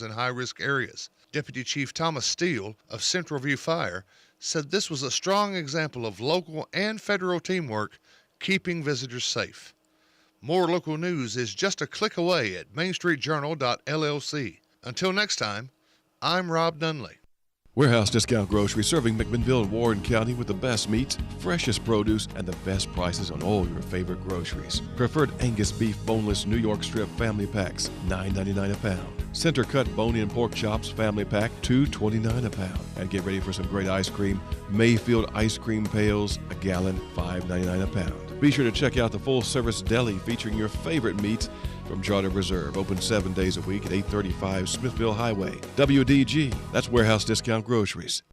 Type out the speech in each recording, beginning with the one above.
in high-risk areas. Deputy Chief Thomas Steele of Central View Fire said this was a strong example of local and federal teamwork keeping visitors safe. More local news is just a click away at mainstreetjournal.llc. Until next time, I'm Rob Dunley. Warehouse Discount Grocery, serving McMinnville and Warren County with the best meats, freshest produce, and the best prices on all your favorite groceries. Preferred Angus beef boneless New York strip family packs, $9.99 a pound. Center cut bone-in pork chops family pack, $2.29 a pound. And get ready for some great ice cream. Mayfield ice cream pails, a gallon, $5.99 a pound. Be sure to check out the full-service deli featuring your favorite meats from Charter Reserve. Open 7 days a week at 835 Smithville Highway. WDG, that's Warehouse Discount Groceries.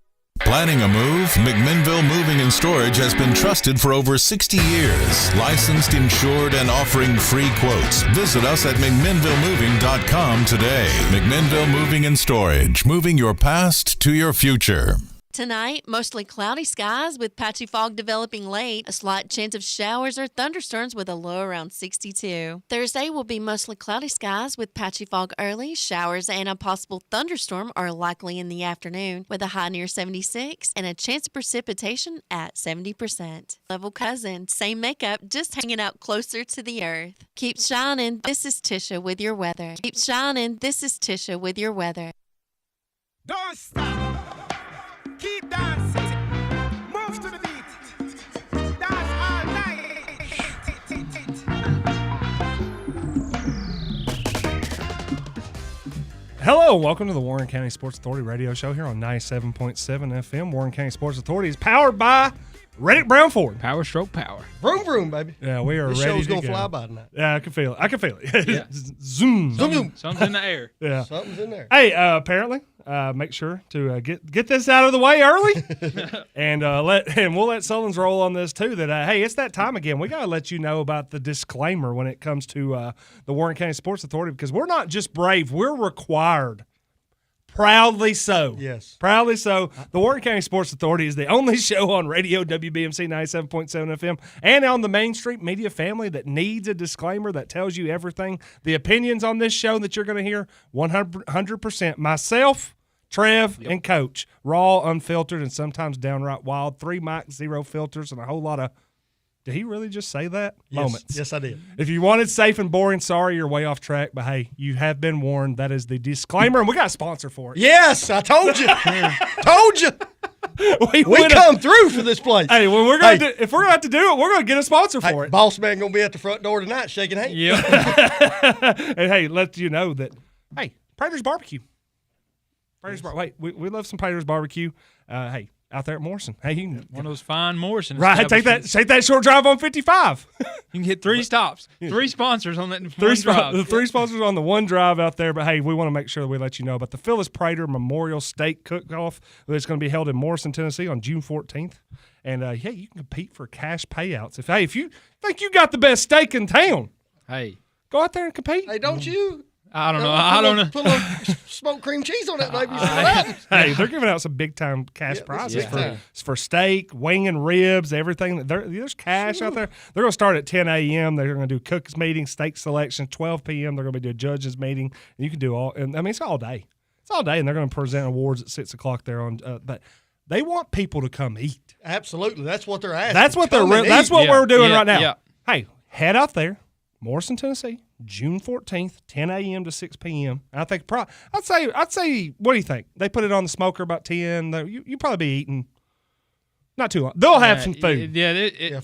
Planning a move? McMinnville Moving and Storage has been trusted for over 60 years. Licensed, insured, and offering free quotes. Visit us at McMinnvilleMoving.com today. McMinnville Moving and Storage. Moving your past to your future. Tonight, mostly cloudy skies with patchy fog developing late. A slight chance of showers or thunderstorms with a low around 62. Thursday will be mostly cloudy skies with patchy fog early. Showers and a possible thunderstorm are likely in the afternoon with a high near 76 and a chance of precipitation at 70%. Level cousin, same makeup, just hanging out closer to the earth. Keep shining. This is Tisha with your weather. Keep shining. This is Tisha with your weather. Don't stop. Keep dancing. Move to the beat. Dance all night. Hello, welcome to the Warren County Sports Authority radio show here on 97.7 FM. Warren County Sports Authority is powered by Reddick Brown Ford. Power stroke power. Vroom, vroom, baby. Yeah, we are this ready show's to gonna go. fly by tonight. Yeah, I can feel it. I can feel it. Yeah. Zoom. Zoom, zoom. Something's in the air. Yeah. Something's in there. Hey, apparently, make sure to get this out of the way early, and we'll let Sullins roll on this too. That hey, it's that time again. We gotta let you know about the disclaimer when it comes to the Warren County Sports Authority, because we're not just brave; we're required. Proudly so. Yes. Proudly so. The Warren County Sports Authority is the only show on radio WBMC 97.7 FM and on the Main Street Media family that needs a disclaimer that tells you everything. The opinions on this show that you're going to hear, 100% myself, Trev, and Coach, raw, unfiltered, and sometimes downright wild. 3 mics, 0 filters, and a whole lot of did he really just say that? Yes. Moments. Yes, I did. If you wanted safe and boring, sorry, you're way off track. But, hey, you have been warned. That is the disclaimer, and we got a sponsor for it. Yes, I told you. Told you. We come through for this place. Hey, when we're gonna if we're going to have to do it, we're going to get a sponsor for it. Boss man going to be at the front door tonight shaking hands. Yeah. And, hey, let you know that, hey, Prater's Barbecue. We love some Prater's Barbecue. Hey. Out there at Morrison. Hey, you can, one of those fine Morrison. Right, take that short drive on 55. You can hit 3 stops. 3 sponsors on that one drive. drive. 3 sponsors on the one drive out there. But, hey, we want to make sure that we let you know about the Phyllis Prater Memorial Steak Cook-Off that's going to be held in Morrison, Tennessee on June 14th. And, hey, you can compete for cash payouts. If you think you got the best steak in town, hey, go out there and compete. Hey, don't you? I don't know. I don't know. Put a little smoked cream cheese on that, baby. Hey, they're giving out some big-time cash prizes for steak, wing and ribs, everything. There's cash out there. They're going to start at 10 a.m. They're going to do cook's meeting, steak selection. 12 p.m. they're going to do a judges meeting. And you can do all – and I mean, it's all day. It's all day, and they're going to present awards at 6 o'clock there on but they want people to come eat. Absolutely. That's what they're asking. That's what we're doing right now. Yeah. Hey, head out there, Morrison, Tennessee. June 14th, 10 a.m. to 6 p.m. I think I'd say. What do you think? They put it on the smoker about 10. You probably be eating not too long. They'll have some food.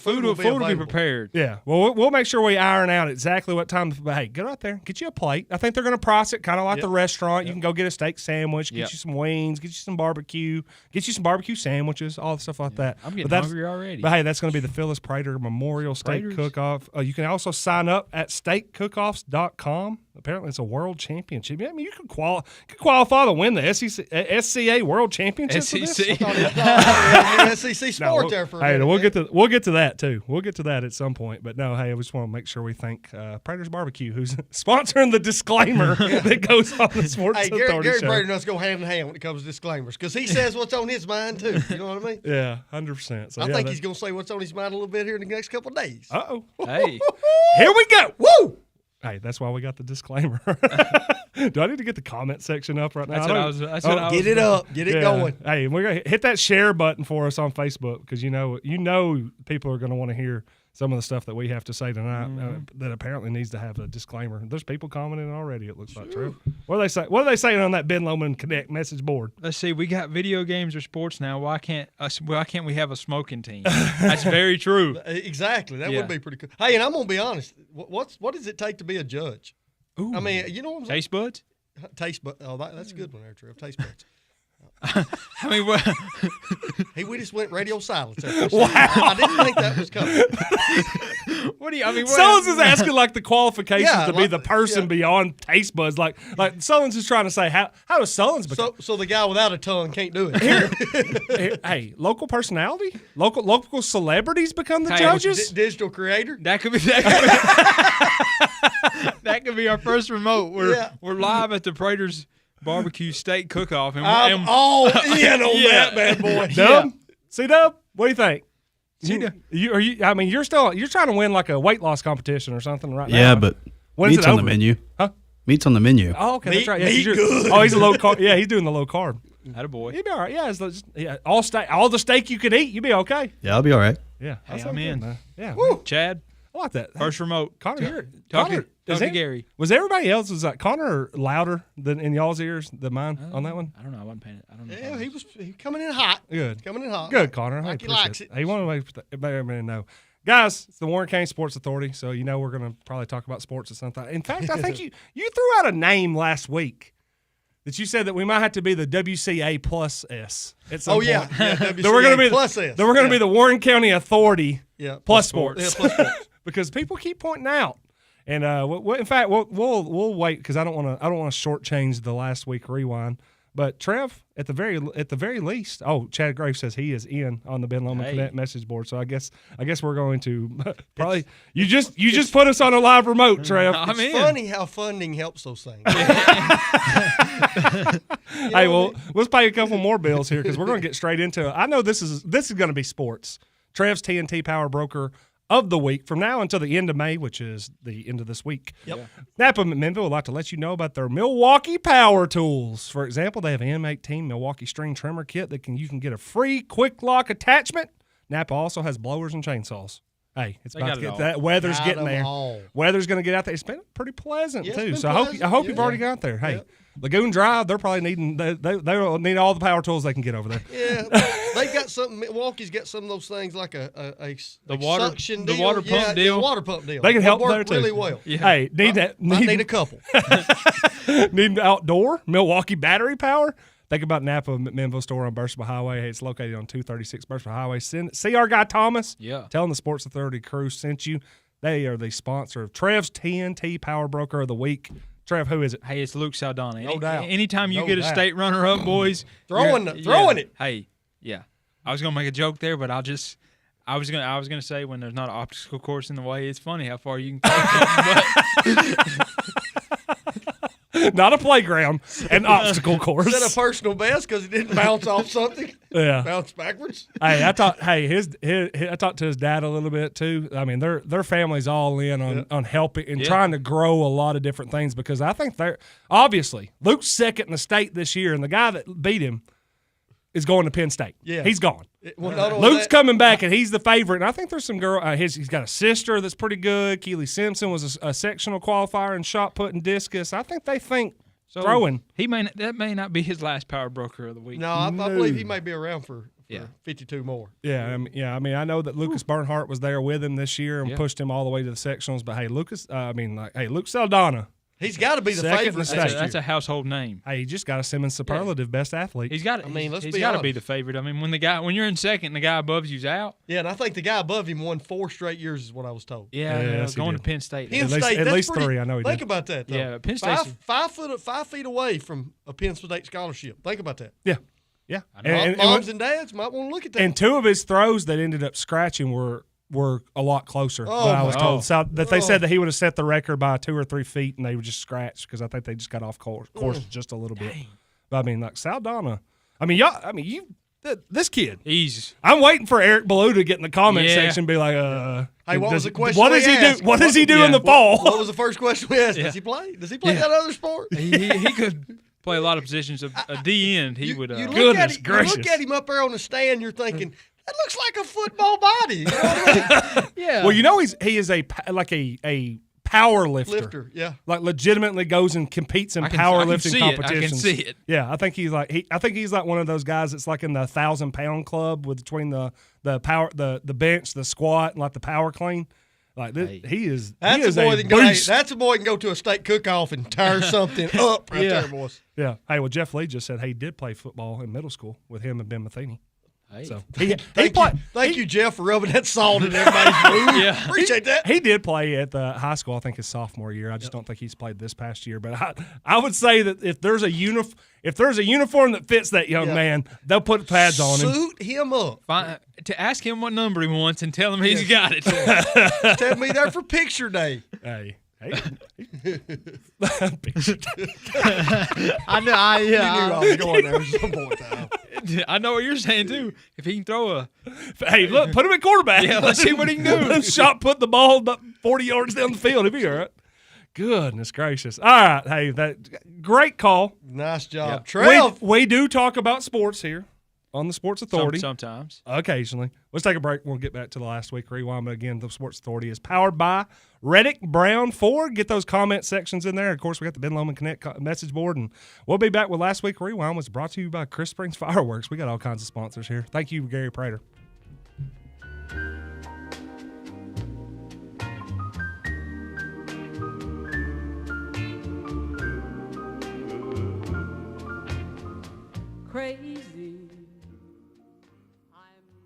Food will be prepared. Yeah. Well, we'll make sure we iron out exactly what time. But hey, get out there, get you a plate. I think they're going to price it kind of like the restaurant. You can go get a steak sandwich, get you some wings, get you some barbecue, get you some barbecue sandwiches, all the stuff like that. I'm getting hungry already. But hey, that's going to be the Phyllis Prater Memorial Steak Cook-Off. You can also sign up at steakcookoffs.com. Apparently, it's a world championship. I mean, you could qualify to win the SCA World Championship. SEC. SEC sport there for a minute. We'll get to that too. We'll get to that at some point. But no, hey, I just want to make sure we thank Prater's Barbecue, who's sponsoring the disclaimer that goes on the Sports Authority Gary show. Prater and us go hand in hand when it comes to disclaimers because he says what's on his mind too. You know what I mean? Yeah, 100%. So, I think he's going to say what's on his mind a little bit here in the next couple of days. Uh-oh. Hey. Here we go. Woo! Hey, that's why we got the disclaimer. Do I need to get the comment section up right now? That's what I was. Get it up. Get it going. Hey, we're gonna hit that share button for us on Facebook because you know people are going to want to hear some of the stuff that we have to say tonight that apparently needs to have a disclaimer. There's people commenting already. It looks like true. What are they say? What are they saying on that Ben Lomond Connect message board? Let's see. We got video games or sports now. Why can't we have a smoking team? That's very true. Exactly. That would be pretty cool. Hey, and I'm gonna be honest. What does it take to be a judge? Ooh. I mean, you know what I'm saying? Taste buds. Taste buds. Oh, that's a good one there, Trev. Taste buds. I mean, what? Hey, we just went radio silence. Wow. I didn't think that was coming. What do you? I mean, Sullins is asking like the qualifications to be the person yeah. beyond taste buds. Like Sullins is trying to say how does Sullins become? So the guy without a tongue can't do it. Hey, local personality, local celebrities become the Hey, judges. Digital creator. That could be that could be our first remote. We're live at the Prater's barbecue steak cook-off, and I'm all in on that bad boy. Dub, C-Dub, what do you think? C-Dub. I mean, you're trying to win like a weight loss competition or something right now. Yeah, but When's meat's it on the over? menu. Huh? Meat's on the menu. Oh, okay, that's right. Yeah, meat good. Oh, he's a low carb. Yeah, he's doing the low carb. Attaboy. He'd be all right. Yeah, all the steak you could eat, you'd be okay. Yeah, I'll be all right. Yeah, Hey, that I'm sounds in. good, man. Yeah, Woo. Chad, I like that. first remote. Connor, Talk Connor, to Gary. Was everybody else, was that Connor louder than in y'all's ears than mine on that one? I don't know. I wasn't paying it. I don't know. Yeah, he was coming in hot. Good. Coming in hot. Good, Connor. Like Hey, he likes it. He wanted to make everybody know. Guys, it's the Warren County Sports Authority, so you know we're going to probably talk about sports at some time. In fact, I think you threw out a name last week that you said that we might have to be the WCA plus S at some point. Yeah, That we're going to be plus S. That we're going to be the Warren County Authority plus sports. Yeah, plus sports. Because people keep pointing out. And in fact, we'll wait because I don't want to shortchange the last week rewind. But Trev, at the very least, Chad Graves says he is in on the Ben Lomond Cadet message board. So I guess we're going to probably you just put us on a live remote, Trev. It's funny how funding helps those things. Hey, well, let's pay a couple more bills here because we're going to get straight into it. I know this is going to be sports. Trev's TNT Power Broker of the week from now until the end of May, which is the end of this week. Yep. Napa McMinnville would like to let you know about their Milwaukee Power Tools. For example, they have an M18 Milwaukee string trimmer kit that you can get a free quick lock attachment. Napa also has blowers and chainsaws. Hey, it's about to get that. Weather's getting there. Weather's going to get out there. It's been pretty pleasant too. So I hope you've already got there. Hey, Lagoon Drive, they're probably needing they'll need all the power tools they can get over there. Yeah, they've got something. Milwaukee's got some of those things like a suction deal. Water pump deal. The water pump deal. They can help work there too. really well. Yeah. Hey, need a couple. Need outdoor Milwaukee battery power. Think about Napa McMinnville store on Burstable Highway. Hey, it's located on 236 Burstable Highway. See our guy Thomas. Yeah. Tell him the Sports Authority crew sent you. They are the sponsor of Trev's TNT Power Broker of the Week. Trev, who is it? Hey, it's Luke Saldana. No doubt. Anytime you No get a doubt. state runner-up, boys, Throwing it. Hey, yeah. I was gonna make a joke there, but I was gonna say when there's not an obstacle course in the way, it's funny how far you can take Not a playground, an obstacle course. Is that a personal best because it didn't bounce off something? Yeah. Bounce backwards? Hey, I talked to his dad a little bit too. I mean, their family's all in on helping and trying to grow a lot of different things because I think they're obviously Luke's second in the state this year, and the guy that beat him is going to Penn State. Yeah. He's gone. Not only Luke's that, coming back, and he's the favorite. And I think there's some girl. He's got a sister that's pretty good. Keely Simpson was a sectional qualifier in shot put and discus. I think they think throwing. That may not be his last power broker of the week. No, I believe he may be around for 52 more. Yeah, I mean, I know that Lucas Bernhardt was there with him this year and pushed him all the way to the sectionals. But hey, Luke Saldana. He's got to be the Second in favorite. the state. next year. That's a household name. Hey, he just got a Simmons superlative best athlete. He's got. I mean, let's he's be got to honest. be the favorite. I mean, when you're in second, and the guy above you's out. Yeah, and I think the guy above him won 4 straight years, is what I was told. Yeah, yes, he going did. to Penn State. Penn At least- State, at that's least pretty, 3, I know he Think did. about that, though. Yeah, Penn State's 5 feet away from a Penn State scholarship. Think about that. Yeah. Moms and dads might want to look at that. And 2 of his throws that ended up scratching were a lot closer than I was told. So that they said that he would have set the record by 2 or 3 feet, and they would just scratch because I think they just got off course just a little bit. But I mean, like Saldana, This kid. I'm waiting for Eric Ballou to get in the comment Yeah. section and be like, Hey, what was the question? What we does he asked? do? What does he do in the fall? What was the first question we asked? Yeah. Does he play? Does he play that other sport? he could play a lot of positions. At the end, he would. You Goodness you gracious. look at him up there on the stand, you're thinking, that looks like a football body. You know what I mean? Yeah. Well, you know he is a power lifter. Lifter, yeah. Like legitimately goes and competes in I can powerlifting see it. competitions. I can see it. Yeah, I think he's like one of those guys that's like in the 1,000-pound club with between the power the bench, the squat, and like the power clean. Like he is. That's he is a boy a that can go. Hey, beast. that's a boy that can go to a state cook-off and tear something up right Yeah. there, boys. Yeah. Hey, well, Jeff Lee just said he did play football in middle school with him and Ben Matheny. Hey. So Thank you, Jeff, for rubbing that salt in everybody's food. Yeah. Appreciate that. He did play at the high school, I think, his sophomore year. I just don't think he's played this past year. But I would say that if there's a uniform that fits that young man, they'll put pads on him. Suit him up. To ask him what number he wants and tell him he's got it. Tell me there for picture day. Hey. I know. You knew I was going there at some point. I know what you're saying too. If he can throw a, Hey, look, put him at quarterback. Yeah, let's see what he can do. Let him shot put the ball about 40 yards down the field. He'll be all right. Goodness gracious. All right. Hey, that great call. Nice job. Yeah. Trev. We do talk about sports here on the Sports Authority. sometimes. Occasionally. Let's take a break. We'll get back to the last week rewind. But again, the Sports Authority is powered by Reddick Brown Ford. Get those comment sections in there. Of course, we got the Ben Lomond Connect message board. And we'll be back with last week rewind, was brought to you by Chris Springs Fireworks. We got all kinds of sponsors here. Thank you, Gary Prater.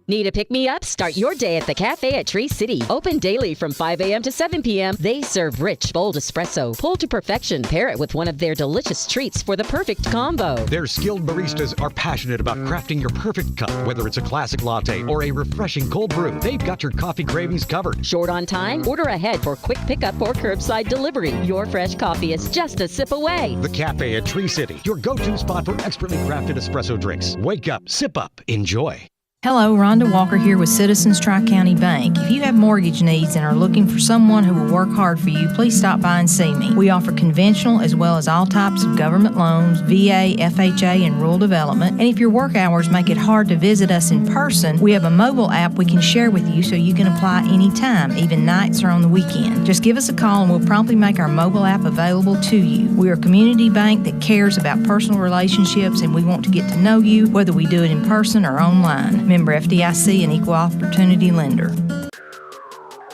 Need a pick-me-up? Start your day at the Cafe at Tree City. Open daily from 5 a.m. to 7 p.m. They serve rich, bold espresso, pulled to perfection. Pair it with one of their delicious treats for the perfect combo. Their skilled baristas are passionate about crafting your perfect cup, whether it's a classic latte or a refreshing cold brew. They've got your coffee cravings covered. Short on time? Order ahead for quick pickup or curbside delivery. Your fresh coffee is just a sip away. The Cafe at Tree City, your go-to spot for expertly crafted espresso drinks. Wake up, sip up, enjoy. Hello, Rhonda Walker here with Citizens Tri-County Bank. If you have mortgage needs and are looking for someone who will work hard for you, please stop by and see me. We offer conventional as well as all types of government loans, VA, FHA, and rural development. And if your work hours make it hard to visit us in person, we have a mobile app we can share with you so you can apply anytime, even nights or on the weekend. Just give us a call and we'll promptly make our mobile app available to you. We are a community bank that cares about personal relationships and we want to get to know you, whether we do it in person or online. Member FDIC, an equal opportunity lender.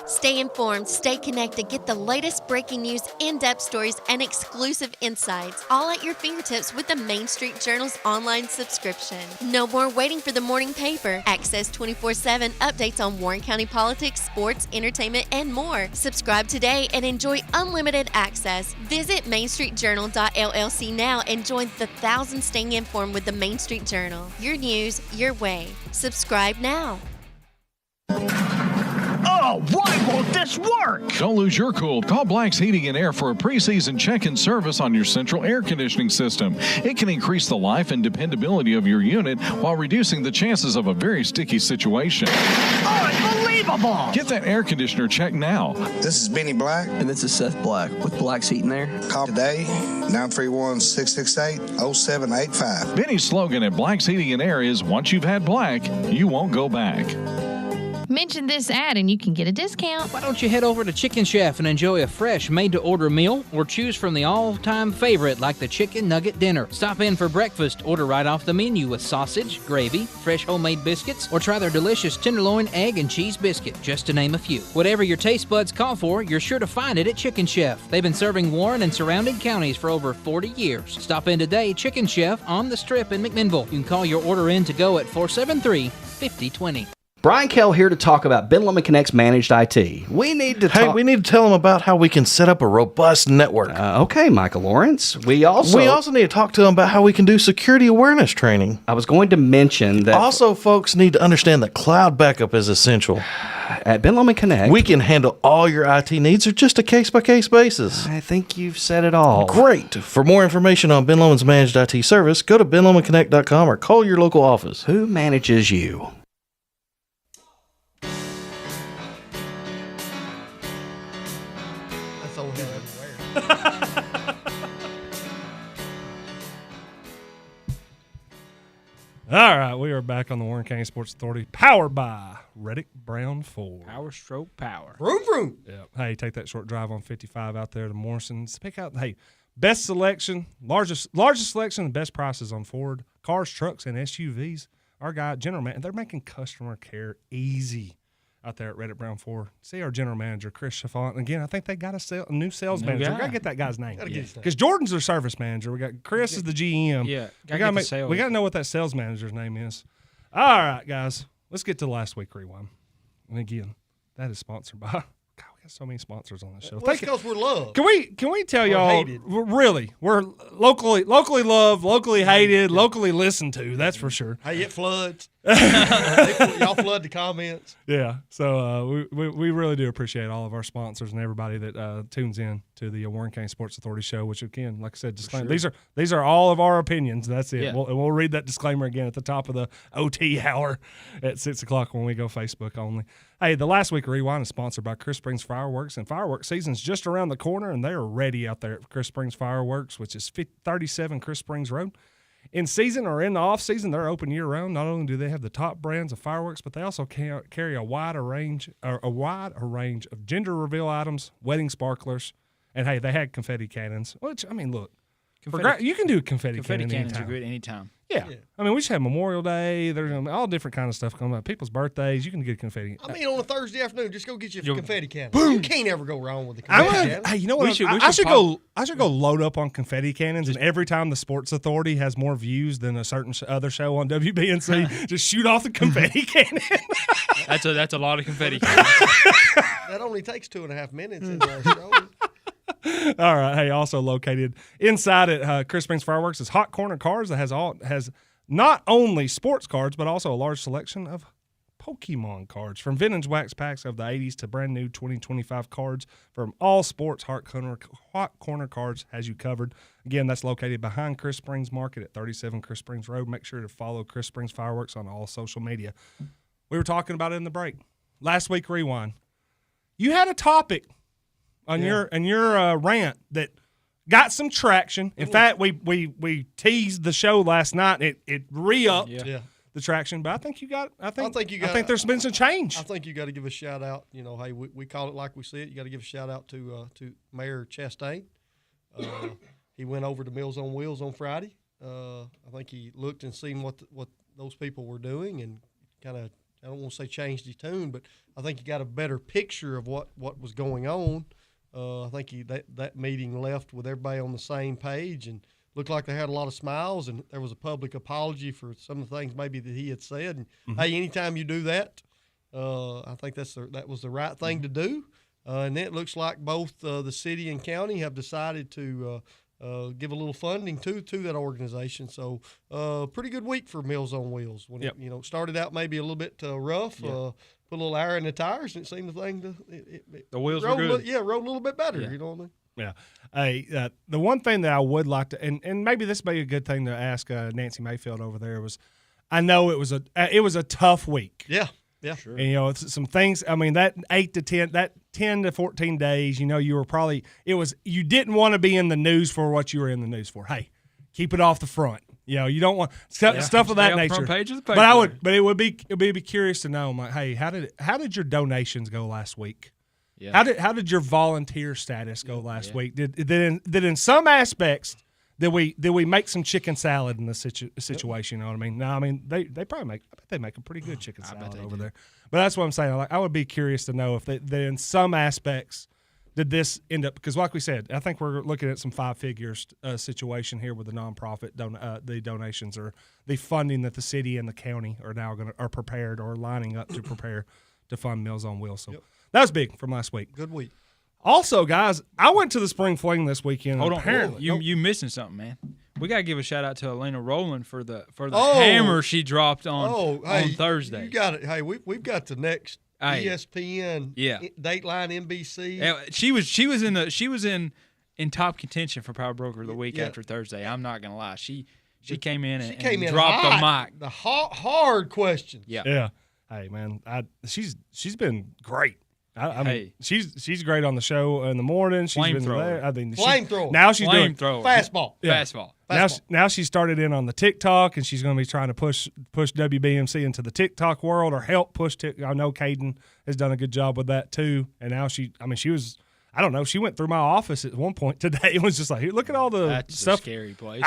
Stay informed, stay connected, get the latest breaking news, in-depth stories, and exclusive insights, all at your fingertips with the Main Street Journal's online subscription. No more waiting for the morning paper. Access 24/7 updates on Warren County politics, sports, entertainment, and more. Subscribe today and enjoy unlimited access. Visit mainstreetjournal.llc now and join the thousands staying informed with the Main Street Journal. Your news, your way. Subscribe now. Oh, why won't this work? Don't lose your cool. Call Black's Heating and Air for a preseason check-in service on your central air conditioning system. It can increase the life and dependability of your unit while reducing the chances of a very sticky situation. Unbelievable! Get that air conditioner checked now. This is Benny Black. And this is Seth Black with Black's Heating and Air. Call today, 931-668-0785. Benny's slogan at Black's Heating and Air is, once you've had Black, you won't go back. Mention this ad and you can get a discount. Why don't you head over to Chicken Chef and enjoy a fresh made-to-order meal or choose from the all-time favorite like the Chicken Nugget Dinner. Stop in for breakfast, order right off the menu with sausage, gravy, fresh homemade biscuits, or try their delicious tenderloin, egg, and cheese biscuit, just to name a few. Whatever your taste buds call for, you're sure to find it at Chicken Chef. They've been serving Warren and surrounding counties for over 40 years. Stop in today, Chicken Chef on the Strip in McMinnville. You can call your order in to go at 473-5020. Brian Kell here to talk about Ben Lomond Connect's managed IT. We need to we need to tell them about how we can set up a robust network. Okay, Michael Lawrence. We also need to talk to them about how we can do security awareness training. I was going to mention that Also, folks need to understand that cloud backup is essential. At Ben Lomond Connect, We can handle all your IT needs or just a case-by-case basis. I think you've said it all. Great. For more information on Ben Lomond's managed IT service, go to benlomondconnect.com or call your local office. Who manages you? That's all he would wear. All right, we are back on the Warren County Sports Authority, powered by Reddick Brown Ford. Power stroke power. Vroom, vroom. Yeah. Hey, take that short drive on 55 out there to Morrison's. Pick out, best selection, largest selection, and best prices on Ford cars, trucks, and SUVs. Our guy, General Manager, they're making customer care easy out there at Reddick Brown Ford. See our General Manager, Chris Chaffont. And again, I think they got a new sales manager. guy. We got to get that guy's name. Gotta get his name. Because Jordan's their service manager. We got Chris is the GM. Yeah, we got to know what that sales manager's name is. All right, guys, let's get to last week rewind. And again, that is sponsored by. God, we got so many sponsors on this show. Well, that's because we're loved. Can we tell Or y'all? hated. Really, we're locally loved, locally hated, locally listened to. That's for sure. Hey, it floods. Y'all flood the comments. Yeah, so we really do appreciate all of our sponsors and everybody that tunes in to the Warren County Sports Authority show. Which again, like I said, disclaimer, these are all of our opinions. That's it. Yeah. We'll read that disclaimer again at the top of the OT hour at 6:00 when we go Facebook only. Hey, the last week rewind is sponsored by Chris Springs Fireworks, and fireworks season's just around the corner, and they are ready out there at Chris Springs Fireworks, which is 37 Chris Springs Road. In season or in the off season, they're open year round. Not only do they have the top brands of fireworks, but they also carry a wide range of gender reveal items, wedding sparklers, and hey, they had confetti cannons. Which I mean, look, you can do a confetti cannon cannons anytime. are good anytime. Yeah. I mean, we just had Memorial Day. There's all different kind of stuff coming up. People's birthdays. You can get confetti. I mean, on a Thursday afternoon, just go get you a confetti cannon. Boom! You can't ever go wrong with a confetti cannon. Hey, you know what? I should go load up on confetti cannons, and every time the Sports Authority has more views than a certain other show on WBNC, just shoot off the confetti cannon. That's a lot of confetti cannons. That only takes 2.5 minutes in our show. All right. Hey, also located inside at Chris Springs Fireworks is Hot Corner Cards that has not only sports cards but also a large selection of Pokemon cards, from vintage wax packs of the 80s to brand new 2025 cards from all sports. Hot Corner Cards has you covered. Again, that's located behind Chris Springs Market at 37 Chris Springs Road. Make sure to follow Chris Springs Fireworks on all social media. We were talking about it in the break. Last week rewind. You had a topic on your rant that got some traction. In fact, we teased the show last night. It re-upped the traction, but I think there's been some change. I think you got to give a shout out. You know, hey, we call it like we see it. You got to give a shout out to Mayor Chastain. He went over to Meals on Wheels on Friday. I think he looked and seen what those people were doing, and kind of, I don't want to say changed his tune, but I think he got a better picture of what was going on. I think that meeting left with everybody on the same page, and looked like they had a lot of smiles, and there was a public apology for some of the things maybe that he had said. And hey, anytime you do that, I think that was the right thing to do. And then it looks like both the city and county have decided to give a little funding to that organization. So pretty good week for Meals on Wheels. When it started out maybe a little bit rough. Put a little air in the tires, and it seemed the wheels were good. Rode a little bit better. You know what I mean? Yeah. Hey, the one thing that I would like to, and maybe this may be a good thing to ask Nancy Mayfield over there, was I know it was a tough week. Yeah. Yeah. Sure. And, it's some things, I mean, that 10 to 14 days, you were probably, you didn't want to be in the news for what you were in the news for. Hey, keep it off the front. You don't want stuff of that nature. Front page of the paper. But it would be curious to know, like, hey, how did your donations go last week? Yeah. How did your volunteer status go last week? Did in some aspects did we make some chicken salad in the situation? You know what I mean? No, I mean they probably make. I bet they make a pretty good chicken salad over there. But that's what I'm saying. Like, I would be curious to know if they in some aspects did this end up, because like we said, I think we're looking at some 5 figures situation here with the nonprofit the donations or the funding that the city and the county are now are prepared or lining up to prepare to fund Meals on Wheels. So that was big from last week. Good week. Also, guys, I went to the Spring Fling this weekend. Hold on, apparently, you missing something, man. We gotta give a shout out to Elena Rowland for the hammer she dropped on Thursday. You got it. Hey, we've got the next ESPN, Dateline, NBC. Yeah, she was in top contention for Power Broker of the Week after Thursday. I'm not gonna lie. She came in and dropped the mic. The hard questions. Yeah. Hey, man, she's been great. I mean, she's great on the show in the morning. She's been there. I mean, flamethrower. Now she's doing fastball. Yeah. Fastball. Now she started in on the TikTok, and she's going to be trying to push WBMC into the TikTok world or help push TikTok. I know Caden has done a good job with that too. And now she was. I don't know. She went through my office at one point today. It was just like, look at all the That's stuff. a scary place.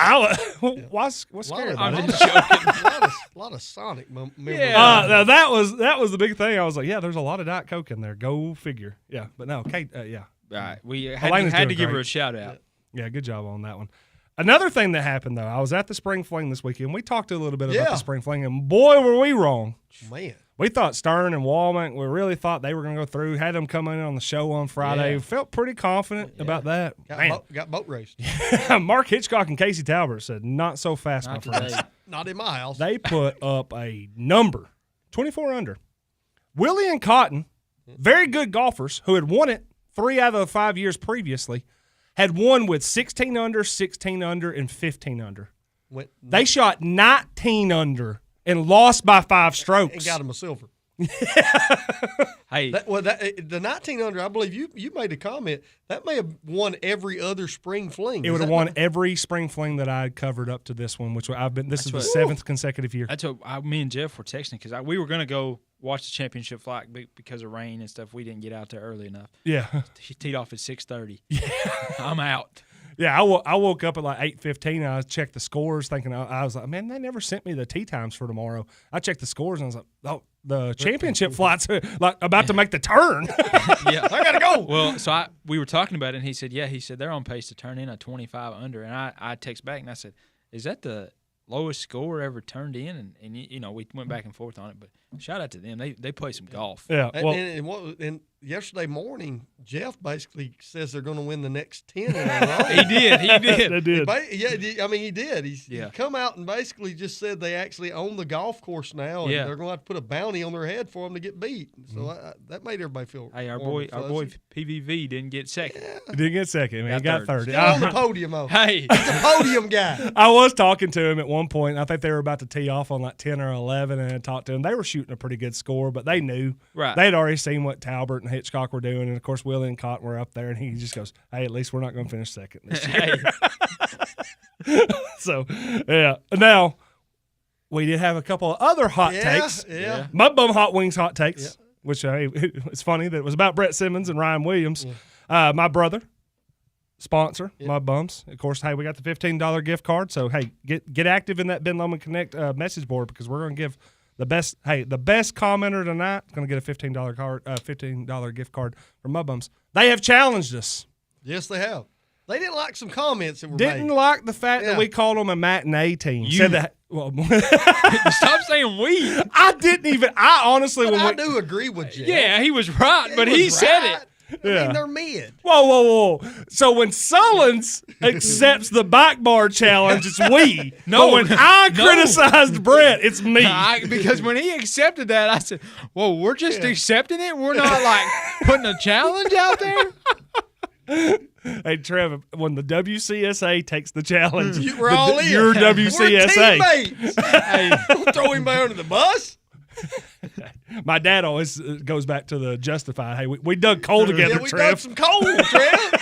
What's scary about I'm it? just joking. a lot of Sonic memories. Now that was the big thing. I was like, yeah, there's a lot of Diet Coke in there. Go figure. Yeah, but no, Kate. Yeah. All right, we had to give her a shout out. Yeah, good job on that one. Another thing that happened though, I was at the Spring Fling this weekend. We talked a little bit about the Spring Fling, and boy, were we wrong. Man. We thought Stern and Walmart, we really thought they were going to go through. Had them come in on the show on Friday. Yeah. Felt pretty confident about that. Got boat raced. Mark Hitchcock and Casey Talbot said, not so fast, my friends. Not in my house. They put up a number, 24 under. Willie and Cotton, very good golfers who had won it 3 out of the 5 years previously, had won with 16 under, 16 under, and 15 under. They shot 19 under. And lost by 5 strokes. And got him a silver. Hey, the 19 under, I believe you made a comment that may have won every other spring fling. It would have won every spring fling that I had covered up to this one, which This is the 7th consecutive year. That's what me and Jeff were texting because we were gonna go watch the championship flight because of rain and stuff. We didn't get out there early enough. Yeah, he teed off at 6:30. Yeah, I'm out. Yeah, I woke up at like 8:15 and I checked the scores thinking, I was like, man, they never sent me the tee times for tomorrow. I checked the scores and I was like, oh, the championship flight's like about to make the turn. Yeah, I gotta go. Well, so we were talking about it and he said they're on pace to turn in a 25 under. And I text back and I said, is that the lowest score ever turned in? And you know, we went back and forth on it, but shout out to them. They play some golf. Yeah. Well, and yesterday morning, Jeff basically says they're going to win the next 10 in a row. He did. They did. Yeah, I mean, he did. He come out and basically just said they actually own the golf course now, and they're going to have to put a bounty on their head for them to get beat. So that made everybody feel. Hey, our boy PVV didn't get second. He didn't get second. Man, he got third. Still on the podium, though. Hey, he's the podium guy. I was talking to him at one point. I think they were about to tee off on like 10 or 11, and I talked to him. They were shooting a pretty good score, but they knew. Right. They had already seen what Talbot and Hitchcock were doing, and of course Willie and Cotton were up there, and he just goes, "Hey, at least we're not going to finish second this year." So, yeah. Now, we did have a couple of other hot takes. Yeah. Mud Bum Hot Wings hot takes, which it's funny that it was about Brett Simmons and Ryan Williams. My brother, sponsor, Mud Bums. Of course, hey, we got the $15 gift card, so hey, get active in that Ben Lomond Connect message board because we're going to give the best commenter tonight is going to get a $15 gift card from Mud Bums. They have challenged us. Yes, they have. They didn't like some comments that were Didn't made. like the fact that we called them a matinee team. You- Said that. Well, stop saying we. I didn't even. I honestly, But I do agree with Jeff. Yeah, he was right, but he said it. I mean, they're mid. Whoa. So when Sullins accepts the back bar challenge, it's we. No, but when I no. criticized Brett, it's me. Because when he accepted that, I said, "Whoa, we're just accepting it. We're not like putting a challenge out there." Hey, Trevor, when the WCSA takes the challenge, We're all in. You're WCSA. We're teammates. Hey, don't throw him under the bus. My dad always goes back to the justified. Hey, we dug coal together, Yeah, we Trev. dug some coal, Trev.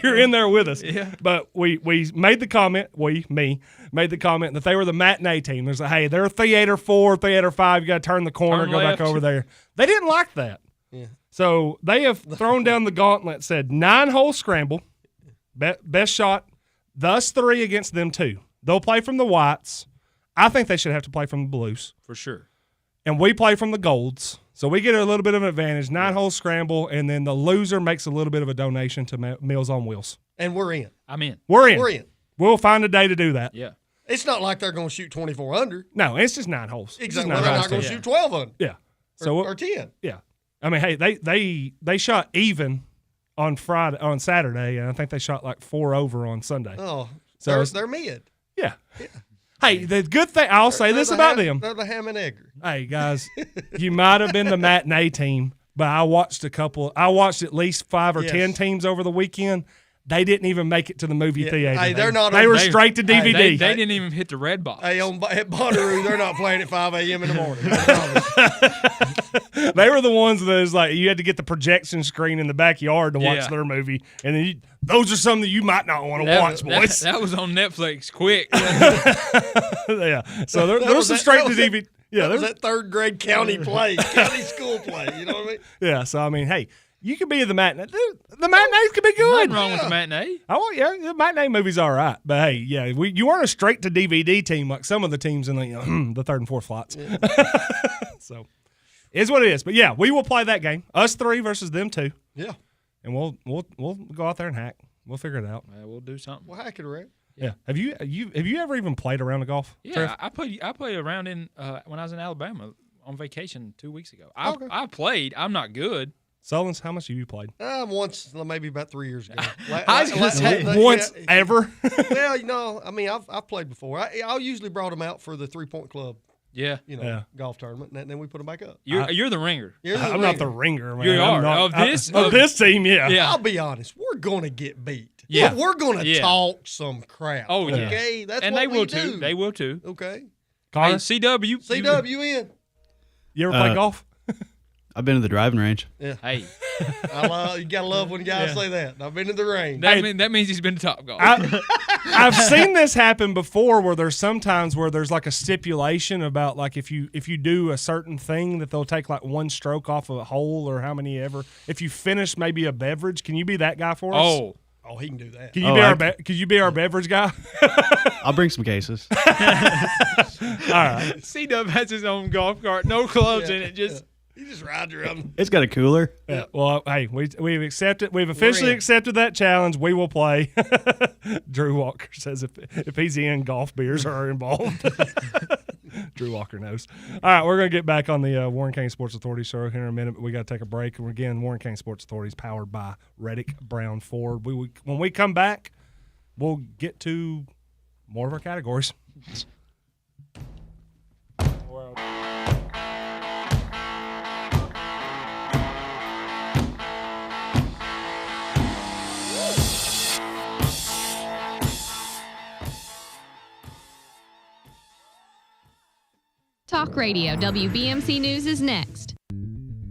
You're in there with us. Yeah. But we made the comment, made the comment that they were the matinee team. There's like, hey, they're theater 4, theater 5. You got to turn the corner, Turn go left. back over there. They didn't like that. Yeah. So they have thrown down the gauntlet, said 9-hole scramble, best shot, thus 3 against them 2. They'll play from the whites. I think they should have to play from the blues. For sure. And we play from the golds. So we get a little bit of an advantage. 9-hole scramble, and then the loser makes a little bit of a donation to Meals on Wheels. And we're in. I'm in. We're in. We're in. We'll find a day to do that. Yeah. It's not like they're going to shoot 24 under. No, it's just 9 holes. Exactly. Well, they're not going to shoot 12 under. Yeah. So or 10. Yeah. I mean, hey, they shot even on Saturday, and I think they shot like 4 over on Sunday. Oh, so they're mid. Yeah. Hey, the good thing I'll say this about them. They're the ham and egger. Hey guys, you might have been the matinee team, but I watched at least 5 or 10 teams over the weekend. They didn't even make it to the movie theater. Hey, they're not. They were straight to DVD. They didn't even hit the red box. Hey, at Bonnaroo, they're not playing at 5 a.m. in the morning. They were the ones that was like you had to get the projection screen in the backyard to watch their movie, and then those are some that you might not want to watch, boys. That was on Netflix quick. Yeah, so there was some straight to DVD. Yeah, that was that third grade county play, county school play. You know what I mean? Yeah, so I mean, hey. You can be in the matinee. The matinees can be good. Nothing wrong with the matinee. The matinee movie's all right. But, hey, yeah, you weren't a straight-to-DVD team like some of the teams in the third and fourth slots. Yeah. So, it's what it is. But, yeah, we will play that game. Us 3 versus them 2. Yeah. And we'll go out there and hack. We'll figure it out. We'll do something. We'll hack it around. Yeah. Have you ever even played a round of golf? Yeah, Trev? I played around when I was in Alabama on vacation 2 weeks ago. I played. I'm not good. Sullins, how much have you played? Once, maybe about 3 years ago. I was going to say, once ever? Well, I mean, I've played before. I usually brought them out for the 3-point club. Yeah. Golf tournament, and then we put them back up. You're the ringer. I'm not the ringer, man. You are. Of this team, yeah. I'll be honest. We're going to get beat. Yeah. But we're going to talk some crap. Oh, yeah. Okay? That's and what they we will do. too. They will too. Okay. Connor? Hey, CW. CW in. You ever play golf? I've been to the driving range. Yeah. Hey. You got to love when guys say that. I've been to the range. That means he's been to Topgolf. I've seen this happen before where there's sometimes where there's like a stipulation about like if you do a certain thing that they'll take like 1 stroke off a hole or how many ever. If you finish maybe a beverage, can you be that guy for us? Oh, he can do that. Could you be our beverage guy? I'll bring some cases. All right. C-Dub has his own golf cart, no clubs in it, just he just rides around. It's got a cooler. Yeah. Well, hey, we've accepted. We've officially accepted that challenge. We will play. Drew Walker says if he's in, golf beers are involved. Drew Walker knows. All right, we're going to get back on the Warren County Sports Authority show here in a minute, but we got to take a break. And again, Warren County Sports Authority is powered by Reddick Brown Ford. When we come back, we'll get to more of our categories. Talk Radio, WBMC News is next.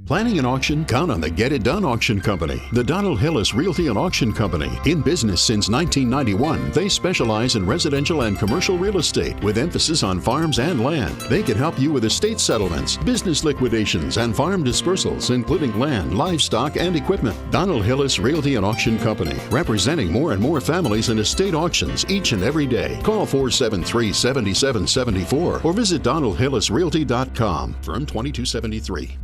Planning an auction? Count on the Get It Done Auction Company, the Donald Hillis Realty and Auction Company. In business since 1991, they specialize in residential and commercial real estate with emphasis on farms and land. They can help you with estate settlements, business liquidations, and farm dispersals, including land, livestock, and equipment. Donald Hillis Realty and Auction Company, representing more and more families in estate auctions each and every day. Call 473-7774 or visit DonaldHillisRealty.com. Firm 2273.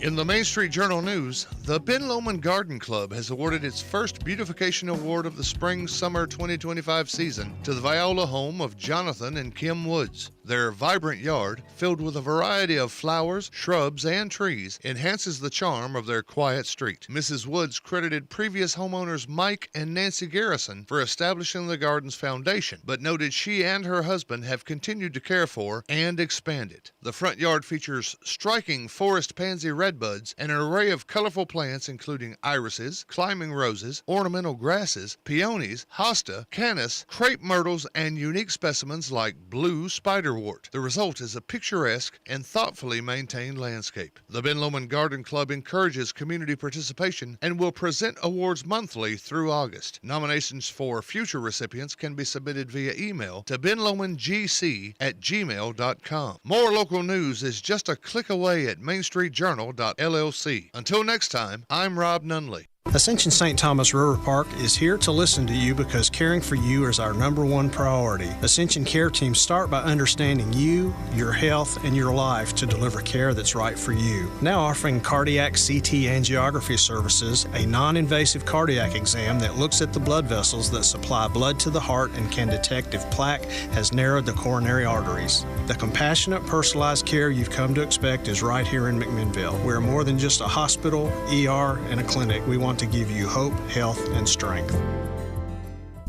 In the Main Street Journal News, the Ben Lomond Garden Club has awarded its first Beautification Award of the Spring-Summer 2025 season to the Viola home of Jonathan and Kim Woods. Their vibrant yard, filled with a variety of flowers, shrubs, and trees, enhances the charm of their quiet street. Mrs. Woods credited previous homeowners Mike and Nancy Garrison for establishing the garden's foundation, but noted she and her husband have continued to care for and expand it. The front yard features striking forest pansy redbuds and an array of colorful plants including irises, climbing roses, ornamental grasses, peonies, hosta, canis, crepe myrtles, and unique specimens like blue spiderwort. The result is a picturesque and thoughtfully maintained landscape. The Ben Lomond Garden Club encourages community participation and will present awards monthly through August. Nominations for future recipients can be submitted via email to benlomondgc@gmail.com. More local news is just a click away at mainstreetjournal.llc. Until next time, I'm Rob Nunley. Ascension St. Thomas River Park is here to listen to you because caring for you is our #1 priority. Ascension Care Teams start by understanding you, your health, and your life to deliver care that's right for you. Now offering cardiac CT angiography services, a non-invasive cardiac exam that looks at the blood vessels that supply blood to the heart and can detect if plaque has narrowed the coronary arteries. The compassionate, personalized care you've come to expect is right here in McMinnville. We're more than just a hospital, ER, and a clinic. We want to give you hope, health, and strength.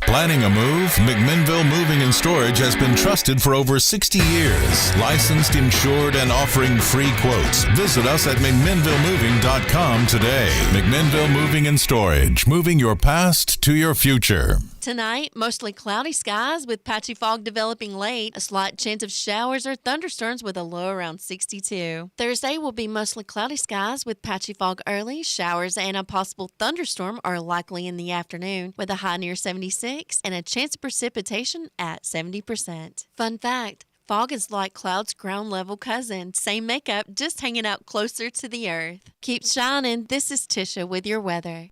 Planning a move? McMinnville Moving and Storage has been trusted for over 60 years. Licensed, insured, and offering free quotes. Visit us at McMinnvilleMoving.com today. McMinnville Moving and Storage. Moving your past to your future. Tonight, mostly cloudy skies with patchy fog developing late, a slight chance of showers or thunderstorms with a low around 62. Thursday will be mostly cloudy skies with patchy fog early, showers and a possible thunderstorm are likely in the afternoon with a high near 76 and a chance of precipitation at 70%. Fun fact, fog is like cloud's ground level cousin. Same makeup, just hanging out closer to the earth. Keep shining. This is Tisha with your weather.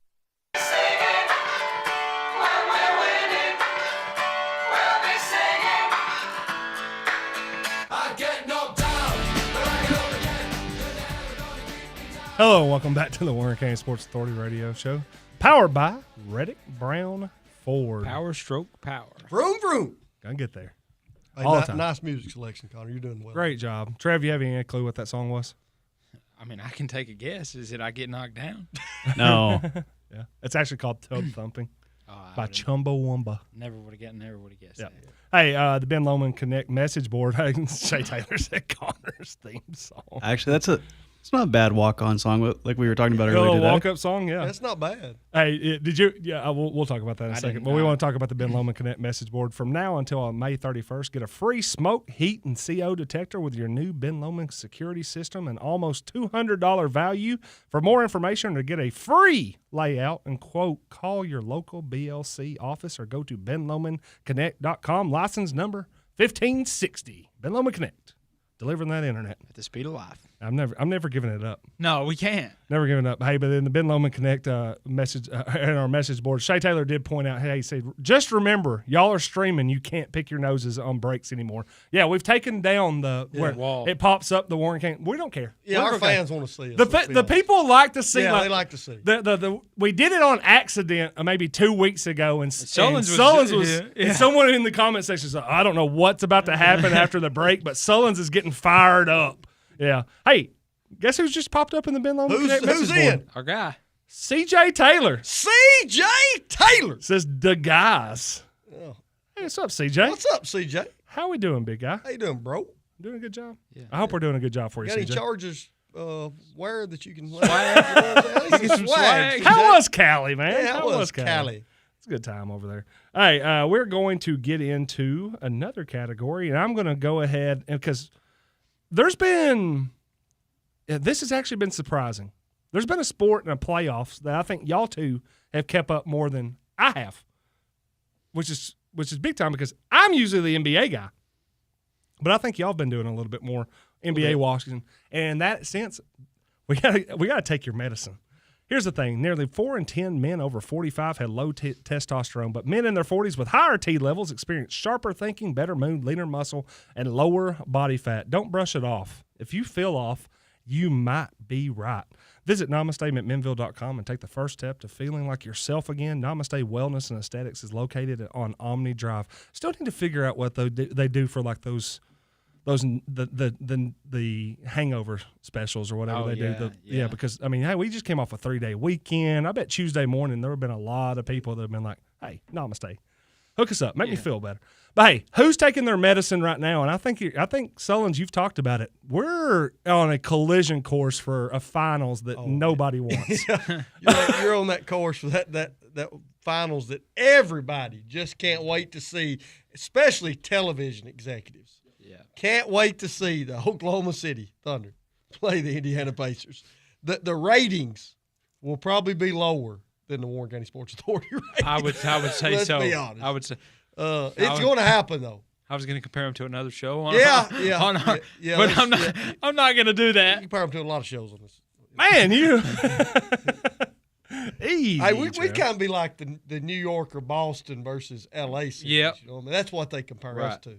Hello, and welcome back to the Warren County Sports Authority radio show, powered by Reddick Brown Ford. Power stroke power. Vroom, vroom. Gonna get there. Hey, All the time. nice music selection, Connor. You're doing well. Great job. Trev, you have any clue what that song was? I mean, I can take a guess. Is it I Get Knocked Down? No. Yeah. It's actually called Tub Thumping by Chumbawamba. Never would have guessed Yeah. that. Hey, the Ben Lomond Connect message board. Shay Taylor said Connor's theme song. Actually, it's not a bad walk-on song, like we were talking about A earlier little today. walk-up song, yeah. That's not bad. Hey, did you? Yeah, we'll talk about that in a second. didn't But we know. want to talk about the Ben Lomond Connect message board. From now until May 31st, get a free smoke, heat, and CO detector with your new Ben Lomond security system and almost $200 value. For more information or to get a free layout and quote, call your local BLC office or go to benlomondconnect.com. License number 1560. Ben Lomond Connect. Delivering that internet At the speed of life. I'm never giving it up. No, we can't. Never giving up. Hey, but in the Ben Lomond Connect message in our message board, Shay Taylor did point out, hey, he said, just remember, y'all are streaming. You can't pick your noses on breaks anymore. Yeah, we've taken down where wall. it pops up the Warren County. We don't care. Yeah, We're our okay. fans want to see us. The people like to see. Yeah, like, they like to see. We did it on accident maybe 2 weeks ago, and Sullins was yeah. and someone in the comment section said, I don't know what's about to happen after the break, but Sullins is getting fired up. Yeah. Hey, guess who's just popped up in the Ben Lomond Connect message Who's board? in? Our guy. CJ Taylor. CJ Taylor Says the guys. Oh. Hey, what's up, CJ? What's up, CJ? How we doing, big guy? How you doing, bro? Doing a good job? Yeah. I hope we're doing a good job for you, Got any CJ. charges wear that you can Get some swag. How was Cali, man? Yeah, how was Cali? It's a good time over there. Hey, we're going to get into another category, and I'm going to go ahead because there's been this has actually been surprising. There's been a sport in the playoffs that I think y'all two have kept up more than I have, which is big time because I'm usually the NBA guy, but I think y'all have been doing a little bit more NBA watching. And in that sense, we gotta take your medicine. Here's the thing: nearly 4 in 10 men over 45 had low testosterone, but men in their 40s with higher T levels experience sharper thinking, better mood, leaner muscle, and lower body fat. Don't brush it off. If you feel off, you might be right. Visit NamasteMcMinnville.com and take the first step to feeling like yourself again. Namaste Wellness and Aesthetics is located on Omni Drive. Still need to figure out what they do for like the hangover specials or whatever they do. Yeah, because I mean, hey, we just came off a 3-day weekend. I bet Tuesday morning there have been a lot of people that have been like, "Hey, namaste, hook us up, make me feel better." But hey, who's taking their medicine right now? And I think Sullins, you've talked about it. We're on a collision course for a finals that nobody wants. You're on that course for that finals that everybody just can't wait to see, especially television executives. Yeah. Can't wait to see the Oklahoma City Thunder play the Indiana Pacers. The ratings will probably be lower than the Warren County Sports Authority ratings. I would say Let's so. be honest. I would say it's going to happen though. I was going to compare them to another show. Yeah. But I'm not going to do that. You compare them to a lot of shows on this. Man, you. Easy. Hey, we Trevor. kind of be like the New York or Boston versus L.A. series. Yep. You know what I mean? That's what they compare us Right. to.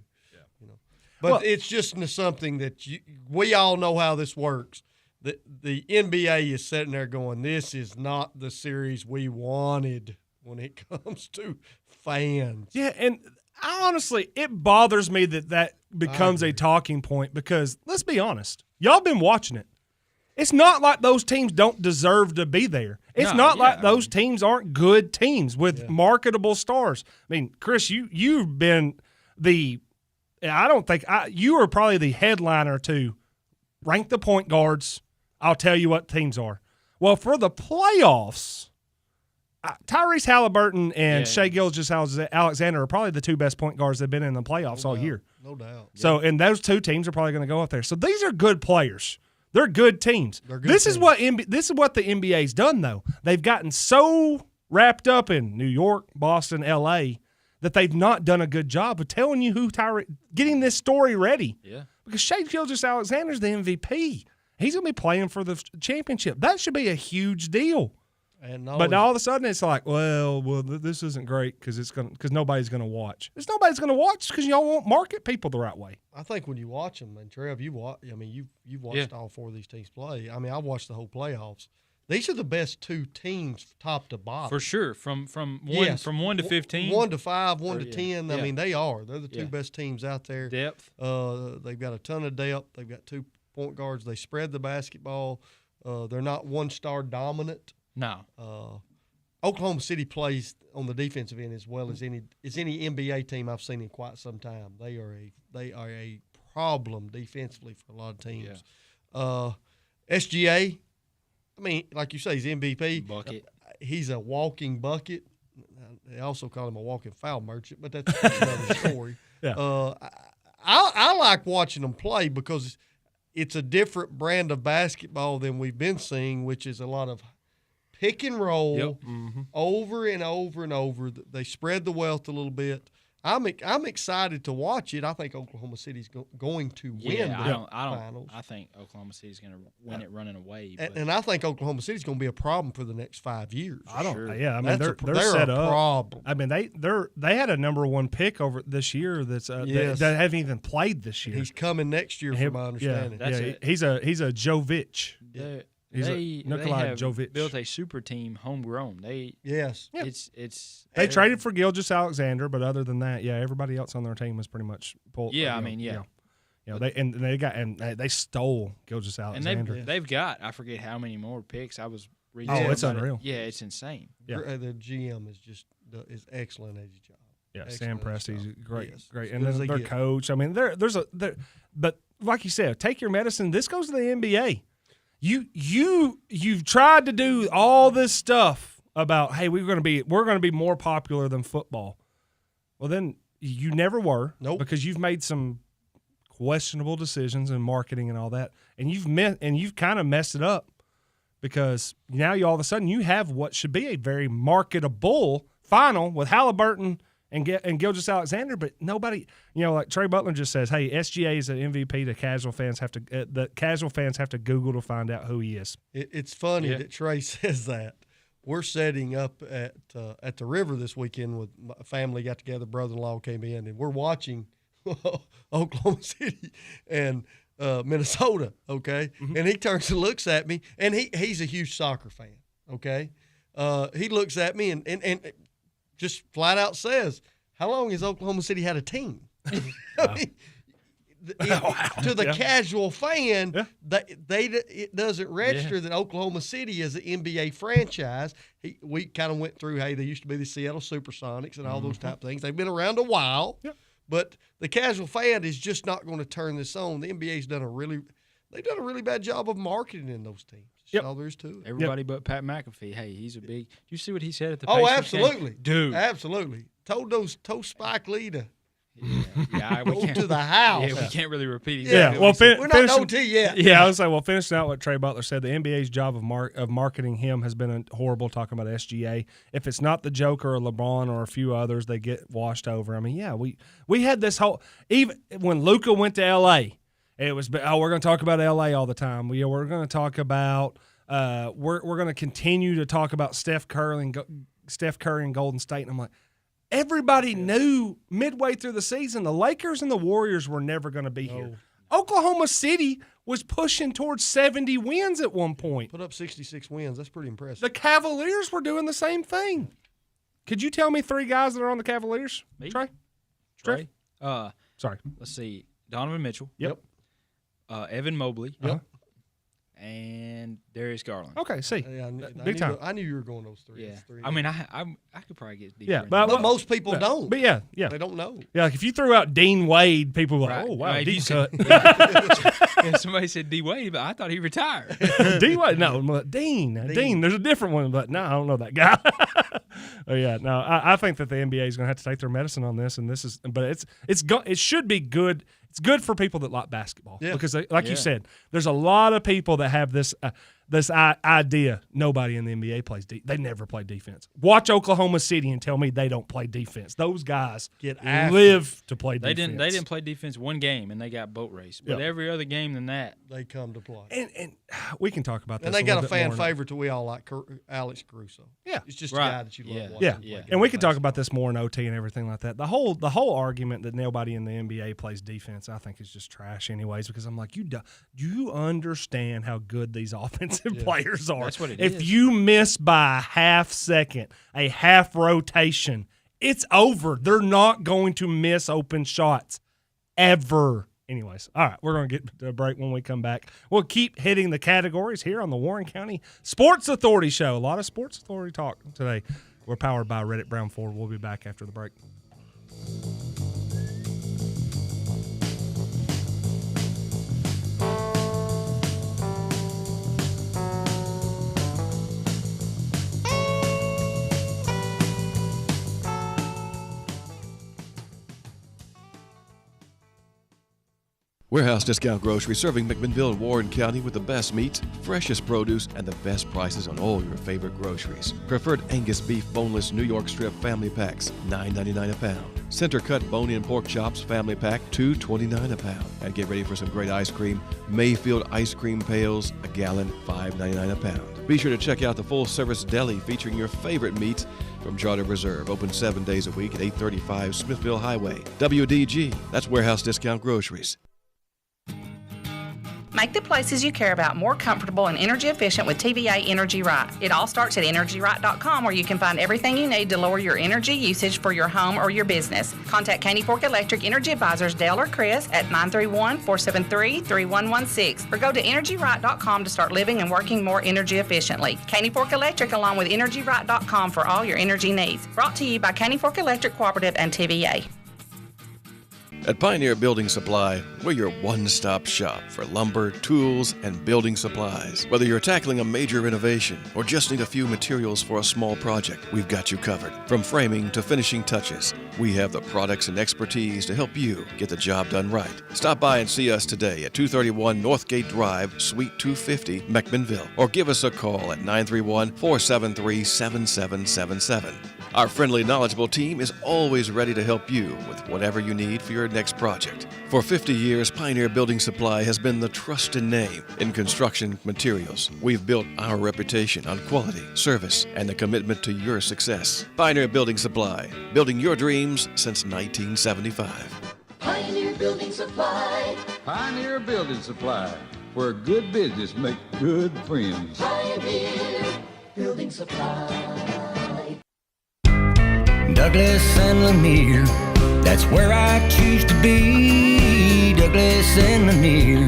You know, but it's just something that we all know how this works. The NBA is sitting there going, this is not the series we wanted when it comes to fans. Yeah, and honestly, it bothers me that becomes a talking point because, let's be honest, y'all been watching it. It's not like those teams don't deserve to be there. It's not like those teams aren't good teams with marketable stars. I mean, Chris, you've been you are probably the headliner to rank the point guards. I'll tell you what teams are. Well, for the playoffs, Tyrese Halliburton and Shai Gilgeous-Alexander are probably the two best point guards that have been in the playoffs all year. No doubt. So, and those two teams are probably going to go up there. So these are good players. They're good teams. This is what the NBA's done, though. They've gotten so wrapped up in New York, Boston, L.A. that they've not done a good job of telling you getting this story ready. Yeah. Because Shai Gilgeous-Alexander's the MVP. He's going to be playing for the championship. That should be a huge deal. But all of a sudden, it's like, well, this isn't great because nobody's going to watch. There's nobody's going to watch because y'all won't market people the right way. I think when you watch them, and Trev, you've watched all four of these teams play. I mean, I watched the whole playoffs. These are the best two teams, top to bottom, for sure. From 1 to 15, 1 to 5, 1 to 10. Yeah. I mean, they're the two best teams out there. Depth. They've got a ton of depth. They've got 2 point guards. They spread the basketball. They're not one-star dominant. No. Oklahoma City plays on the defensive end as well as any NBA team I've seen in quite some time. They are a problem defensively for a lot of teams. Yeah. SGA, I mean, like you say, he's MVP. Bucket. He's a walking bucket. They also call him a walking foul merchant, but that's another story. Yeah. I like watching them play because it's a different brand of basketball than we've been seeing, which is a lot of pick and roll over and over and over. They spread the wealth a little bit. I'm excited to watch it. I think Oklahoma City's going to win the finals. I think Oklahoma City's going to win it running away. And I think Oklahoma City's going to be a problem for the next 5 years. Yeah, I mean they're set up. Problem. I mean they had a number 1 pick over this year that haven't even played this year. He's coming next year, from my understanding. He's a Jovic. They have Jovic. built a super team homegrown. They traded for Gilgeous-Alexander, but other than that, everybody else on their team was pretty much pulled. They stole Gilgeous-Alexander. And they've got I forget how many more picks. I was reading. It's unreal. Yeah, it's insane. Yeah. The GM is excellent at his job. Yeah, Sam Presti's great, yes. and then their coach. I mean, but like you said, take your medicine. This goes to the NBA. You've tried to do all this stuff about, hey, we're going to be more popular than football. Well, then you never were. Nope. Because you've made some questionable decisions in marketing and all that, and you've kind of messed it up because now all of a sudden you have what should be a very marketable final with Halliburton and Gilgeous-Alexander, but nobody, like Trey Butler just says, hey, SGA is an MVP. The casual fans have to Google to find out who he is. It's funny that Trey says that. We're setting up at the river this weekend with my family got together, brother-in-law came in, and we're watching Oklahoma City and Minnesota, okay? Mm-hmm. And he turns and looks at me, and he's a huge soccer fan, okay? He looks at me and just flat out says, how long has Oklahoma City had a team? I mean, to the casual fan, it doesn't register that Oklahoma City is an NBA franchise. We kind of went through, hey, they used to be the Seattle Supersonics and all those type of things. They've been around a while, but the casual fan is just not going to turn this on. The NBA's done a really bad job of marketing in those teams. That's all there is to it. Everybody but Pat McAfee. Hey, he's a big. Did you see what he said at the? Oh, Pacers absolutely, game? Dude, absolutely. Told Spike Lee to go to the house. Yeah, we can't really repeat it. Yeah, well, we're not OT yet. Yeah, I was like, well, finishing out what Trey Butler said, the NBA's job of marketing him has been horrible. Talking about SGA, if it's not the Joker or LeBron or a few others, they get washed over. I mean, we had this whole even when Luka went to LA. It was, we're going to talk about L.A. all the time. We're going to talk about we're going to continue to talk about Steph Curry and Golden State. And I'm like, everybody knew midway through the season the Lakers and the Warriors were never going to be here. Oklahoma City was pushing towards 70 wins at one point. Put up 66 wins. That's pretty impressive. The Cavaliers were doing the same thing. Could you tell me 3 guys that are on the Cavaliers? Me? Trey? Sorry. Let's see. Donovan Mitchell. Yep. Evan Mobley. Yep. And Darius Garland. Okay, see. Yeah, Big time. I knew you were going those 3. Yeah. Those 3 I mean, I could probably get deeper. Yeah, in but that. most people don't. But yeah. They don't know. Yeah, like if you threw out Dean Wade, people were like, Right. oh, wow, If deep you cut. And somebody said D Wade, but I thought he retired. D Wade, no, Dean. There's a different one, but no, I don't know that guy. Oh yeah, no, I think that the NBA is going to have to take their medicine on this, and this is, but it should be good. It's good for people that like basketball because, like you said, there's a lot of people that have this idea. Nobody in the NBA plays. They never play defense. Watch Oklahoma City and tell me they don't play defense. Those guys live to play defense. They didn't play defense one game and they got boat raced. But every other game than that, they come to play. And we can talk about this. And they got a fan more. favorite that we all like, Alex Caruso. Yeah, it's just a guy that you love. Yeah. And we can talk about this more in OT and everything like that. The whole argument that nobody in the NBA plays defense, I think, is just trash, anyways. Because I'm like, do you understand how good these offensive players are? That's what it is. is. If you miss by a half second, a half rotation, it's over. They're not going to miss open shots ever. Anyways, all right, we're going to get to a break. When we come back, we'll keep hitting the categories here on the Warren County Sports Authority Show. A lot of Sports Authority talk today. We're powered by Reddick Brown Ford. We'll be back after the break. Warehouse Discount Grocery, serving McMinnville and Warren County with the best meats, freshest produce, and the best prices on all your favorite groceries. Preferred Angus beef boneless New York strip family packs, $9.99 a pound. Center cut bone-in pork chops family pack, $2.29 a pound. And get ready for some great ice cream. Mayfield ice cream pails, a gallon, $5.99 a pound. Be sure to check out the full-service deli featuring your favorite meats from Charter Reserve. Open 7 days a week at 835 Smithville Highway. WDG, that's Warehouse Discount Groceries. Make the places you care about more comfortable and energy efficient with TVA Energy Right. It all starts at EnergyRight.com, where you can find everything you need to lower your energy usage for your home or your business. Contact Caney Fork Electric Energy Advisors Dale or Chris at 931-473-3116 or go to EnergyRight.com to start living and working more energy efficiently. Caney Fork Electric along with EnergyRight.com for all your energy needs. Brought to you by Caney Fork Electric Cooperative and TVA. At Pioneer Building Supply, we're your one-stop shop for lumber, tools, and building supplies. Whether you're tackling a major renovation or just need a few materials for a small project, we've got you covered. From framing to finishing touches, we have the products and expertise to help you get the job done right. Stop by and see us today at 231 Northgate Drive, Suite 250, McMinnville, or give us a call at 931-473-7777. Our friendly, knowledgeable team is always ready to help you with whatever you need for your next project. For 50 years, Pioneer Building Supply has been the trusted name in construction materials. We've built our reputation on quality, service, and the commitment to your success. Pioneer Building Supply, building your dreams since 1975. Pioneer Building Supply. Pioneer Building Supply, where good business make good friends. Pioneer Building Supply. Douglas and Lanier, that's where I choose to be. Douglas and Lanier,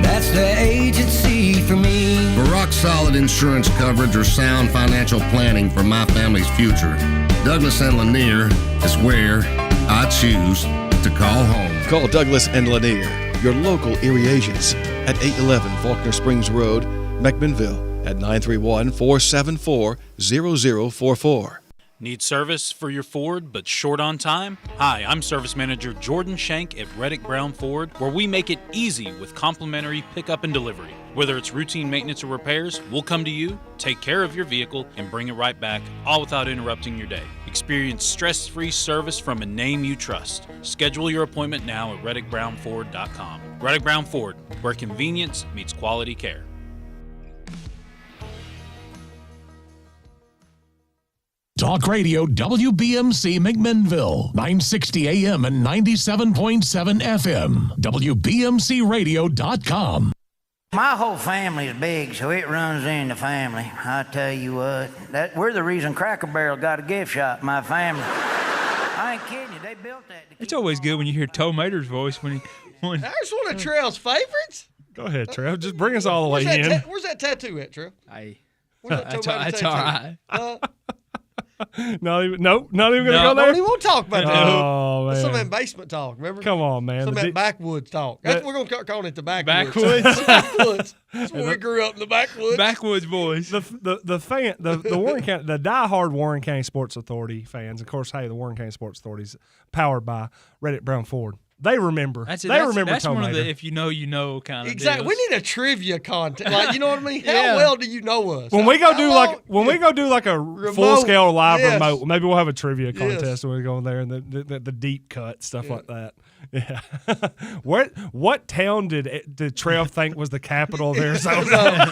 that's the agency for me. For rock-solid insurance coverage or sound financial planning for my family's future, Douglas and Lanier is where I choose to call home. Call Douglas and Lanier, your local Erie agents, at 811 Faulkner Springs Road, McMinnville, at 931-474-0044. Need service for your Ford but short on time? Hi, I'm Service Manager Jordan Shank at Reddick Brown Ford, where we make it easy with complimentary pickup and delivery. Whether it's routine maintenance or repairs, we'll come to you, take care of your vehicle, and bring it right back, all without interrupting your day. Experience stress-free service from a name you trust. Schedule your appointment now at ReddickBrownFord.com. Reddick Brown Ford, where convenience meets quality care. Talk Radio WBMC McMinnville, 960 AM and 97.7 FM. WBMCRadio.com. My whole family is big, so it runs in the family. I tell you what, we're the reason Cracker Barrel got a gift shop, my family. I ain't kidding you, they built that. It's always good when you hear Tomater's voice when That's one of Trell's favorites. Go ahead, Trev. Just bring us all the way Where's in. Where's that tattoo at, Trev? That's all right. Not even going to go there? Don't even want to talk about that. Oh, man. Some of that basement talk, remember? Come on, man. Some of that backwoods talk. That's what we're going to call it, the backwoods. Backwoods? That's where we grew up, in the backwoods. Backwoods boys. The Warren County, the diehard Warren County Sports Authority fans, of course, hey, the Warren County Sports Authority is powered by Reddick Brown Ford. They remember. That's remember one of Tomater. the if you know, you know kind of Exactly. deals. We need a trivia contest. Like, you know what I mean? How Yeah. well do you know us? When we go do like a Remote, full scale live yes. remote, maybe we'll have a trivia Yes. contest when we go in there and the deep cut stuff like that. Yeah. What town did Trev think was the capital of Arizona?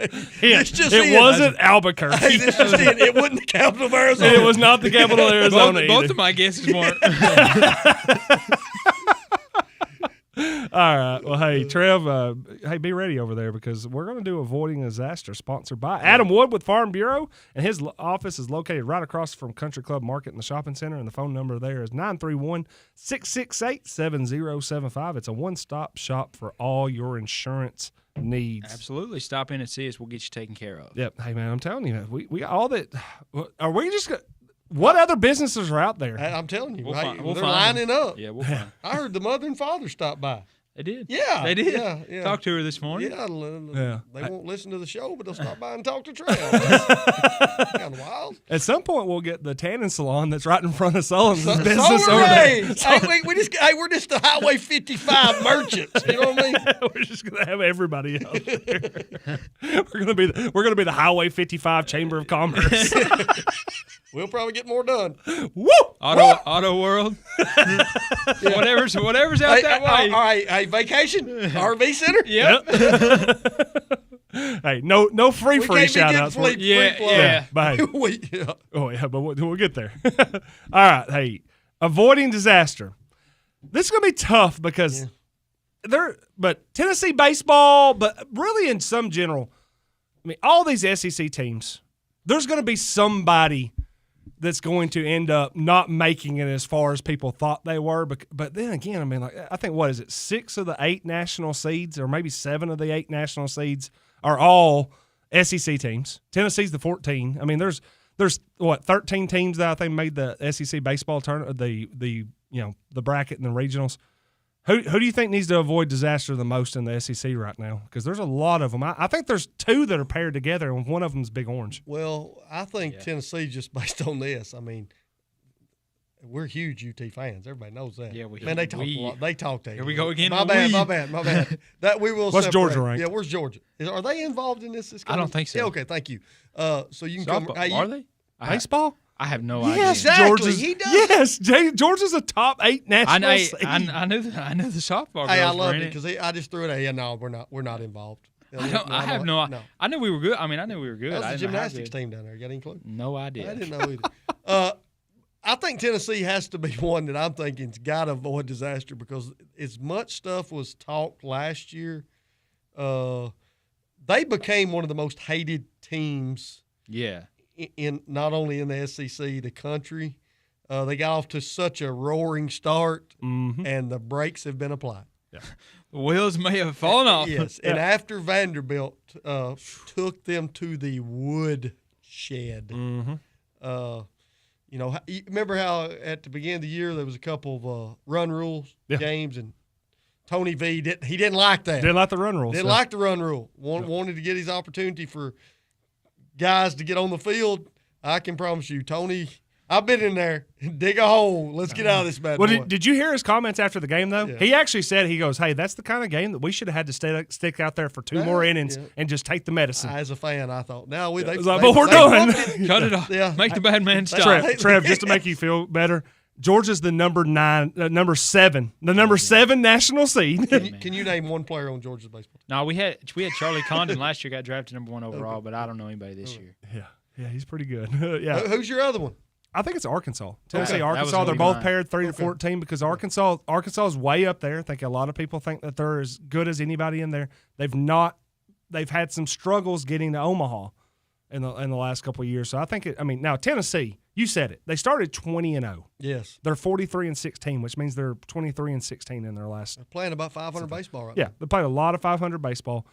It wasn't Albuquerque. Hey, this just it wasn't the capital of Arizona. It was not the capital of Arizona. Both of my guesses weren't. All right. Well, hey, Trev, hey, be ready over there because we're going to do Avoiding Disaster, sponsored by Adam Wood with Farm Bureau, and his office is located right across from Country Club Market in the shopping center, and the phone number there is 931-668-7075. It's a one-stop shop for all your insurance needs. Absolutely. Stop in and see us. We'll get you taken care of. Yep. Hey, man, I'm telling you, we got all that. Are we just going to... What other businesses are out there? I'm telling you, We'll they're find lining them. up. Yeah, we'll find. I heard the mother and father stop by. They did. Yeah, They did. Yeah. Talked to her this morning. Yeah, they won't listen to the show, but they'll stop by and talk to Trey. Kind of wild. At some point, we'll get the tanning salon that's right in front of Sullivan's So business are over they. there. We're just the Highway 55 merchants. You know what I mean? We're just gonna have everybody else there. We're gonna be the Highway 55 Chamber of Commerce. We'll probably get more done. Woo! Auto World. Whatever's out that way. All right, hey, vacation, RV center. Yep. Hey, no free shout outs. Yeah. Bye. Yeah. Oh yeah, but we'll get there. All right, hey, avoiding disaster. This is gonna be tough because but Tennessee baseball, but really in some general, I mean, all these SEC teams, there's gonna be somebody that's going to end up not making it as far as people thought they were. But then again, I mean, like, I think, 6 of the 8 national seeds, or maybe 7 of the 8 national seeds are all SEC teams. Tennessee's the 14. I mean, there's 13 teams that I think made the SEC baseball tournament, the bracket and the regionals. Who do you think needs to avoid disaster the most in the SEC right now? Because there's a lot of them. I think there's 2 that are paired together, and one of them's Big Orange. Well, I think Tennessee, just based on this, I mean, we're huge UT fans. Everybody knows that. Yeah, they talk a lot. They talk to you. Here we go again. My bad. That we will. What's separate. Georgia rank? Yeah, where's Georgia? Are they involved in this? I don't think so. Yeah, okay, thank you. So you can Softball. come. Are they? Baseball? I have no idea. Yes, Exactly. He does. Yes, Georgia's a top 8 national seed. I knew the softball girls Hey, I were loved in it because I just threw it at. Yeah, no, we're not involved. I have no idea. I knew we were good. I mean, I knew we were good. That was I the didn't know how gymnastics good. team down there. You got any clue? No idea. I didn't know either. I think Tennessee has to be one that I'm thinking's got to avoid disaster because as much stuff was talked last year, they became one of the most hated teams. Yeah. In not only in the SEC, the country. They got off to such a roaring start, and the brakes have been applied. Yeah. The wheels may have fallen off. Yes, and after Vanderbilt took them to the wood shed, you remember how at the beginning of the year there was a couple of run rules games, and Tony V didn't like that. Didn't like the run rules. Didn't like the run rule. Wanted to get his opportunity for guys to get on the field. I can promise you, Tony. I've been in there. Dig a hole. Let's get out of this bad boy. Did you hear his comments after the game, though? Yeah. He actually said, he goes, hey, that's the kind of game that we should have had to stick out there for 2 more innings and just take the medicine. As a fan, I thought, but we're done. Cut it off. Yeah. Make the bad man stop. Trev, just to make you feel better, Georgia's the number 7 national seed. Can you name one player on Georgia's baseball team? No, we had Charlie Condon last year, got drafted number 1 overall, but I don't know anybody this year. Yeah. Yeah, he's pretty good. Yeah. Who's your other one? I think it's Arkansas. Tennessee, Okay. Arkansas. They're both paired 3 to 14 because Arkansas is way up there. I think a lot of people think that they're as good as anybody in there. They've had some struggles getting to Omaha in the last couple of years. So I think now Tennessee, you said it. They started 20-0. Yes. They're 43-16, which means they're 23-16 in their last. They're playing about 500 baseball right now. now. They play a lot of 500 baseball.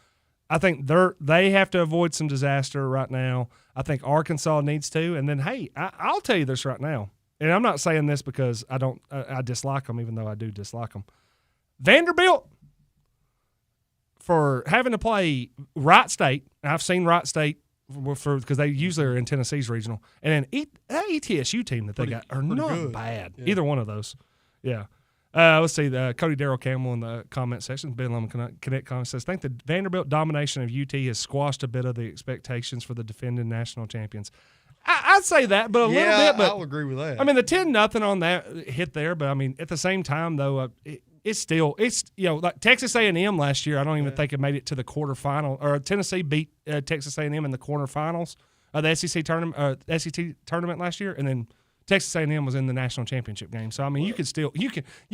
I think they have to avoid some disaster right now. I think Arkansas needs to. And then, hey, I'll tell you this right now, and I'm not saying this because I dislike them, even though I do dislike them. Vanderbilt, for having to play Wright State, I've seen Wright State because they usually are in Tennessee's regional, and then that ETSU team that they got are not good. bad. Yeah. Either one of those. Yeah. Let's see. Cody Darrell Campbell in the comment section, Ben Lum Connect comment says, think the Vanderbilt domination of UT has squashed a bit of the expectations for the defending national champions. I'd say that, but a little bit. But I'll agree with that. I mean, the 10-0 on that hit there, but I mean, at the same time, though, it's like Texas A&M last year. I don't even think it made it to the quarterfinal. Or Tennessee beat Texas A&M in the quarterfinals of the SEC tournament last year, and then Texas A&M was in the national championship game. So I mean, you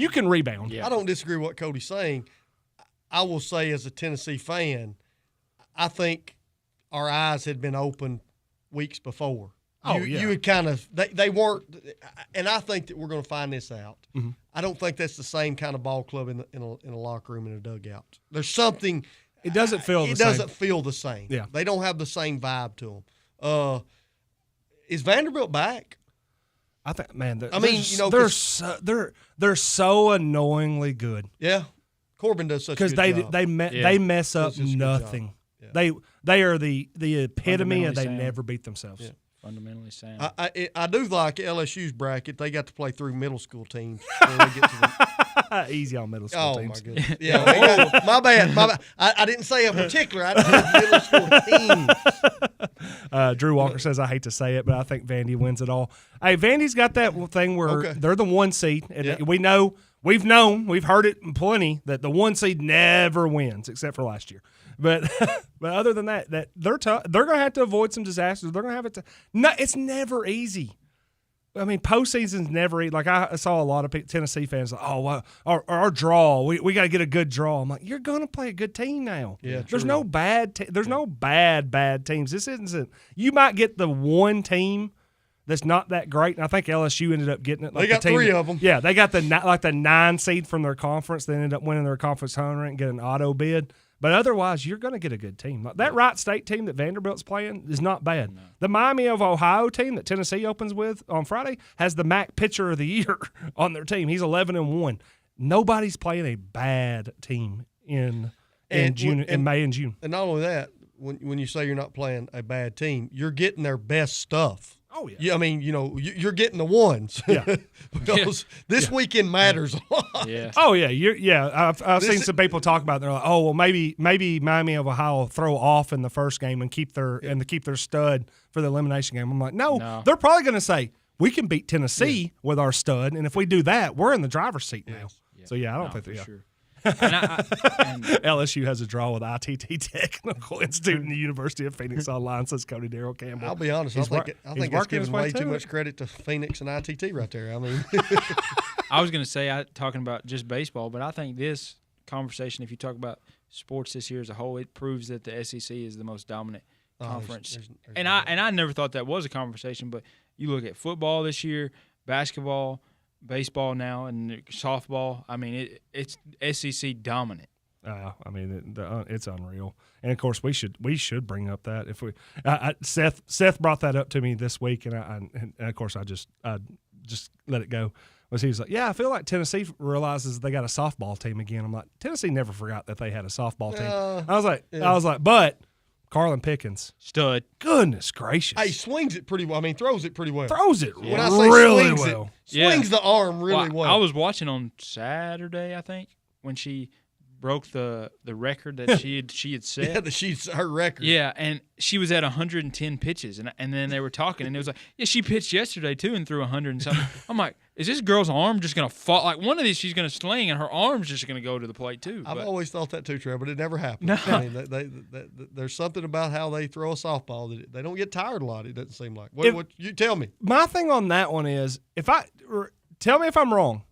can rebound. I don't disagree with what Cody's saying. I will say, as a Tennessee fan, I think our eyes had been opened weeks before. You had kind of they weren't, and I think that we're going to find this out. Mm-hmm. I don't think that's the same kind of ball club in a locker room in a dugout. There's something. It doesn't feel. It doesn't feel the same. Yeah, they don't have the same vibe to them. Is Vanderbilt back? I think, man. They're so annoyingly good. Yeah, Corbin does such a good job. They mess up nothing. Yeah. They are the epitome of they never beat themselves. Yeah. Fundamentally sound. I do like LSU's bracket. They got to play through middle school teams. When they get to easy on middle school teams. Oh my goodness! Yeah, my bad. I didn't say a particular. I said middle school team. Drew Walker says, I hate to say it, but I think Vandy wins it all. Hey, Vandy's got that thing where they're the 1 seed. And we've heard it plenty that the 1 seed never wins, except for last year. But other than that they're tough. They're going to have to avoid some disasters. They're going to have it. It's never easy. I mean, postseason's never easy. Like I saw a lot of Tennessee fans like, oh, well, our draw. We got to get a good draw. I'm like, you're going to play a good team now. Yeah, there's no bad. There's no bad teams. This isn't. You might get the one team that's not that great, and I think LSU ended up getting it. Like they got the team 3 of them. Yeah, they got the 9 seed from their conference. They ended up winning their conference tournament and get an auto bid. But otherwise, you're going to get a good team. That Wright State team that Vanderbilt's playing is not bad. No. The Miami of Ohio team that Tennessee opens with on Friday has the MAC Pitcher of the Year on their team. He's 11-1. Nobody's playing a bad team in May and June. And not only that, when you say you're not playing a bad team, you're getting their best stuff. Oh, yeah. I mean, you're getting the ones. Yeah. Because this weekend matters a lot. Yeah. Oh, yeah. I've seen some people talk about it. They're like, oh, well, maybe Miami of Ohio will throw off in the first game and keep their stud for the elimination game. I'm like, no. They're probably going to say, we can beat Tennessee with our stud, and if we do that, we're in the driver's seat now. Yeah. So, I don't think for sure. And LSU has a draw with ITT Technical Institute and the University of Phoenix Online, says Cody Darrell Campbell. I'll be honest. I think it's giving way too much credit to Phoenix and ITT right there. I mean, I was going to say, talking about just baseball, but I think this conversation, if you talk about sports this year as a whole, it proves that the SEC is the most dominant conference. There's I never thought that was a conversation, but you look at football this year, basketball, baseball now, and softball. I mean, it's SEC dominant. I mean, it's unreal. And of course, we should bring up that if we. Seth brought that up to me this week, and of course I just let it go. He was like, yeah, I feel like Tennessee realizes they got a softball team again. I'm like, Tennessee never forgot that they had a softball team. I was like, but Carlin Pickens, stud. Goodness gracious! Hey, swings it pretty well. I mean, throws it pretty well. Throws it when I say really swings well. Swings the arm really well. I was watching on Saturday, I think, when she broke the record that she had set. Yeah, her record. Yeah, and she was at 110 pitches, and then they were talking, and it was like, yeah, she pitched yesterday too and threw 100 and something. I'm like, is this girl's arm just gonna fall? Like one of these, she's gonna sling, and her arm's just gonna go to the plate too. I've always thought that too, Trevor, but it never happened. No. I mean, there's something about how they throw a softball that they don't get tired a lot. It doesn't seem like. What you tell me? My thing on that one is, tell me if I'm wrong.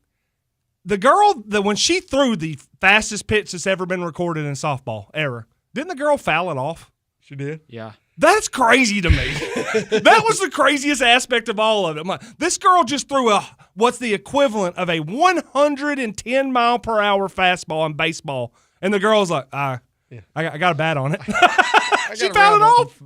The girl that when she threw the fastest pitch that's ever been recorded in softball ever, didn't the girl foul it off? She did. Yeah. That's crazy to me. That was the craziest aspect of all of it. I'm like, this girl just threw what's the equivalent of a 110 mile per hour fastball in baseball, and the girl's like, I got a bat on it. She fouled it off.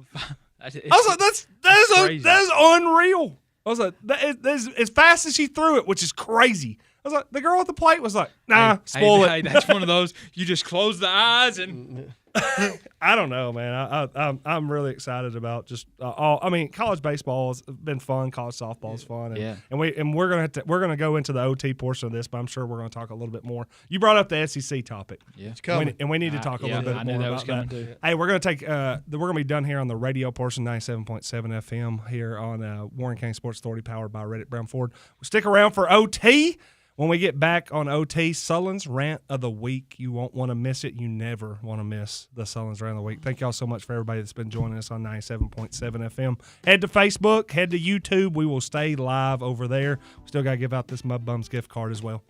I was like, that is unreal. I was like, that's as fast as she threw it, which is crazy. I was like, the girl at the plate was like, nah, spoil it. Hey, that's one of those, you just close the eyes and I don't know, man. I'm really excited about just all. I mean, college baseball has been fun. College softball is fun. And, we're gonna go into the OT portion of this, but I'm sure we're gonna talk a little bit more. You brought up the SEC topic. Yeah, it's coming. And we need to talk a little bit more about that. Too. Hey, we're gonna be done here on the radio portion, 97.7 FM here on Warren County Sports Authority, powered by Reddick Brown Ford. We'll stick around for OT. When we get back on OT, Sullen's Rant of the Week. You won't want to miss it. You never want to miss the Sullen's Rant of the Week. Thank y'all so much for everybody that's been joining us on 97.7 FM. Head to Facebook, head to YouTube. We will stay live over there. We still got to give out this Mud Bums gift card as well.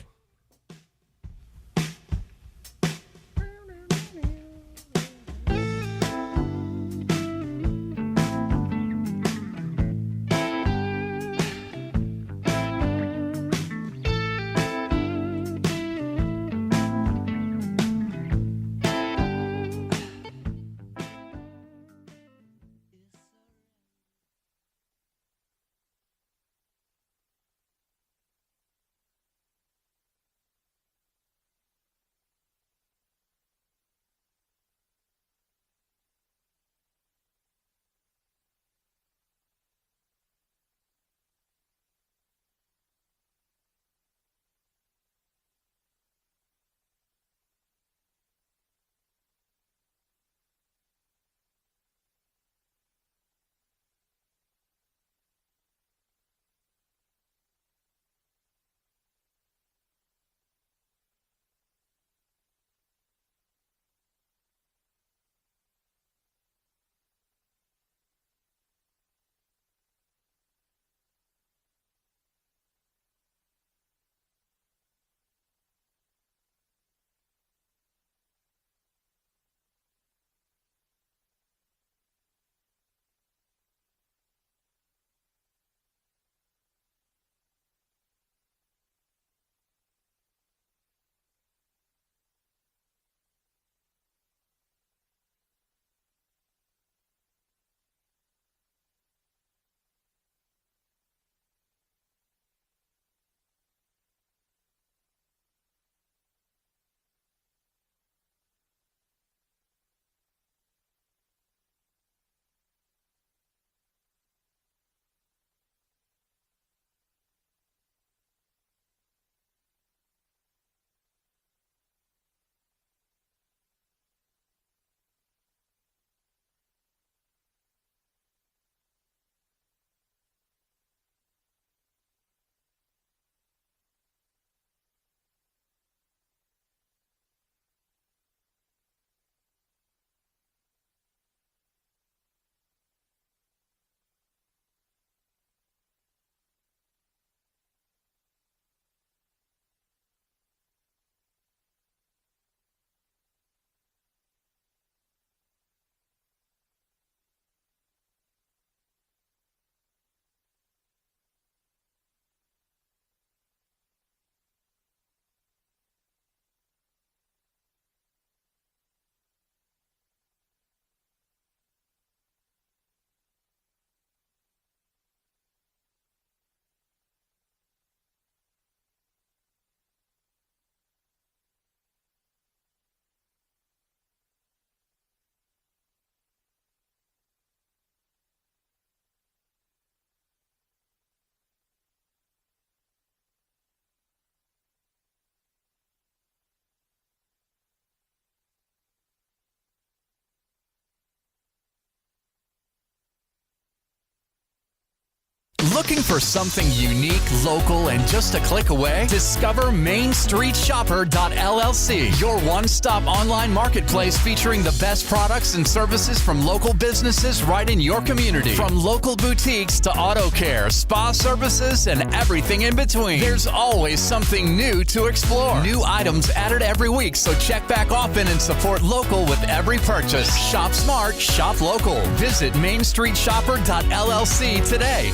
Looking for something unique, local, and just a click away? Discover MainStreetShopper.llc, your one-stop online marketplace featuring the best products and services from local businesses right in your community. From local boutiques to auto care, spa services, and everything in between. There's always something new to explore. New items added every week, so check back often and support local with every purchase. Shop smart, shop local. Visit MainStreetShopper.llc today.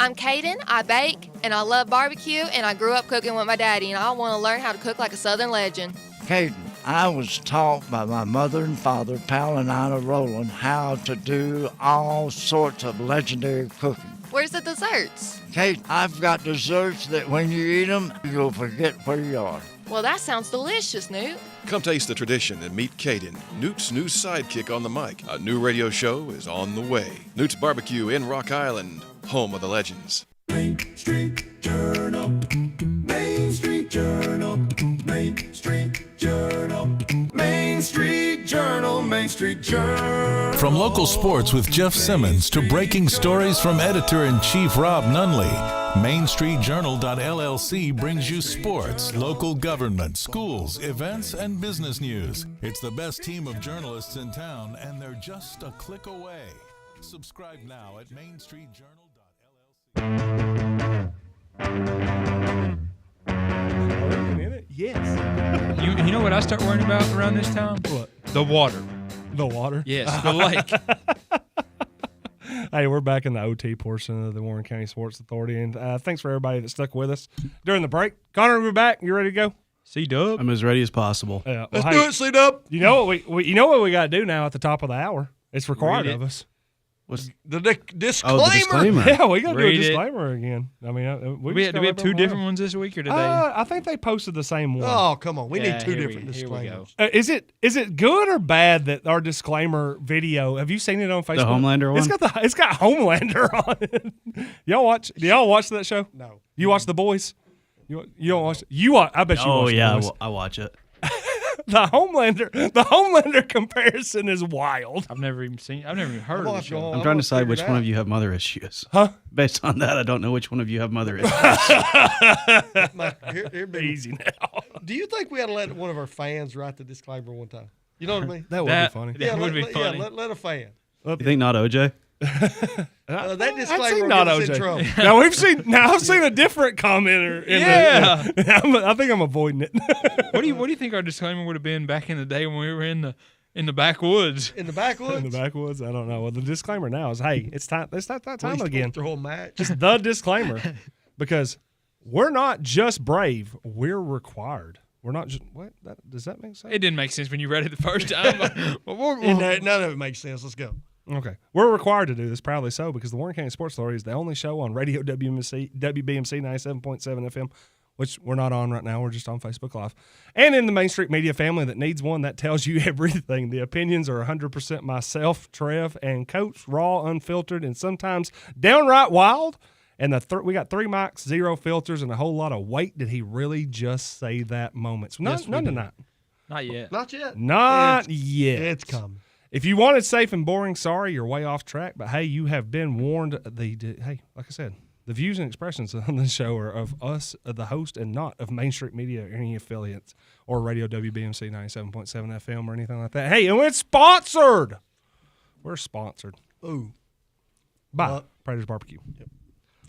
I'm Kaden, I bake, and I love barbecue, and I grew up cooking with my daddy, and I want to learn how to cook like a Southern legend. Caden, I was taught by my mother and father, Pal and Ina Rowland, how to do all sorts of legendary cooking. Where's the desserts? Kate, I've got desserts that when you eat them, you'll forget where you are. Well, that sounds delicious, Newt. Come taste the tradition and meet Caden, Newt's new sidekick on the mic. A new radio show is on the way. Newt's Barbecue in Rock Island, home of the legends. Main Street Journal. Main Street Journal. Main Street Journal. Main Street Journal. Main Street Journal. From local sports with Jeff Simmons to breaking stories from editor-in-chief Rob Nunley, MainStreetJournal.llc brings you sports, local government, schools, events, and business news. It's the best team of journalists in town, and they're just a click away. Subscribe now at MainStreetJournal.llc. Yes. You know what I start worrying about around this time? What? The water. The water? Yes, the lake. Hey, we're back in the OT portion of the Warren County Sports Authority, and thanks for everybody that stuck with us during the break. Connor, we're back. You ready to go? C-Dub. I'm as ready as possible. Yeah. Let's do it, C-Dub. You know what we got to do now at the top of the hour? It's required of us. What's the disclaimer? Oh, the disclaimer. Yeah, we got to do a Read it. disclaimer again. I mean, Do we have two different ones this week or today? I think they posted the same one. Oh, come on. We need two here different we disclaimers. Is it good or bad that our disclaimer video? Have you seen it on Facebook? The Homelander one? It's got Homelander on it. Do y'all watch that show? No. You watch The Boys? You don't watch? I bet you. Oh watch yeah, The Boys. I watch it. The Homelander comparison is wild. I've never even heard of the show. I'm trying to decide which one of you have mother issues. Huh? Based on that, I don't know which one of you have mother issues. Easy now. Do you think we ought to let one of our fans write the disclaimer one time? You know what I mean? That would be funny. That would be funny. Yeah, let a fan. You think not OJ? That disclaimer I'd say will not get us in OJ. trouble. I've seen a different commenter. I think I'm avoiding it. What do you think our disclaimer would have been back in the day when we were in the backwoods? In the backwoods? In the backwoods? I don't know. Well, the disclaimer now is, hey, it's time. It's that time Please again. throw a match. Just the disclaimer, because we're not just brave; we're required. We're not just what? Does that make sense? It didn't make sense when you read it the first time. None of it makes sense. Let's go. Okay. We're required to do this, proudly so, because the Warren County Sports Authority is the only show on radio WBMC 97.7 FM, which we're not on right now. We're just on Facebook Live. And in the Main Street media family that needs one that tells you everything. The opinions are 100% myself, Trev, and Coach, raw, unfiltered, and sometimes downright wild. And we got 3 mics, 0 filters, and a whole lot of wait. Did he really just say that moments? None tonight. Not yet. Not yet. Not yet. It's coming. If you wanted safe and boring, sorry, you're way off track. But hey, you have been warned. Hey, like I said, the views and expressions on this show are of us, the host, and not of Main Street Media or any affiliates or Radio WBMC 97.7 FM or anything like that. Hey, and it's sponsored. We're sponsored. Ooh. By Prater's Barbecue. Yep.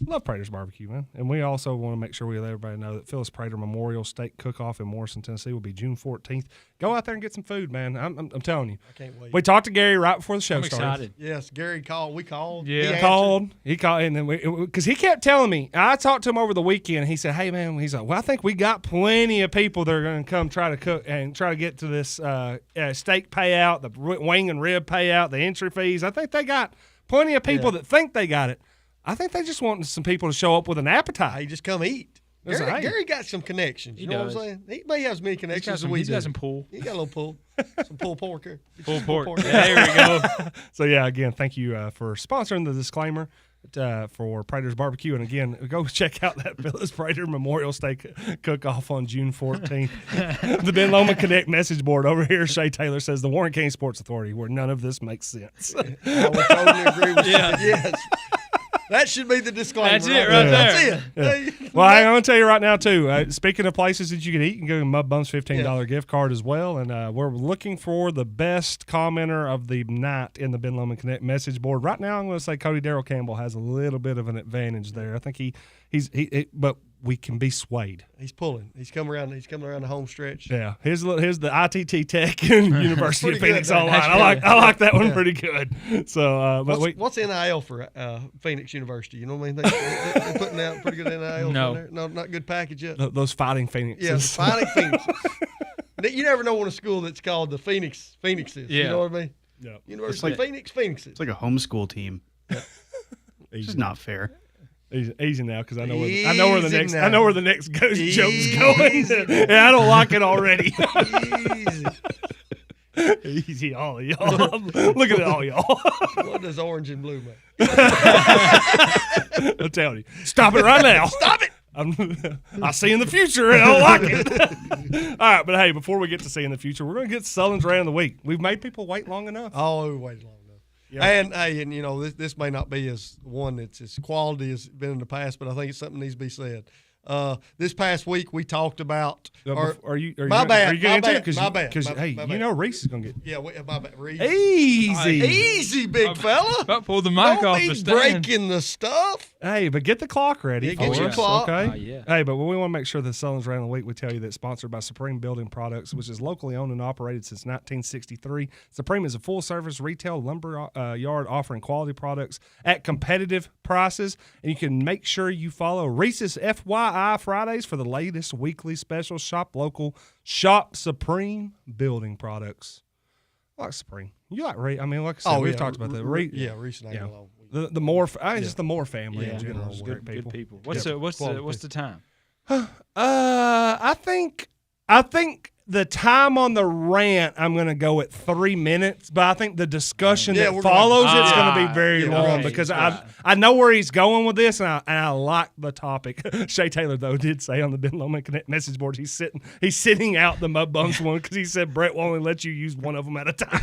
Love Prater's Barbecue, man. And we also want to make sure we let everybody know that Phyllis Prater Memorial Steak Cook-Off in Morrison, Tennessee will be June 14th. Go out there and get some food, man. I'm telling you. I can't wait. We talked to Gary right before the show started. Excited. Yes, Gary called. We called. Yeah, he called, and then because he kept telling me. I talked to him over the weekend. He said, "Hey, man," he's like, "Well, I think we got plenty of people that are going to come try to cook and try to get to this steak payout, the wing and rib payout, the entry fees. I think they got plenty of people that think they got it. I think they just want some people to show up with an appetite. Hey, just come eat." Gary got some connections. You know what I'm saying? He may have as many connections as we do. He's got some pull. He got a little pull. Some pulled pork here. Pulled pork. Yeah, there we go. So, yeah, again, thank you for sponsoring the disclaimer for Prater's Barbecue. And, again, go check out that Phyllis Prater Memorial Steak Cook-Off on June 14th. The Ben Loma Connect message board over here, Shay Taylor says, the Warren County Sports Authority, where none of this makes sense. I would totally agree with you. Yes. That should be the disclaimer. That's it right there. That's it. Well, I'm going to tell you right now, too. Speaking of places that you can eat, you can go to Mud Bum's $15 gift card as well. And we're looking for the best commenter of the night in the Ben Lomond Connect message board. Right now, I'm going to say Cody Darrell Campbell has a little bit of an advantage there. I think but we can be swayed. He's pulling. He's coming around the home stretch. Yeah. Here's the ITT Tech University of Phoenix Online. I like that one pretty good. So, but what's NIL for Phoenix University? You know what I mean? They're putting out pretty good NIL. No. There. No, not good package yet. Those Fighting Phoenixes. Yeah, Fighting Phoenixes. You never know when a school that's called the Phoenixes. Yeah. You know what I mean? Yeah. University of Phoenixes. It's like a homeschool team. It's just not fair. Easy now, because I know where the next ghost joke's going. Easy. And I don't like it already. Easy. Easy, all of y'all. Look at it, all y'all. What does orange and blue make? I'm telling you. Stop it right now. Stop it. I see in the future, and I don't like it. All right, but hey, before we get to see in the future, we're going to get Sullen's Round of the Week. We've made people wait long enough. Oh, we waited long enough. Yeah. And you know, this may not be as one that's as quality as been in the past, but I think it's something that needs to be said. This past week we talked about. Are you my bad? Are you getting into it? My bad. Because hey, you know Reese is gonna get. Yeah, my bad. Reese. Easy, big fella. About pull the mic off the stand. Breaking the stuff. Hey, but get the clock ready. Yeah, get for your us, clock. Okay. Yeah. Hey, but we want to make sure that Sullen's Round of the Week, we tell you that it's sponsored by Supreme Building Products, which is locally owned and operated since 1963. Supreme is a full-service retail lumber yard offering quality products at competitive prices, and you can make sure you follow Reese's FYI Fridays for the latest weekly special. Shop local. Shop Supreme Building Products. I like Supreme. You like Reese? I mean, like I said, we've talked about that. Reese and I get along. The Moore, just the Moore family in general. Those Great good people. What's Yep. the time? I think the time on the rant, I'm going to go at 3 minutes, but I think the discussion that follows it's going to be very long because I know where he's going with this, and I like the topic. Shay Taylor, though, did say on the Ben Lomond Connect message board he's sitting out the Mud Bums one because he said Brett will only let you use one of them at a time.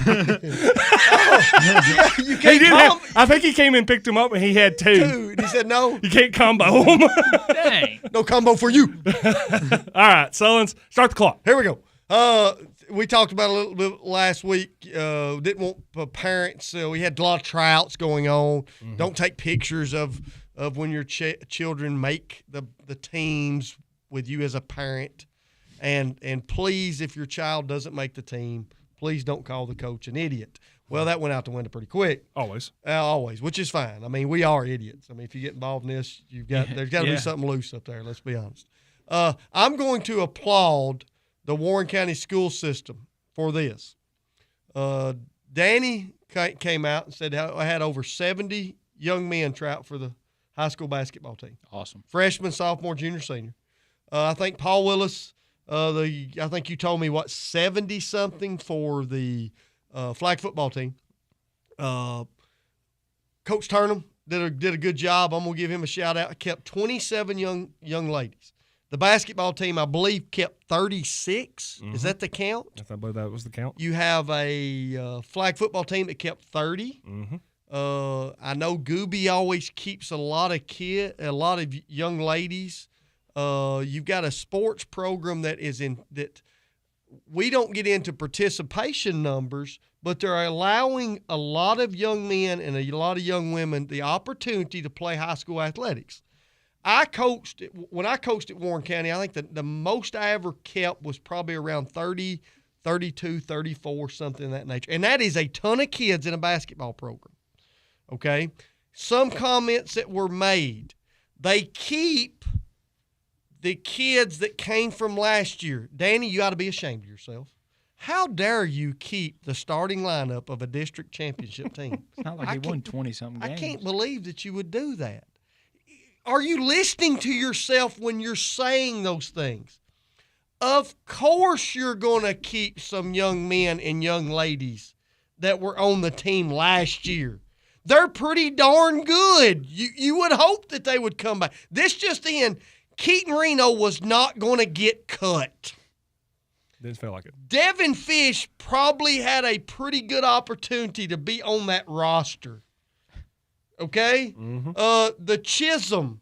You can't I think he came and picked him up, and he had two. And he said no. You can't combo them. Dang. No combo for you. All right, Sullens, start the clock. Here we go. We talked about it a little bit last week. Didn't want parents. We had a lot of tryouts going on. Mm-hmm. Don't take pictures of when your children make the teams with you as a parent. And please, if your child doesn't make the team, please don't call the coach an idiot. Well, that went out the window pretty quick. Always, which is fine. I mean, we are idiots. I mean, if you get involved in this, there's got to be something loose up there. Let's be honest. I'm going to applaud the Warren County school system for this. Danny came out and said I had over 70 young men try out for the high school basketball team. Awesome. Freshman, sophomore, junior, senior. I think Paul Willis, I think you told me, 70-something for the flag football team. Coach Turnham did a good job. I'm going to give him a shout-out. Kept 27 young ladies. The basketball team, I believe, kept 36. Mm-hmm. Is that the count? I believe that was the count. You have a flag football team that kept 30. Mm-hmm. I know Gooby always keeps a lot of young ladies. You've got a sports program that we don't get into participation numbers, but they're allowing a lot of young men and a lot of young women the opportunity to play high school athletics. When I coached at Warren County, I think the most I ever kept was probably around 30, 32, 34, something of that nature. And that is a ton of kids in a basketball program. Okay? Some comments that were made, they keep the kids that came from last year. Danny, you ought to be ashamed of yourself. How dare you keep the starting lineup of a district championship team? It's not like he won 20-something games. I can't believe that you would do that. Are you listening to yourself when you're saying those things? Of course you're going to keep some young men and young ladies that were on the team last year. They're pretty darn good. You would hope that they would come back. This just in, Keaton Reno was not going to get cut. Didn't feel like it. Devin Fish probably had a pretty good opportunity to be on that roster. Okay? The Chisholm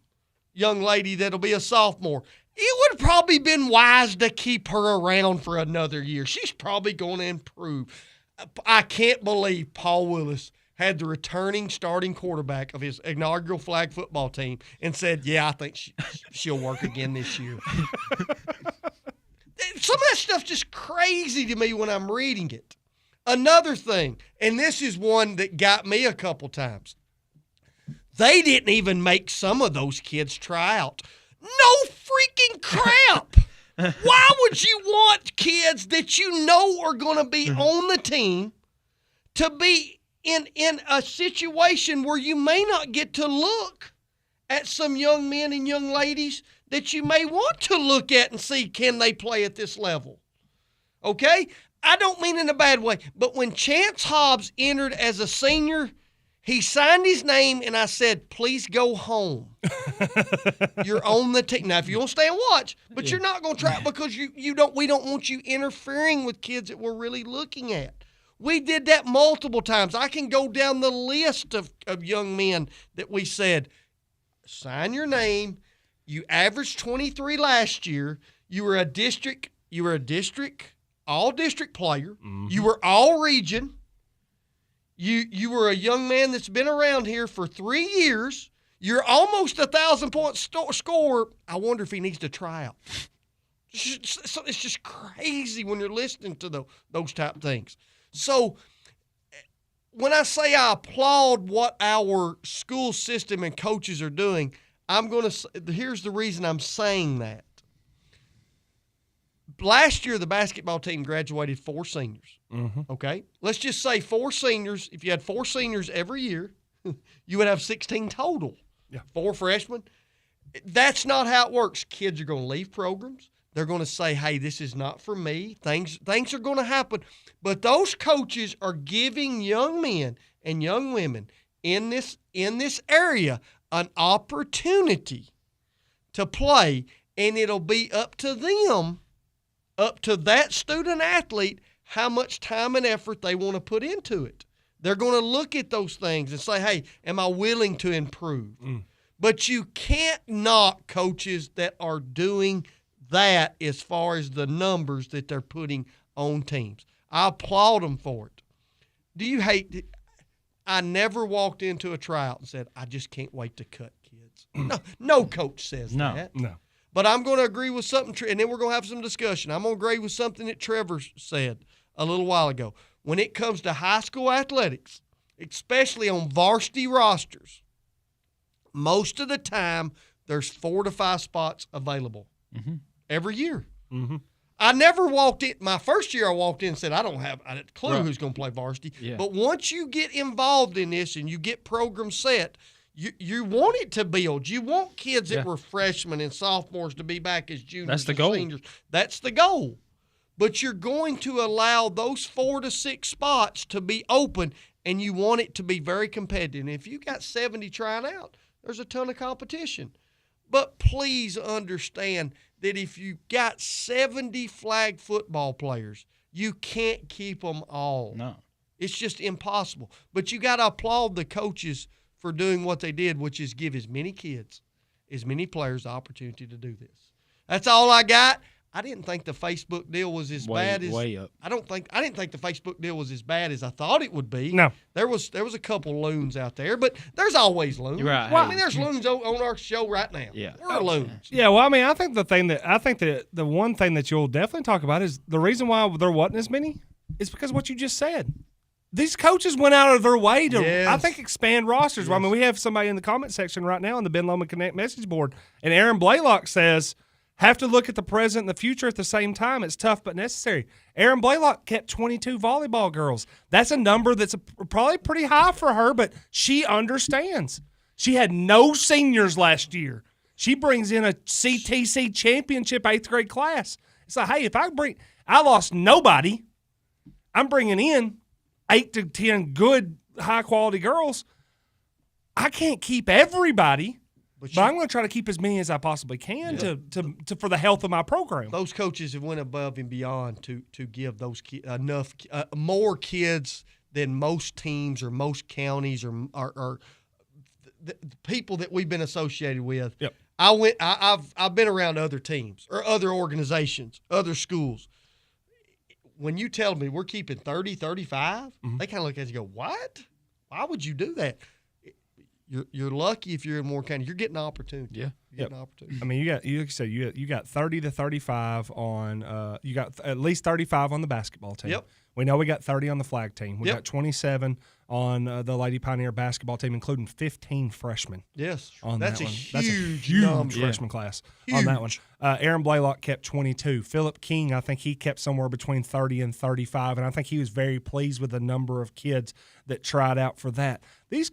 young lady that'll be a sophomore. It would have probably been wise to keep her around for another year. She's probably going to improve. I can't believe Paul Willis had the returning starting quarterback of his inaugural flag football team and said, yeah, I think she'll work again this year. Some of that stuff's just crazy to me when I'm reading it. Another thing, and this is one that got me a couple times. They didn't even make some of those kids try out. No freaking crap. Why would you want kids that you know are going to be on the team to be in a situation where you may not get to look at some young men and young ladies that you may want to look at and see, can they play at this level? Okay? I don't mean in a bad way, but when Chance Hobbs entered as a senior, he signed his name, and I said, please go home. You're on the team. Now, if you want to stay and watch, but you're not going to try it because we don't want you interfering with kids that we're really looking at. We did that multiple times. I can go down the list of young men that we said, sign your name. You averaged 23 last year. You were a district all-district player. Mm-hmm. You were all-region. You were a young man that's been around here for 3 years. You're almost 1,000-point scorer. I wonder if he needs to try out. It's just crazy when you're listening to those type of things. So when I say I applaud what our school system and coaches are doing, here's the reason I'm saying that. Last year, the basketball team graduated 4 seniors. Mm-hmm. Okay? Let's just say 4 seniors. If you had 4 seniors every year, you would have 16 total. Yeah. 4 freshmen. That's not how it works. Kids are going to leave programs. They're going to say, hey, this is not for me. Things are going to happen. But those coaches are giving young men and young women in this area an opportunity to play, and it'll be up to them, up to that student athlete, how much time and effort they want to put into it. They're going to look at those things and say, hey, am I willing to improve? But you can't knock coaches that are doing that as far as the numbers that they're putting on teams. I applaud them for it. Do you hate – I never walked into a tryout and said, I just can't wait to cut kids. No coach says that. No. But I'm going to agree with something, and then we're going to have some discussion. I'm going to agree with something that Trevor said a little while ago. When it comes to high school athletics, especially on varsity rosters, most of the time there's 4 to 5 spots available every year. Mm-hmm. I never walked in. My first year I walked in and said, I don't have a clue who's going to play varsity. Yeah. But once you get involved in this and you get programs set, you want it to build. You want kids that were freshmen and sophomores to be back as juniors. That's the goal. Seniors. That's the goal. But you're going to allow those 4 to 6 spots to be open, and you want it to be very competitive. And if you got 70 trying out, there's a ton of competition. But please understand that if you got 70 flag football players, you can't keep them all. No. It's just impossible. But you got to applaud the coaches for doing what they did, which is give as many kids, as many players the opportunity to do this. That's all I got. I didn't think the Facebook deal was as bad as way up. I didn't think the Facebook deal was as bad as I thought it would be. No. There was a couple loons out there, but there's always loons. Right. Well, I mean, there's loons on our show right now. Yeah. We're loons. Yeah, well, I mean, I think the one thing that you'll definitely talk about is the reason why there wasn't as many is because of what you just said. These coaches went out of their way to, I think, expand rosters. Yes. Well, I mean, we have somebody in the comment section right now on the Ben Lomond Connect message board, and Aaron Blaylock says, have to look at the present and the future at the same time. It's tough but necessary. Aaron Blaylock kept 22 volleyball girls. That's a number that's probably pretty high for her, but she understands. She had no seniors last year. She brings in a CTC championship 8th grade class. It's like, hey, I lost nobody. I'm bringing in 8 to 10 good, high-quality girls. I can't keep everybody. But I'm going to try to keep as many as I possibly can to for the health of my program. Those coaches have went above and beyond to give those more kids than most teams or most counties or the people that we've been associated with. Yep. I've been around other teams or other organizations, other schools. When you tell me we're keeping 30, 35, they kind of look at you and go, what? Why would you do that? You're lucky if you're in Warren County. You're getting an opportunity. Yeah. You're getting an opportunity. I mean, you got 30 to 35 on you got at least 35 on the basketball team. Yep. We know we got 30 on the flag team. We Yep. got 27 on the Lady Pioneer basketball team, including 15 freshmen. Yes. On That's that a one. huge That's a huge number. freshman class on that one. Aaron Blaylock kept 22. Philip King, I think he kept somewhere between 30 and 35, and I think he was very pleased with the number of kids that tried out for that. These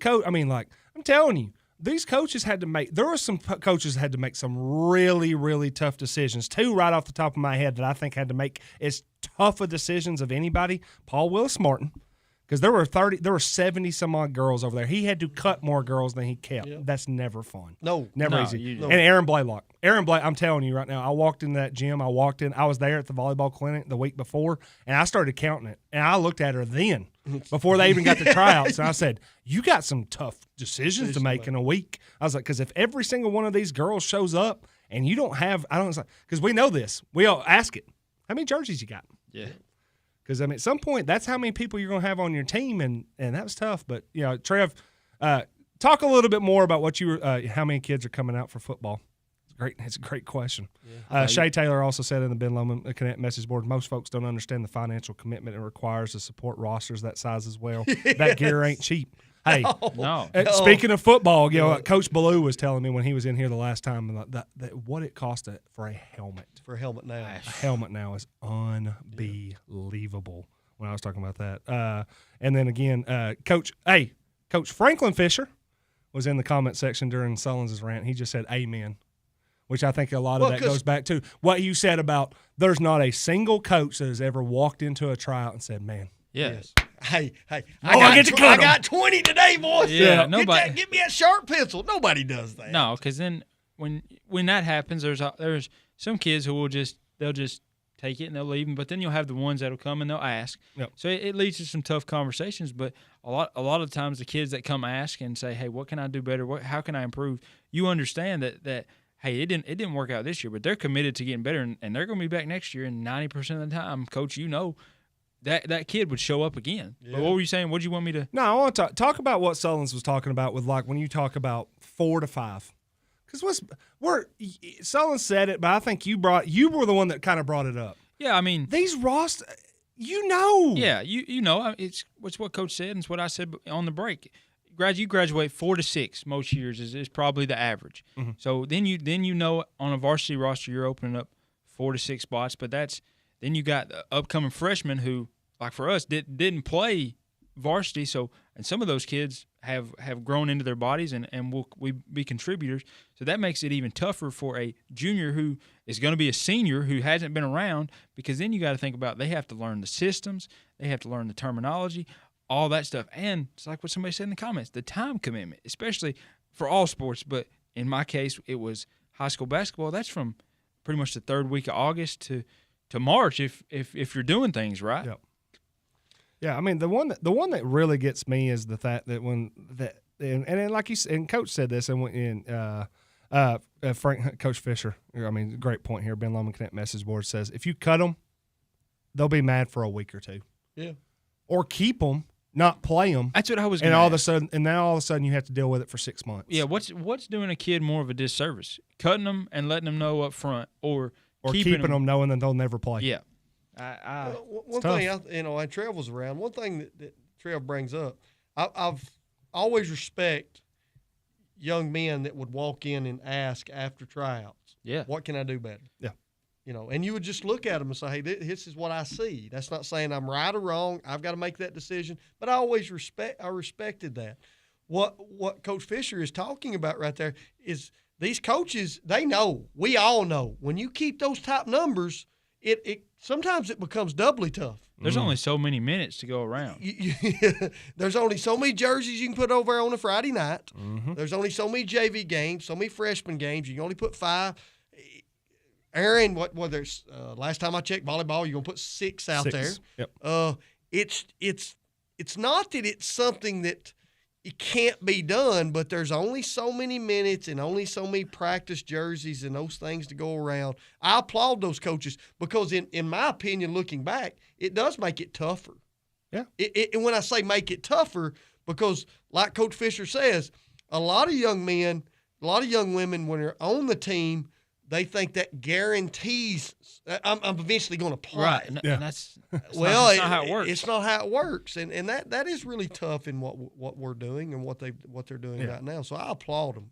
I'm telling you, these coaches had to make – there were some coaches that had to make some really, really tough decisions. Two right off the top of my head that I think had to make as tough of decisions of anybody. Paul Willis Martin, because there were 70-some-odd girls over there. He had to cut more girls than he kept. Yep. That's never fun. No. Never No, easy. no. And Aaron Blaylock. I'm telling you right now, I walked into that gym. I was there at the volleyball clinic the week before, and I started counting it. And I looked at her then before they even got the tryouts, and I said, you got some tough decisions to make in a week. I was like, because if every single one of these girls shows up and you don't have, because we know this. We all ask it. How many jerseys you got? Yeah. Because, at some point, that's how many people you're going to have on your team, and that was tough. But, Trev, talk a little bit more about what how many kids are coming out for football. It's a great question. Yeah. Shay Taylor also said in the Ben Lomond Connect message board, most folks don't understand the financial commitment it requires to support rosters that size as well. That gear ain't cheap. Hey, No. Speaking of football, Coach Ballou was telling me when he was in here the last time that what it cost for a helmet. For a helmet now. A helmet now is unbelievable when I was talking about that. And then again, Coach Franklin Fisher was in the comment section during Sullins' rant. He just said amen, which I think a lot of that goes back to what you said about there's not a single coach that has ever walked into a tryout and said, man. Yes. Hey, I got 20 today, boys. Yeah, nobody. Get me a sharp pencil. Nobody does that. No, because then when that happens, there's some kids who they'll just take it and they'll leave them. But then you'll have the ones that'll come and they'll ask. Yep. So it leads to some tough conversations. But a lot of times the kids that come ask and say, hey, what can I do better? How can I improve? You understand that hey, it didn't work out this year, but they're committed to getting better, and they're going to be back next year. And 90% of the time, Coach, that kid would show up again. Yeah. But what were you saying? What did you want me to? No, I want to talk about what Sullins was talking about with when you talk about 4 to 5. Because Sullins said it, but I think you were the one that kind of brought it up. Yeah, I mean these rosters, Yeah, it's what Coach said, and it's what I said on the break. You graduate 4 to 6 most years is probably the average. Mm-hmm. So then on a varsity roster you're opening up 4 to 6 spots, but then you got the upcoming freshmen who, like for us, didn't play varsity. So, and some of those kids have grown into their bodies and will be contributors. So that makes it even tougher for a junior who is going to be a senior who hasn't been around, because then you got to think about they have to learn the systems, they have to learn the terminology, all that stuff. And it's like what somebody said in the comments, the time commitment, especially for all sports. But in my case, it was high school basketball. That's from pretty much the third week of August to March if you're doing things right. Yep. Yeah, I mean the one that really gets me is the fact that and like you said, and Coach said this, and Coach Fisher, I mean, great point here. Ben Lomond Connect message board says if you cut them, they'll be mad for a week or two. Yeah. Or keep them, not play them. That's what I was. And all of a sudden you have to deal with it for 6 months. Yeah. What's doing a kid more of a disservice? Cutting them and letting them know up front, or keeping them knowing that they'll never play. Yeah. One thing, I travels around. One thing that Trev brings up, I've always respect young men that would walk in and ask after tryouts. Yeah. What can I do better? Yeah. And you would just look at them and say, hey, this is what I see. That's not saying I'm right or wrong. I've got to make that decision. But I always respected that. What Coach Fisher is talking about right there is these coaches, they know, we all know, when you keep those top numbers, it sometimes it becomes doubly tough. There's only so many minutes to go around. There's only so many jerseys you can put over on a Friday night. Mm-hmm. There's only so many JV games, so many freshman games. You can only put 5. Aaron, there's last time I checked volleyball, you're gonna put 6 out there. Yep. It's not that it's something that it can't be done, but there's only so many minutes and only so many practice jerseys and those things to go around. I applaud those coaches because, in my opinion, looking back, it does make it tougher. Yeah. And when I say make it tougher, because like Coach Fisher says, a lot of young men, a lot of young women, when they're on the team, they think that guarantees I'm eventually going to play. Right, and that's well, not how it works. It's not how it works, and that is really tough in what we're doing and what they're doing right now. So I applaud them.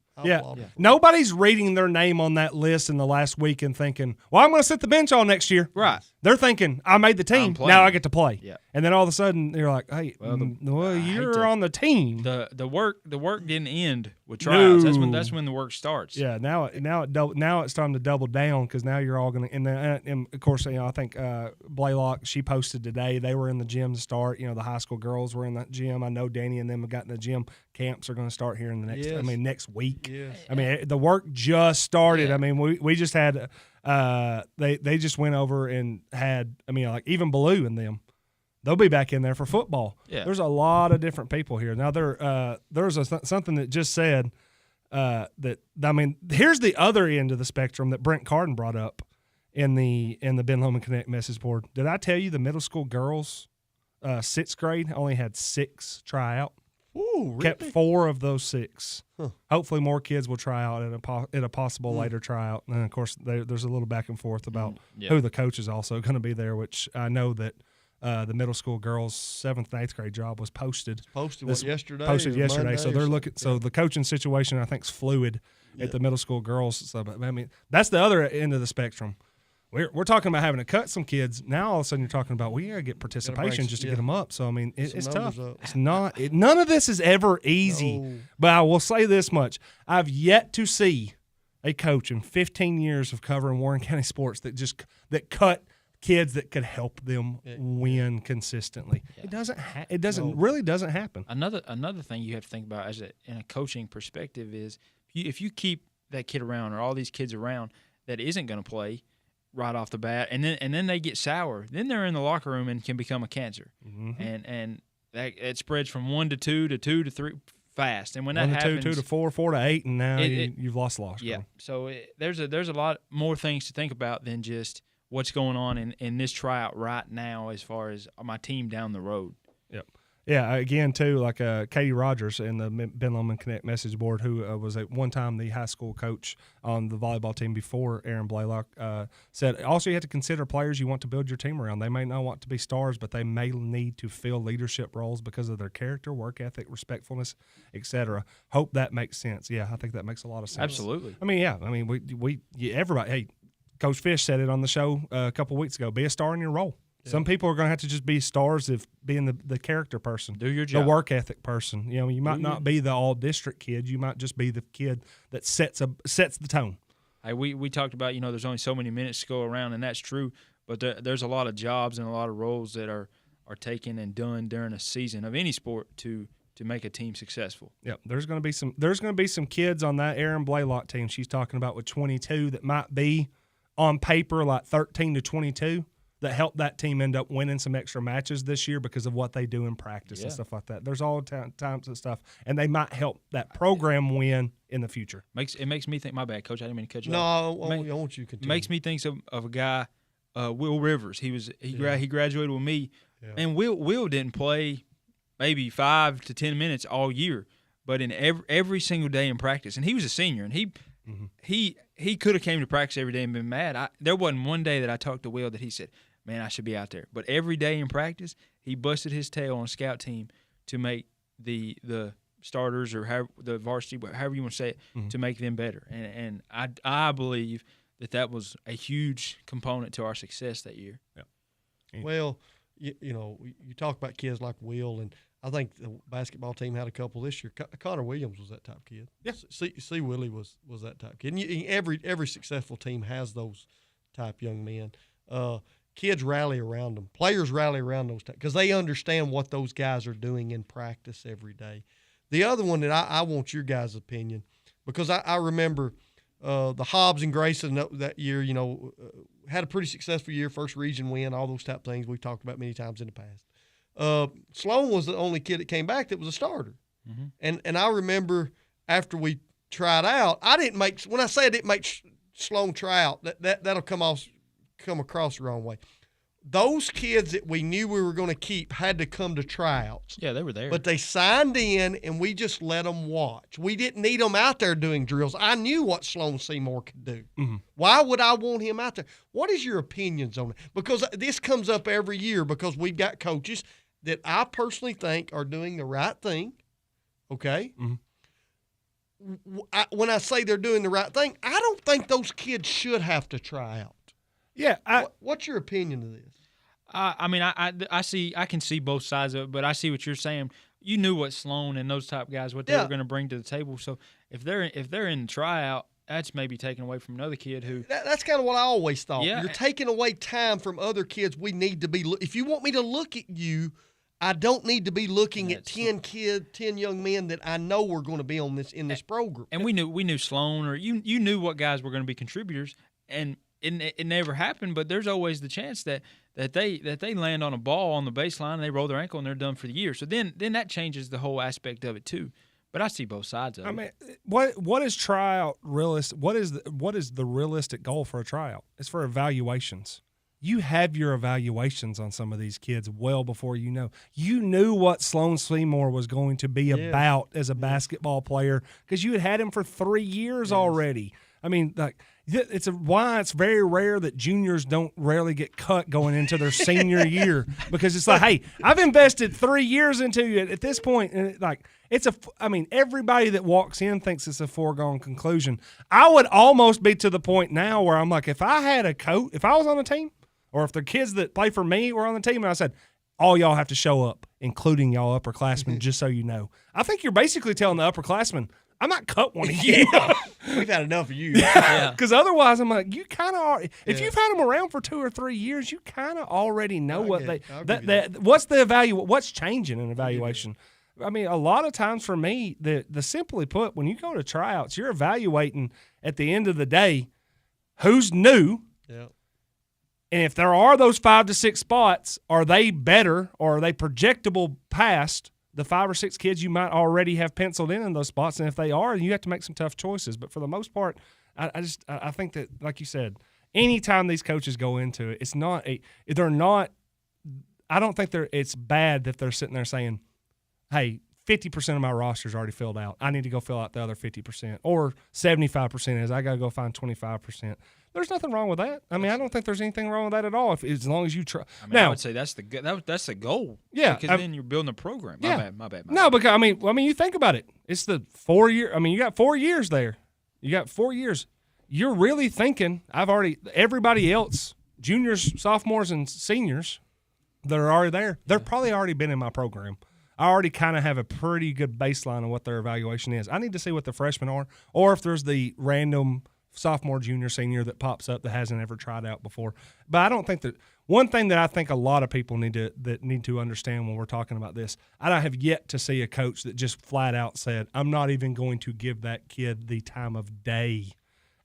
Nobody's reading their name on that list in the last week and thinking, well, I'm going to sit the bench all next year. Right. They're thinking, I made the team. Now I get to play. Yeah. And then all of a sudden, you're like, hey, you're on the team. The work didn't end with tryouts. No. That's when the work starts. Yeah, now it's time to double down because now you're all going to and of course, I think Blaylock, she posted today, they were in the gym to start. The high school girls were in that gym. I know Danny and them have got in the gym. Camps are going to start here in the next week. Yes. I mean, the work just started. Yeah. I mean, we just had they just went over and had, like even Ballou and them, they'll be back in there for football. Yeah. There's a lot of different people here. Now there's something that just said here's the other end of the spectrum that Brent Carden brought up in the Ben Lomond Connect message board. Did I tell you the middle school girls 6th grade only had 6 try out? Ooh, really? Kept 4 of those 6. Huh. Hopefully more kids will try out at a possible later tryout. And, of course, there's a little back and forth about who the coach is also going to be there, which I know that the middle school girls' 7th and 8th grade job was posted. Yesterday. Posted yesterday. Monday So they're looking. So the coaching situation, I think, is fluid at the middle school girls. So, that's the other end of the spectrum. We're talking about having to cut some kids. Now all of a sudden you're talking about we got to get participation just to get them up. So it's tough. It's not. None of this is ever easy. No. But I will say this much: I've yet to see a coach in 15 years of covering Warren County sports that cut kids that could help them win consistently. Yeah. It doesn't really doesn't happen. Another thing you have to think about in a coaching perspective is if you keep that kid around or all these kids around that isn't going to play right off the bat, and then they get sour. Then they're in the locker room and can become a cancer, and that it spreads from 1 to 2 to 2 to 3 fast. And when that happens, 2 to 4, 4 to 8, and now you've lost. Yeah. So there's a lot more things to think about than just what's going on in this tryout right now as far as my team down the road. Yep. Yeah, again, too, like Katie Rogers in the Ben Lomond Connect message board, who was at one time the high school coach on the volleyball team before Aaron Blaylock, said also you have to consider players you want to build your team around. They may not want to be stars, but they may need to fill leadership roles because of their character, work ethic, respectfulness, etc. Hope that makes sense. Yeah, I think that makes a lot of sense. Absolutely. Everybody, hey, Coach Fish said it on the show a couple weeks ago, be a star in your role. Yeah. Some people are going to have to just be stars if being the character person. Do your job. The work ethic person. You might not be the all-district kid. You might just be the kid that sets the tone. Hey, we talked about, there's only so many minutes to go around, and that's true. But there's a lot of jobs and a lot of roles that are taken and done during a season of any sport to make a team successful. Yep. There's going to be some kids on that Aaron Blaylock team she's talking about with 22 that might be on paper like 13 to 22. That helped that team end up winning some extra matches this year because of what they do in practice and stuff like that. There's all types of stuff, and they might help that program win in the future. It makes me think. My bad, Coach. I didn't mean to cut you off. No, I want you to continue. Makes me think of a guy, Will Rivers. He graduated with me, and Will didn't play maybe 5 to 10 minutes all year, but in every single day in practice, and he was a senior, and he could have came to practice every day and been mad. There wasn't one day that I talked to Will that he said, man, I should be out there. But every day in practice, he busted his tail on a scout team to make the starters or the varsity, however you want to say it, to make them better. And I believe that was a huge component to our success that year. Yeah. Well, you talk about kids like Will, and I think the basketball team had a couple this year. Connor Williams was that type of kid. Yeah. C. Willie was that type of kid. And every successful team has those type young men. Kids rally around them. Players rally around those because they understand what those guys are doing in practice every day. The other one that I want your guys' opinion, because I remember the Hobbs and Grayson that year, had a pretty successful year, first region win, all those type things we've talked about many times in the past. Sloan was the only kid that came back that was a starter. And I remember after we tried out, when I say I didn't make Sloan try out, that'll come across the wrong way. Those kids that we knew we were going to keep had to come to tryouts. Yeah, they were there. But they signed in, and we just let them watch. We didn't need them out there doing drills. I knew what Sloan Seymour could do. Why would I want him out there? What is your opinions on it? Because this comes up every year because we've got coaches that I personally think are doing the right thing, okay? When I say they're doing the right thing, I don't think those kids should have to try out. Yeah. What's your opinion of this? I mean, I can see both sides of it, but I see what you're saying. You knew what Sloan and those type guys, what they were going to bring to the table. So if they're in the tryout, that's maybe taken away from another kid who. That's kind of what I always thought. Yeah. You're taking away time from other kids. We need to be. If you want me to look at you, I don't need to be looking at 10 young men that I know are going to be in this program. And we knew Sloan, or you knew what guys were going to be contributors, and it never happened. But there's always the chance that they land on a ball on the baseline and they roll their ankle and they're done for the year. So then that changes the whole aspect of it too. But I see both sides of it. I mean, what is tryout realistic? What is the realistic goal for a tryout? It's for evaluations. You have your evaluations on some of these kids well before you know. You knew what Sloan Seymour was going to be about as a basketball player because you had him for 3 years already. I mean, like why it's very rare that juniors don't rarely get cut going into their senior year because it's like, hey, I've invested 3 years into you at this point, and everybody that walks in thinks it's a foregone conclusion. I would almost be to the point now where I'm like, if I had a coach, if I was on a team, or if the kids that play for me were on the team, and I said, all y'all have to show up, including y'all upperclassmen, just so you know. I think you're basically telling the upperclassmen, I might cut one of you. We've had enough of you. Because otherwise, I'm like, you kind of are. If you've had them around for 2 or 3 years, you kind of already know what's the what's changing in evaluation. I mean, a lot of times for me, the simply put, when you go to tryouts, you're evaluating at the end of the day who's new. Yeah. And if there are those 5 to 6 spots, are they better or are they projectable past the 5 or 6 kids you might already have penciled in those spots? And if they are, you have to make some tough choices. But for the most part, I think that, like you said, anytime these coaches go into it, it's not they're not. I don't think it's bad that they're sitting there saying, "Hey, 50% of my roster is already filled out. I need to go fill out the other 50%, or 75% is I got to go find 25%." There's nothing wrong with that. I mean, I don't think there's anything wrong with that at all. As long as you try. I mean, I would say that's the goal. Yeah, because then you're building a program. My bad. No, because I mean, you think about it. It's the 4 year. I mean, you got 4 years there. You got 4 years. You're really thinking. Everybody else, juniors, sophomores, and seniors that are already there. They're probably already been in my program. I already kind of have a pretty good baseline of what their evaluation is. I need to see what the freshmen are, or if there's the random sophomore, junior, senior that pops up that hasn't ever tried out before. But I don't think that one thing that I think a lot of people need to understand when we're talking about this, I have yet to see a coach that just flat out said, I'm not even going to give that kid the time of day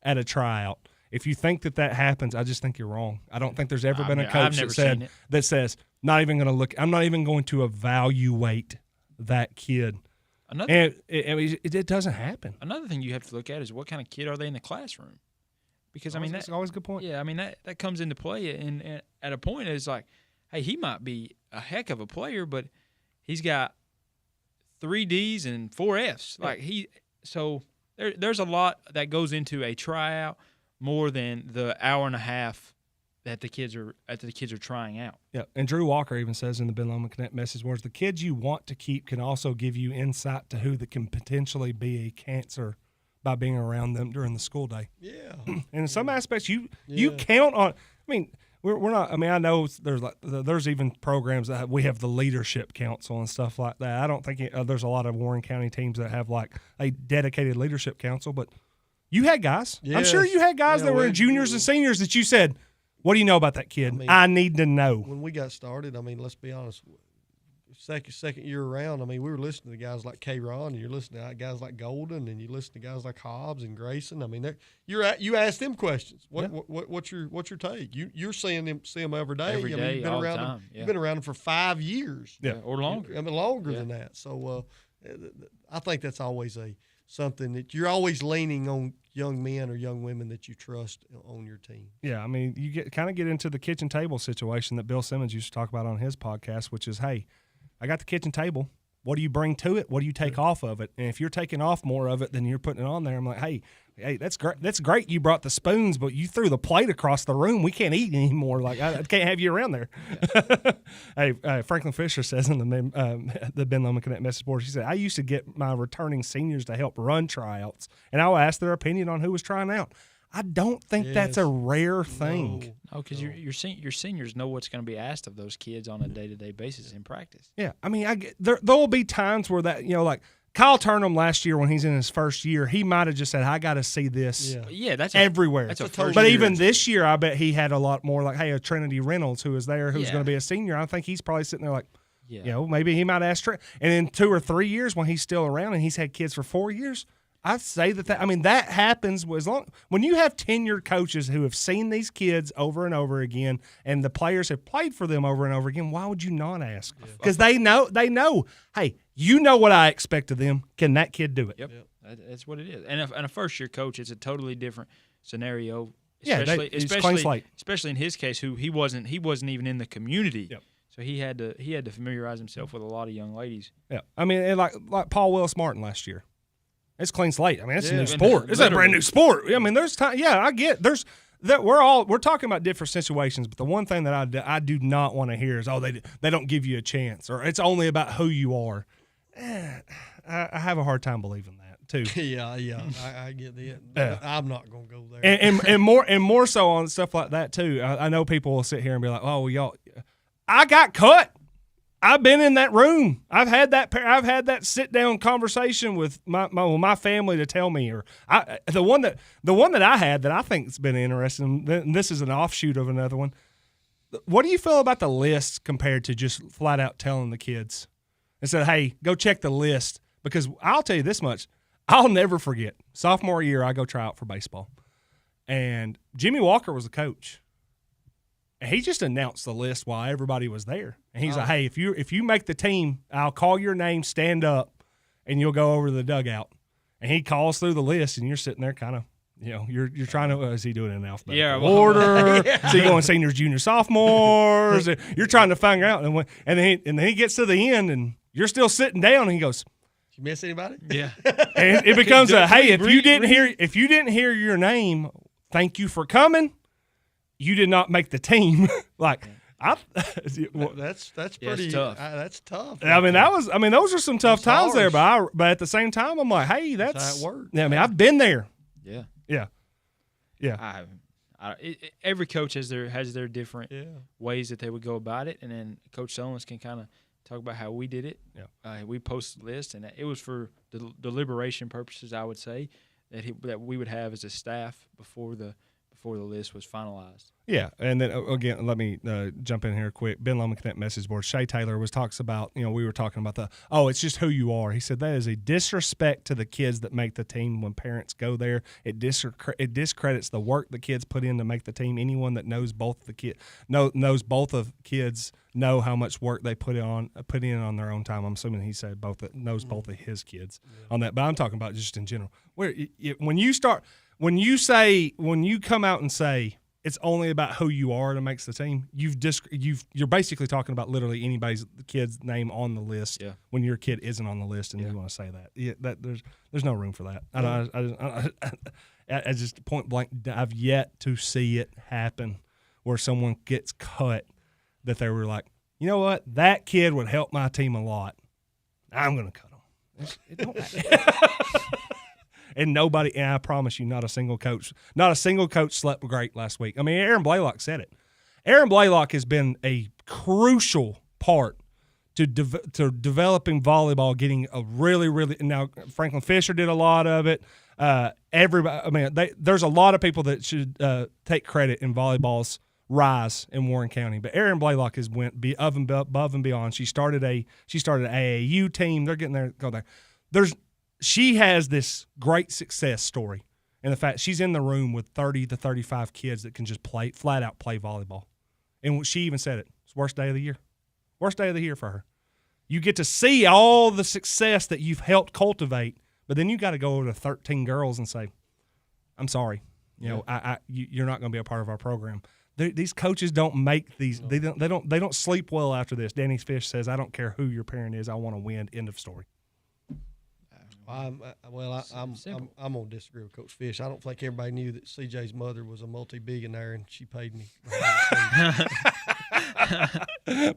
at a tryout. If you think that happens, I just think you're wrong. I don't think there's ever been a coach that says, not even going to look, I'm not even going to evaluate that kid. It doesn't happen. Another thing you have to look at is what kind of kid are they in the classroom, because I mean that's always a good point. Yeah, I mean that comes into play, and at a point it's like, hey, he might be a heck of a player, but he's got 3 Ds and 4 Fs. Like so there's a lot that goes into a tryout more than the hour and a half that the kids are trying out. Yeah, and Drew Walker even says in the Ben Lomond Connect message boards, the kids you want to keep can also give you insight to who that can potentially be a cancer by being around them during the school day. Yeah. And in some aspects, you count on. I mean, we're not. I mean, I know there's even programs that we have the leadership council and stuff like that. I don't think there's a lot of Warren County teams that have like a dedicated leadership council, but you had guys. Yes. I'm sure you had guys that were in juniors and seniors that you said, what do you know about that kid? I need to know. When we got started, I mean, let's be honest, second year around, I mean, we were listening to guys like K-Ron, and you're listening to guys like Golden, and you listen to guys like Hobbs and Grayson. I mean, you ask them questions. What's your take? You're seeing them every day. Every day, you've been all around the time. You've been around them for 5 years. Yeah, or longer. I mean, longer than that. So, I think that's always something that you're always leaning on young men or young women that you trust on your team. Yeah, I mean, you kind of get into the kitchen table situation that Bill Simmons used to talk about on his podcast, which is, hey, I got the kitchen table. What do you bring to it? What do you take off of it? And if you're taking off more of it than you're putting it on there, I'm like, hey, that's great. That's great. You brought the spoons, but you threw the plate across the room. We can't eat anymore. Like I can't have you around there. Hey, Franklin Fisher says in the Ben Lomond Connect message board, she said, I used to get my returning seniors to help run tryouts, and I'll ask their opinion on who was trying out. I don't think that's a rare thing. No, because your seniors know what's going to be asked of those kids on a day-to-day basis in practice. Yeah, I mean, there will be times where that, like Kyle Turnham last year when he's in his first year, he might have just said, I got to see this that's everywhere. That's a first but year. even this year, I bet he had a lot more like, hey, a Trinity Reynolds who was there, who's going to be a senior. I think he's probably sitting there like, maybe he might ask Trent. And in 2 or 3 years when he's still around and he's had kids for 4 years, I'd say that happens when you have tenured coaches who have seen these kids over and over again, and the players have played for them over and over again. Why would you not ask? Because they know. Hey, you know what I expect of them. Can that kid do it? Yep. That's what it is. And a first year coach, it's a totally different scenario. He's clean slate. Especially in his case, who he wasn't even in the community. Yep. So he had to familiarize himself with a lot of young ladies. Yeah, I mean, and like Paul Willis Martin last year. It's clean slate. I mean, it's a new sport. It's a brand new sport. I mean, there's time. Yeah, I get. There's that. We're talking about different situations, but the one thing that I do not want to hear is, they don't give you a chance, or it's only about who you are. I have a hard time believing that too. Yeah, I get that. I'm not gonna go there. And more so on stuff like that too. I know people will sit here and be like, "Oh, well, y'all, I got cut." I've been in that room. I've had that sit down conversation with my family to tell me, or the one that I had that I think has been interesting. And this is an offshoot of another one. What do you feel about the list compared to just flat out telling the kids and said, "Hey, go check the list"? Because I'll tell you this much, I'll never forget. Sophomore year, I go try out for baseball, and Jimmy Walker was the coach. And he just announced the list while everybody was there. And he's like, hey, if you make the team, I'll call your name, stand up, and you'll go over to the dugout. And he calls through the list, and you're sitting there kind of, you're trying to, is he doing it in alphabetical order? Is he going seniors, juniors, sophomores? You're trying to figure out. And then he gets to the end, and you're still sitting down, and he goes, did you miss anybody? Yeah. And it becomes hey, if you didn't hear your name, thank you for coming. You did not make the team. That's pretty tough. That's tough. I mean, those are some tough times there, but at the same time, I'm like, hey, that's how it works. Yeah, I mean, I've been there. Yeah. Every coach has their different ways that they would go about it, and then Coach Solons can kind of talk about how we did it. Yeah. We posted the list, and it was for deliberation purposes, I would say, that we would have as a staff before the list was finalized. Yeah, and then again, let me jump in here quick. Ben Lomond Connect message board. Shay Taylor talks about, we were talking about it's just who you are. He said that is a disrespect to the kids that make the team when parents go there. It discredits the work the kids put in to make the team. Anyone that knows both of kids know how much work they put in on their own time. I'm assuming he said both of his kids on that, but I'm talking about just in general. When you come out and say it's only about who you are that makes the team, you're basically talking about literally anybody's kid's name on the list when your kid isn't on the list, and you want to say that. Yeah, there's no room for that. I just point blank, I've yet to see it happen where someone gets cut that they were like, you know what, that kid would help my team a lot. I'm going to cut him. It don't And I promise you, not a single coach slept great last week. I mean, Aaron Blaylock said it. Aaron Blaylock has been a crucial part to developing volleyball, getting a really, really – now, Franklin Fisher did a lot of it. There's a lot of people that should take credit in volleyball's rise in Warren County. But Aaron Blaylock has went above and beyond. She started an AAU team. They're getting there. Go there. She has this great success story, and the fact she's in the room with 30 to 35 kids that can just flat out play volleyball. And she even said it. It's the worst day of the year. Worst day of the year for her. You get to see all the success that you've helped cultivate, but then you got to go over to 13 girls and say, "I'm sorry, you're not going to be a part of our program." These coaches don't make these. No. They don't sleep well after this. Danny Fish says, "I don't care who your parent is. I want to win." End of story. I'm gonna disagree with Coach Fish. I don't think everybody knew that CJ's mother was a multi-billionaire and she paid me.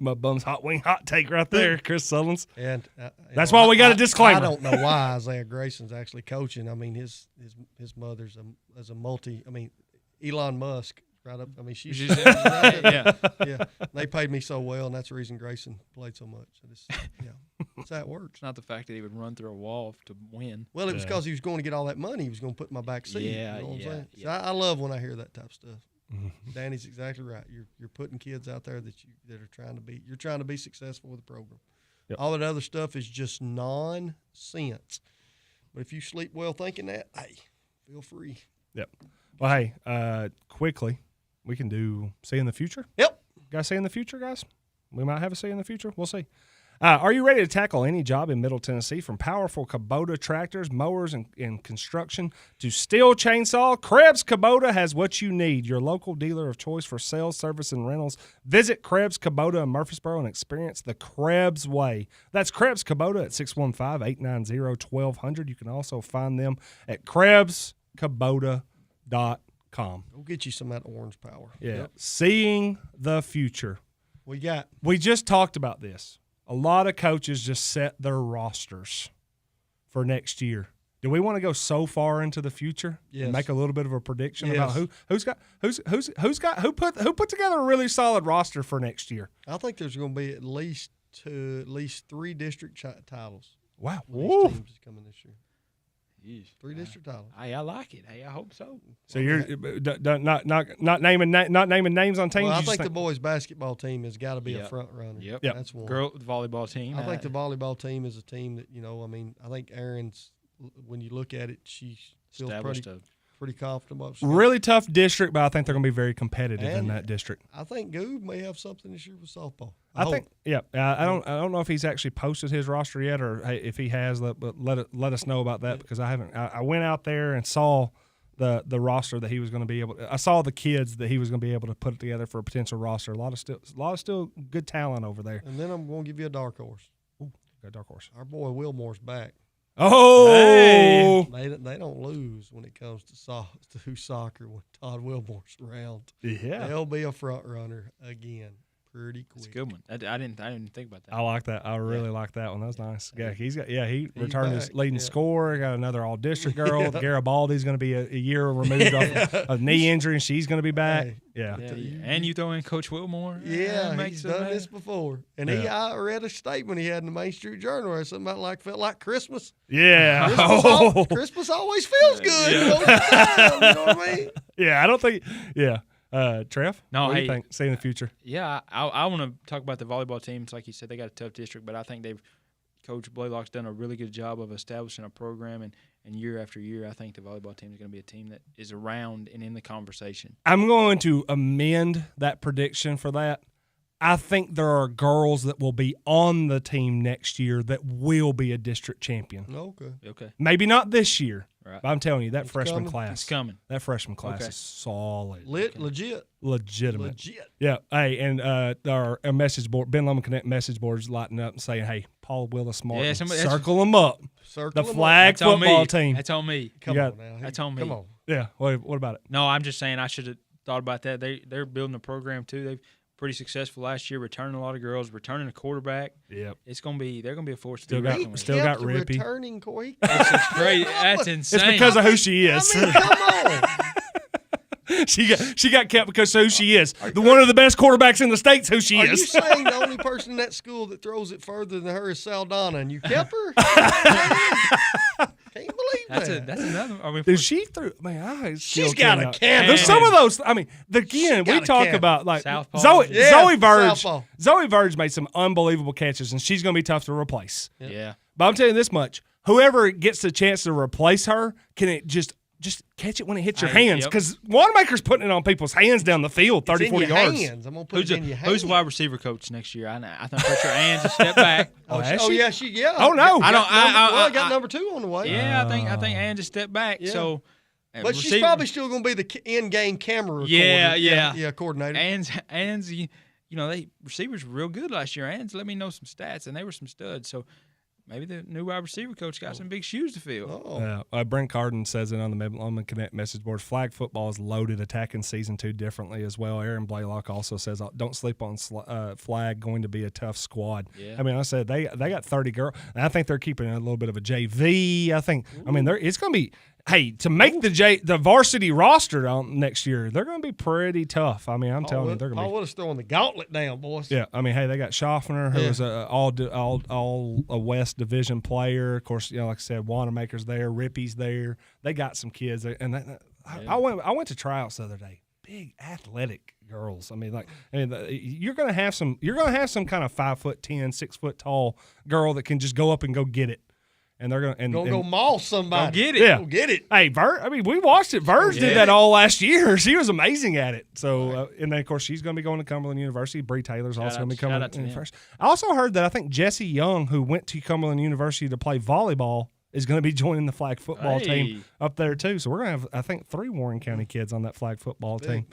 My bum's hot take right there, Chris Sullins. And that's why we got a disclaimer. I don't know why Isaiah Grayson's actually coaching. I mean, his mother's a multi. I mean, Elon Musk. Right up. I mean, she's yeah. They paid me so well, and that's the reason Grayson played so much. That's how it works. It's not the fact that he would run through a wall to win. Well, it was because he was going to get all that money. He was going to put in my back seat. Yeah, you know what I'm saying? Yeah. So I love when I hear that type of stuff. Danny's exactly right. You're putting kids out there that are trying to be. You're trying to be successful with the program. Yep. All that other stuff is just nonsense. But if you sleep well thinking that, hey, feel free. Yep. Well, hey, quickly. We can do see in the future. Yep. Guys, see in the future, guys. We might have a see in the future. We'll see. Are you ready to tackle any job in Middle Tennessee, from powerful Kubota tractors, mowers, and construction to steel chainsaw? Krebs Kubota has what you need. Your local dealer of choice for sales, service, and rentals. Visit Krebs Kubota in Murfreesboro and experience the Krebs way. That's Krebs Kubota at 615-890-1200. You can also find them at KrebsKubota.com. Go get you some of that orange power. Yeah. Yep. Seeing the future. We just talked about this. A lot of coaches just set their rosters for next year. Do we want to go so far into the future and make a little bit of a prediction about who put together a really solid roster for next year? I think there's going to be at least 3 district titles. Wow. Teams is coming this year. 3 district titles. Hey, I like it. Hey, I hope so. So you're not naming names on teams. Well, I think the boys basketball team has got to be a front runner. Yep. That's one. Girl volleyball team. I think the volleyball team is a team that I think Erin's. When you look at it, she feels pretty confident. Really tough district, but I think they're going to be very competitive in that district. I think Goob may have something this year with softball. I don't know if he's actually posted his roster yet, or if he has. But let us know about that, because I haven't. I went out there and saw the roster that he was going to be able. I saw the kids that he was going to be able to put it together for a potential roster. A lot of still good talent over there. And then I'm going to give you a dark horse. Ooh, got a dark horse. Our boy Wilmore's back. Oh, hey. They don't lose when it comes to soccer when Todd Wilmore's around. Yeah, they'll be a front runner again. Pretty quick. It's a good one. I didn't think about that. I like that. I really like that one. That was nice. Yeah, he returned his leading scorer. Got another all district girl. Garibaldi's going to be a year removed off a knee injury, and she's going to be back. And you throw in Coach Wilmore. Yeah, he's done this before. And I read a statement he had in the Main Street Journal or something about felt like Christmas. Yeah. Christmas always feels good. You know what I mean? Yeah, I don't think. Yeah. Trev, no, what do you think? See in the future. Yeah, I want to talk about the volleyball teams. Like you said, they got a tough district, but I think Coach Blaylock's done a really good job of establishing a program, and year after year, I think the volleyball team is going to be a team that is around and in the conversation. I'm going to amend that prediction for that. I think there are girls that will be on the team next year that will be a district champion. Okay. Maybe not this year. Right. But I'm telling you, that It's freshman coming. class. It's coming. That freshman class is solid. Legitimate. Yeah. Hey, and our message board, Ben Lomond Connect message board is lighting up and saying, hey, Paul Willis Martin, circle them up. The flag football team. That's on me. Come on now. That's on me. Come on. Yeah. What about it? No, I'm just saying I should have thought about that. They're building a program too. They've pretty successful last year, returning a lot of girls, returning a quarterback. Yep. They're gonna be a force. Still got Rippy. Returning Coy. That's great. That's insane. It's because of who she is. I mean, come on. She got kept because of who she is. One of the best quarterbacks in the state's who she Are is. you saying the only person in that school that throws it further than her is Saldana, and you kept her? Can't believe that. That's another. I mean, Dude, she threw. Man, she's got a cannon. There's some of those. I mean, again, we talk about like Southpaw. Zoe Verge. Southpaw. Zoe Verge made some unbelievable catches, and she's going to be tough to replace. Yeah. But I'm telling you this much: whoever gets the chance to replace her can just just catch it when it hits your Hey, hands, yep. because Wanamaker's putting it on people's hands down the field, 30, It's in 40 your yards. hands. I'm gonna put it in your hands. Who's the wide receiver coach next year? I think for sure Ann's a step back. Oh, has yeah, she? yeah. Oh, no. I don't. I got number 2 on the way. Yeah, I think Ann's a step back. Yeah. So, But she's probably still going to be the in-game camera recorder. Yeah, coordinator. Ann's, they receivers were real good last year. Ann's let me know some stats, and they were some studs. So maybe the new wide receiver coach got some big shoes to fill. Brent Carden says it on the Midland Connect message board. Flag football is loaded, attacking season 2 differently as well. Aaron Blaylock also says, don't sleep on flag, going to be a tough squad. Yeah. I mean, I said they got 30 girls, and I think they're keeping a little bit of a JV. It's going to be, to make the varsity roster next year, they're going to be pretty tough. I mean, I'm telling you, they're going to be. Paul Willis throwing the gauntlet down, boys. Yeah, I mean, they got Schaffner, who was all a West Division player. Of course, like I said, Wanamaker's there, Rippey's there. They got some kids, and I went to tryouts the other day. Big athletic girls. I mean, you're gonna have some kind of 5'10", 6 foot tall girl that can just go up and go get it. And they're going to go maul somebody. Go get it. Yeah. Go get it. Hey, we watched it. Verge did that all last year. She was amazing at it. So, and then, of course, she's going to be going to Cumberland University. Bree Taylor's also going to be coming in first. I also heard that I think Jesse Young, who went to Cumberland University to play volleyball, is going to be joining the flag football team up there, too. So we're going to have, I think, 3 Warren County kids on that flag football team.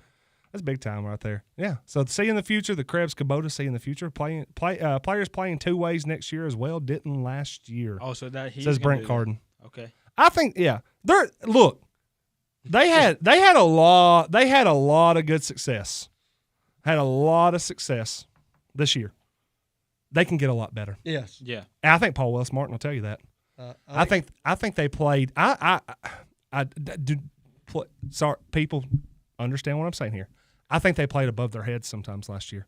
That's big time right there. Yeah. So see in the future, the Krebs Kubota see in the future. Players playing 2 ways next year as well. Didn't last year. Oh, so that says Brent Carden. Okay. I think they had a lot of good success. Had a lot of success this year. They can get a lot better. Yes. Yeah. And I think Paul Wells Martin will tell you that. I think they played. Sorry, people understand what I'm saying here. I think they played above their heads sometimes last year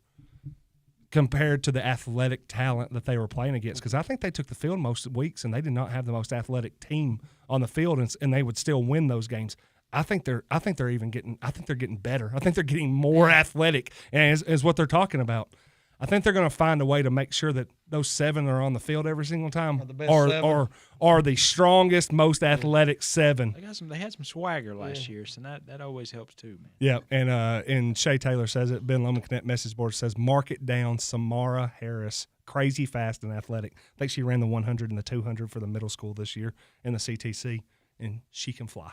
compared to the athletic talent that they were playing against, because I think they took the field most weeks and they did not have the most athletic team on the field, and they would still win those games. I think they're getting better. I think they're getting more athletic, and is what they're talking about. I think they're going to find a way to make sure that those 7 are on the field every single time, or the strongest, most athletic 7. They had some swagger last year, so that always helps too, man. Yeah, and Shay Taylor says it. Ben Loman Connect message board says, mark it down, Samara Harris, crazy fast and athletic. I think she ran the 100 and the 200 for the middle school this year in the CTC, and she can fly.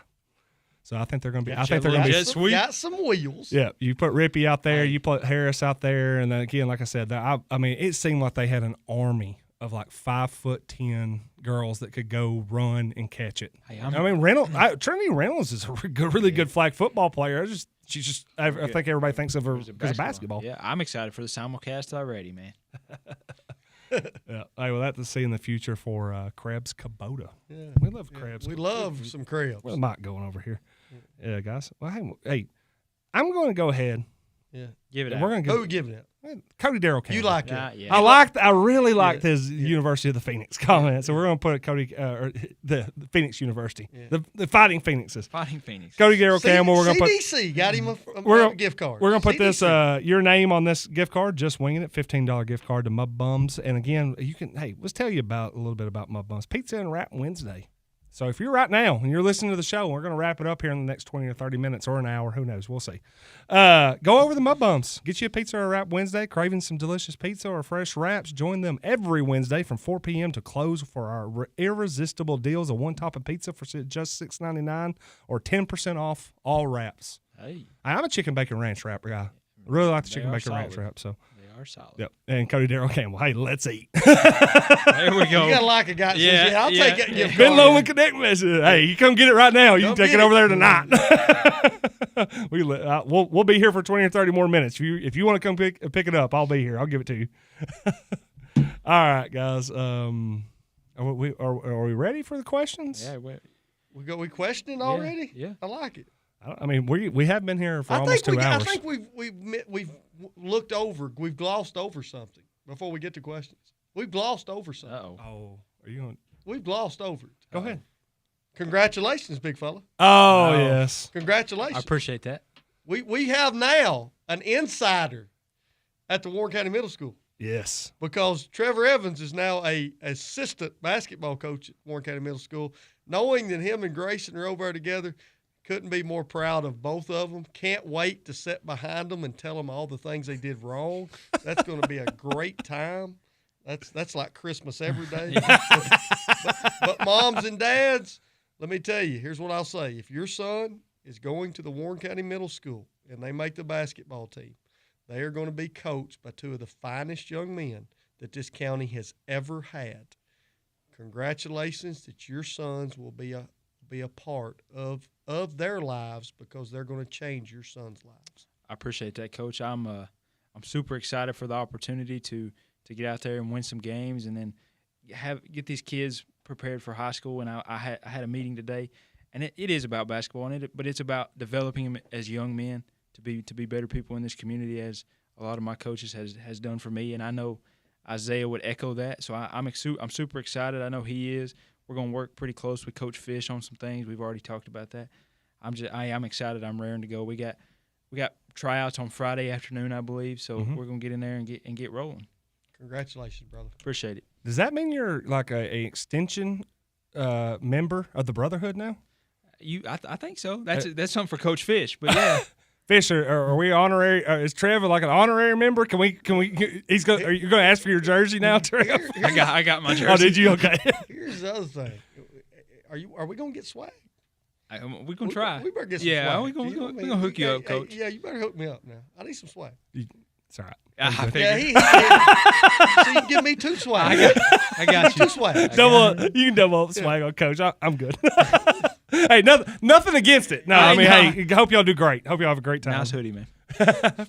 So I think they're going to be. I think they're going to be sweet. Got some wheels. Yeah, you put Rippey out there, you put Harris out there, and then again, like I said, I mean, it seemed like they had an army of like 5'10" girls that could go run and catch it. Hey, Trinity Reynolds is a really good flag football player. I think everybody thinks of her because of basketball. Yeah, I'm excited for the simulcast already, man. Yeah. Hey, well, that's to see in the future for Krebs Kubota. Yeah. We love Krebs. We love some Krebs. Where's Mike going over here? Yeah, guys. Well, hey, I'm going to go ahead. Yeah. Give it out. Who are we giving it? Cody Darrell Campbell. You like it? Yeah. I really liked his University of the Phoenix comment, so we're going to put Cody, the Phoenix University, the Fighting Phoenixes. Fighting Phoenix. Cody Darrell Campbell. We're going to put CDC got him a gift card. We're going to put this your name on this gift card. Just winging it. $15 gift card to Mud Bums. And again, you can. Hey, let's tell you a little bit about Mud Bums. Pizza and Wrap Wednesday. So if you're right now and you're listening to the show, we're going to wrap it up here in the next 20 or 30 minutes or an hour. Who knows? We'll see. Go over the Mud Bums. Get you a pizza or a wrap Wednesday. Craving some delicious pizza or fresh wraps? Join them every Wednesday from 4 p.m. to close for our irresistible deals of one top of pizza for just $6.99 or 10% off all wraps. Hey. I'm a chicken bacon ranch wrap guy. Really like the chicken bacon ranch wrap. So. Are solid. Yep. And Cody Darrell Campbell. Hey, let's eat. There we go. You got to like a guy that says, I'll take it. Yeah. Ben Loman Connect message. Hey, you come get it right now. You can take it over there tonight. We'll be here for 20 or 30 more minutes. If you want to come pick it up, I'll be here. I'll give it to you. All right, guys. Are we ready for the questions? Yeah. We questioning already? Yeah. I like it. I mean, we have been here for almost 2 hours. I think we've looked over, we've glossed over something before we get to questions. We've glossed over something. Oh, are you going? We've glossed over it. Go ahead. Congratulations, big fella. Oh, yes. Congratulations. I appreciate that. We have now an insider at the Warren County Middle School. Yes. Because Trevor Evans is now a assistant basketball coach at Warren County Middle School. Knowing that him and Grayson are over there together, Couldn't be more proud of both of them. Can't wait to sit behind them and tell them all the things they did wrong. That's going to be a great time. That's like Christmas every day. But moms and dads, let me tell you, here's what I'll say. If your son is going to the Warren County Middle School and they make the basketball team, they are going to be coached by two of the finest young men that this county has ever had. Congratulations that your sons will be a part of their lives because they're going to change your sons' lives. I appreciate that, Coach. I'm super excited for the opportunity to get out there and win some games, and then get these kids prepared for high school. And I had a meeting today, and it is about basketball, but it's about developing them as young men to be better people in this community, as a lot of my coaches has done for me. And I know Isaiah would echo that, so I'm super excited. I know he is. We're going to work pretty close with Coach Fish on some things. We've already talked about that. I'm excited. I'm raring to go. We got tryouts on Friday afternoon, I believe. So we're going to get in there and get rolling. Congratulations, brother. Appreciate it. Does that mean you're like a extension member of the Brotherhood now? I think so. That's something for Coach Fish. But yeah. Fish, are we honorary? Is Trevor like an honorary member? Are you going to ask for your jersey now, Trev? I got my jersey. Oh, did you? Okay. Here's the other thing. Are we going to get swag? We're going to try. We better get some swag. Yeah, we're going to hook you up, Coach. Yeah, you better hook me up now. I need some swag. It's all right. Yeah, so you can give me 2 swag. I got you. 2 swag. You can double up swag on Coach. I'm good. Hey, nothing against it. No, I mean, hey, hope y'all do great. Hope y'all have a great time. Nice hoodie, man.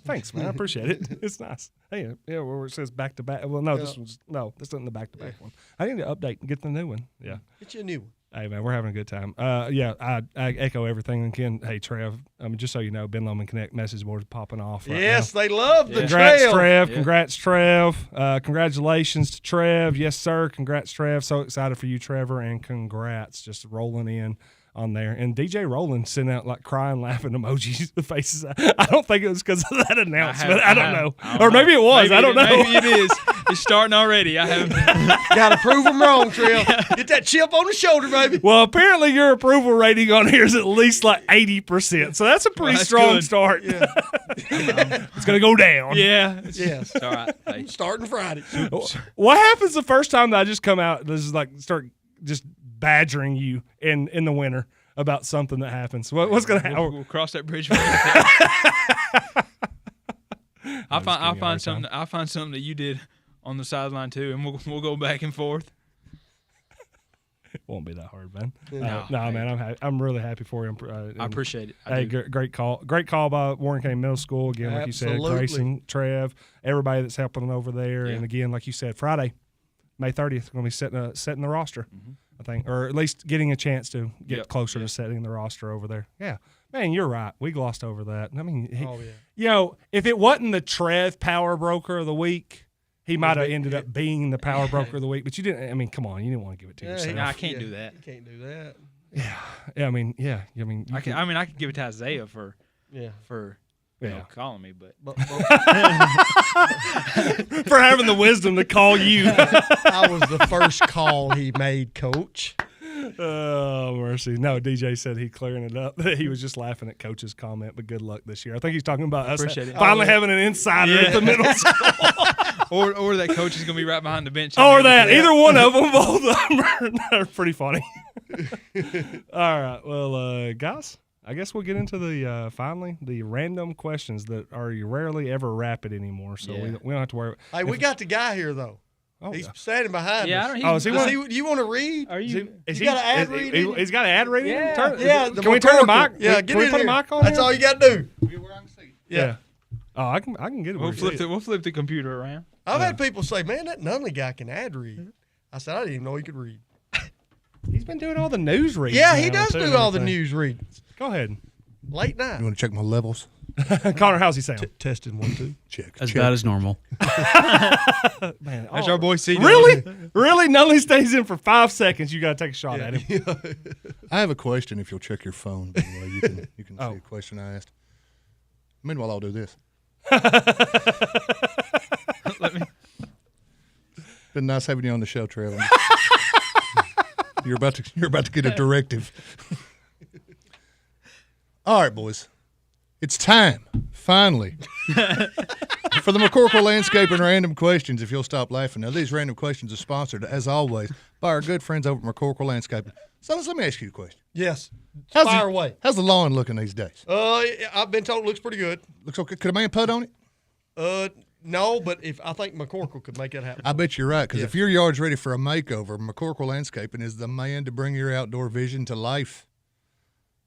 Thanks, man. I appreciate it. It's nice. Hey, yeah, where it says back to back. Well, no, this isn't the back to back one. I need to update and get the new one. Yeah. Get you a new one. Hey, man, we're having a good time. I echo everything. And Ken, hey, Trev, just so you know, Ben Lomond Connect message boards popping off right yes, now. They love the Congrats, trail. Trev. Yeah. Congrats, Trev. Congratulations to Trev. Yes, sir. Congrats, Trev. So excited for you, Trevor, and congrats. Just rolling in on there. And DJ Rowland sent out like crying, laughing emojis, the faces. I don't think it was because of that announcement. I don't know. Or maybe it was. I don't know. Maybe it is. It's starting already. I haven't. Got to prove them wrong, Trill. Get that chip on the shoulder, baby. Well, apparently your approval rating on here is at least like 80%. So that's a pretty strong good. start. Yeah. It's going to go down. Yeah. Yes. It's all right. Hey. Starting Friday. What happens the first time that I just come out, this is like start just badgering you in the winter about something that happens? What's going to happen? We'll cross that bridge. I'll find something that you did on the sideline too, and we'll go back and forth. It won't be that hard, man. No, man, I'm really happy for you. I appreciate it. Hey, great call by Warren County Middle School again, like Absolutely. you said, Grayson, Trev, everybody that's helping over there, Yeah. and again, like you said, Friday, May 30th, going to be setting the roster, I think, or at least getting a chance to get closer to setting the roster over there. Yeah, man, you're right. We glossed over that. I mean, if it wasn't the Trev Power Broker of the Week, he might have ended up being the Power Broker of the Week. But you didn't. I mean, come on, you didn't want to give it to yourself. No, I can't do that. You can't do that. Yeah. I mean, I could give it to Isaiah for calling me, but for having the wisdom to call you. I was the first call he made, Coach. Oh, mercy. No, DJ said he clearing it up. He was just laughing at Coach's comment, but good luck this year. I think he's talking about us finally having an insider at the middle school. or that Coach is going to be right behind the bench. Or that. Either one of them. Both of them are pretty funny. All right. Well, guys, I guess we'll get into finally the random questions that are rarely ever rapid anymore. So we don't have to worry. Hey, we got the guy here, though. Oh, he's standing behind us. Do you want to read? You got an ad reading? He's got an ad reading? Yeah. Can we turn the mic? Yeah, can we put a mic on That's here? all you got to do. Yeah. Oh, I can get it. We'll flip the computer around. I've had people say, man, that Nunley guy can ad read. I said, I didn't even know he could read. He's been doing all the news reads. Yeah, he does do all the news readds. Go ahead. Late night. You want to check my levels? Connor, how's he sound? Testing 1, 2. Check. As bad as normal. Man, That's our boy C. Really? Nunley stays in for 5 seconds. You got to take a shot at him. I have a question. If you'll check your phone, by the way, you can see a question I asked. Meanwhile, I'll do this. Been nice having you on the show, Trevor. You're about to get a directive. All right, boys. It's time, finally, for the McCorkle Landscaping Random Questions, if you'll stop laughing. Now, these random questions are sponsored, as always, by our good friends over at McCorkle Landscaping. So let me ask you a question. Yes. How's Fire away. How's the lawn looking these days? I've been told it looks pretty good. Looks okay. Could a man putt on it? No, but I think McCorkle could make that happen. I bet you're right, because Yes. if your yard's ready for a makeover, McCorkle Landscaping is the man to bring your outdoor vision to life.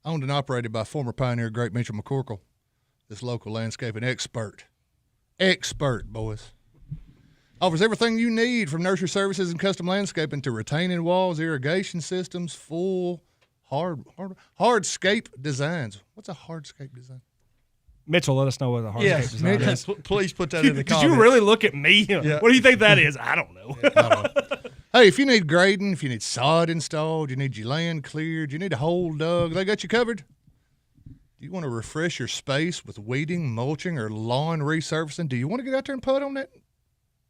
Owned and operated by former pioneer Great Mitchell McCorkle, this local landscaping expert, boys. Offers everything you need from nursery services and custom landscaping to retaining walls, irrigation systems, full hardscape designs. What's a hardscape design? Mitchell, let us know what a hardscape design is. Please put that in the Did comments. you really look at me? Yeah. What do you think that is? I don't know. Hey, if you need grading, if you need sod installed, you need your land cleared, you need a hole dug, they got you covered. Do you want to refresh your space with weeding, mulching, or lawn resurfacing? Do you want to get out there and putt on that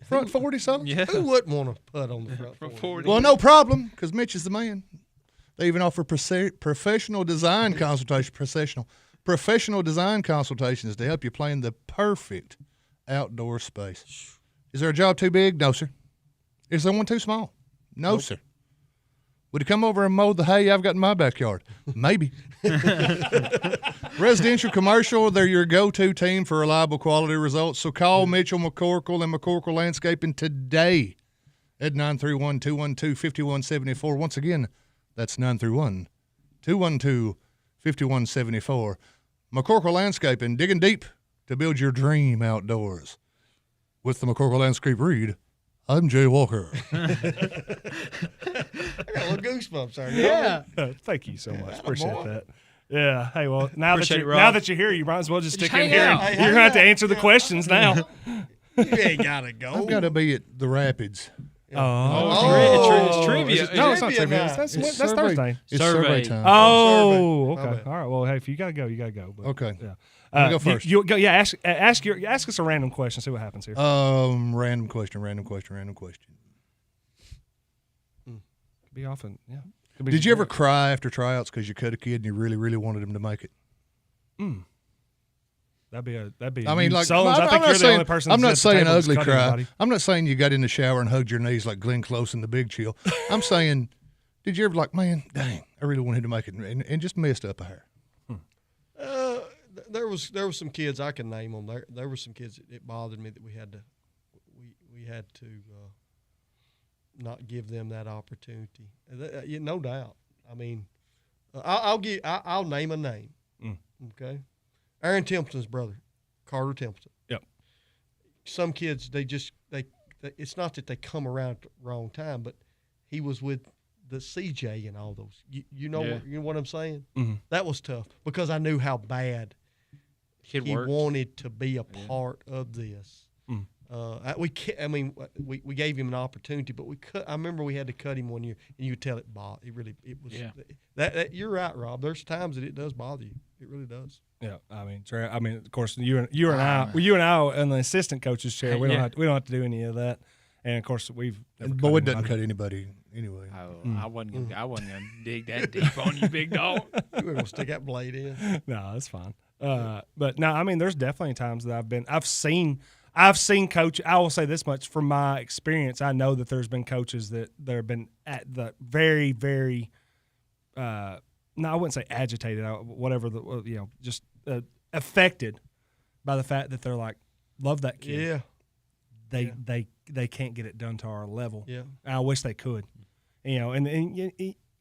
front 40 something? Yeah. Who wouldn't want to putt on the front 40? Well, no problem, because Mitch is the man. They even offer professional design consultation, professional design consultations to help you plan the perfect outdoor space. Is there a job too big? No, sir. Is there one too small? No, Nope. sir. Would he come over and mow the hay I've got in my backyard? Maybe. Residential, commercial, they're your go-to team for reliable quality results. So call Mitchell McCorkle and McCorkle Landscaping today at 931-212-5174. Once again, that's 931-212-5174. McCorkle Landscaping, digging deep to build your dream outdoors. With the McCorkle Landscape Read, I'm Jay Walker. I got a little goosebumps there. Yeah. Thank you so much. Appreciate boy. that. Yeah. Hey, well, now Appreciate it, Rob. now that you're here, you might as well just stick in hang here. out. You're going to have to answer the questions now. You ain't got to go. I've got to be at the Rapids. It's trivia. No, it's not Trivia trivia. night. That's It's Thursday. survey. It's Survey. survey time. Oh, Survey. My okay. bad. All right. Well, hey, if you got to go, you got to go. But, Okay. Yeah. Let me go first. You go, yeah, ask us a random question. See what happens here. Random question. Could be often, yeah. Did you ever cry after tryouts because you cut a kid and you really, really wanted him to make it? That'd be. I mean, you, like, Sullins, I think you're the only person. I'm not that's at the saying table that's ugly cut cry. anybody. I'm not saying you got in the shower and hugged your knees like Glenn Close in The Big Chill. I'm saying, did you ever like, man, dang, I really wanted to make it, and just messed up a hair? There was some kids I can name them. There were some kids it bothered me that we had to not give them that opportunity. No doubt. I mean, I'll name a name. Okay, Aaron Templeton's brother, Carter Templeton. Yep. Some kids they it's not that they come around at the wrong time, but he was with the CJ and all those. You know what I'm saying? Mm-hmm. That was tough because I knew how bad he worked. wanted to be a part of this. Mm. We gave him an opportunity, but I remember we had to cut him one year, and you could tell it was. Yeah. That you're right, Rob. There's times that it does bother you. It really does. Yeah, I mean, of course, you and I in the assistant coach's chair. We don't have to do any of that. And of course, we've never cut Boyd doesn't anybody. cut anybody anyway. I wasn't gonna dig that deep on you, big dog. You were gonna stick that blade in. No, that's fine. But no, I mean, there's definitely times that I've seen coach. I will say this much from my experience. I know that there's been coaches that have been at the very, very, no, I wouldn't say agitated, whatever just affected by the fact that they're like, love that kid. Yeah. They can't get it done to our level. Yeah. I wish they could. And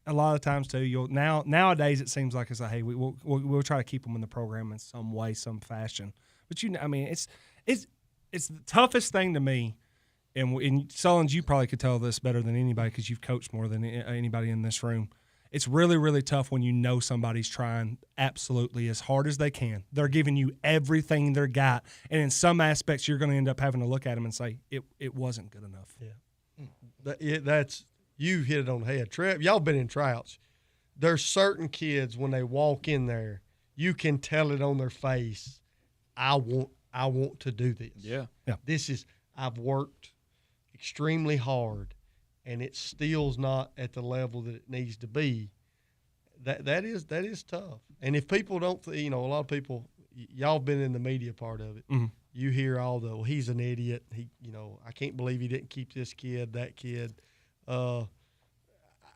a lot of times too, nowadays it seems like it's like, hey, we'll try to keep them in the program in some way, some fashion. But it's the toughest thing to me. And Sullins, you probably could tell this better than anybody because you've coached more than anybody in this room. It's really, really tough when you know somebody's trying absolutely as hard as they can. They're giving you everything they got, and in some aspects, you're going to end up having to look at them and say it wasn't good enough. Yeah, that's you hit it on the head. Y'all been in tryouts. There's certain kids when they walk in there, you can tell it on their face. I want to do this. Yeah. I've worked extremely hard, and it still's not at the level that it needs to be. that is tough. And if people don't, a lot of people, y'all been in the media part of it. Mm-hmm. You hear all the, well, he's an idiot. I can't believe he didn't keep this kid, that kid.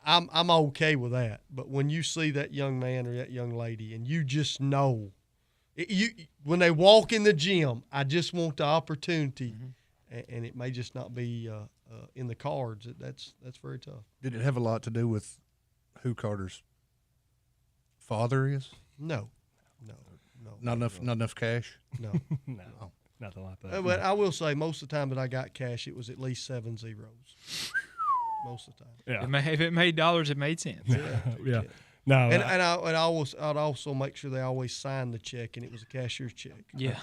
I'm okay with that. But when you see that young man or that young lady, and you just know, when they walk in the gym, I just want the opportunity, and it may just not be in the cards. That's very tough. Did it have a lot to do with who Carter's father is? No. Not enough cash? No. No. Nothing like that. But I will say, most of the time that I got cash, it was at least 7 zeros. Most of the time. Yeah. If it made dollars, it made sense. Yeah. No. And I'd also make sure they always signed the check, and it was a cashier's check. Yeah.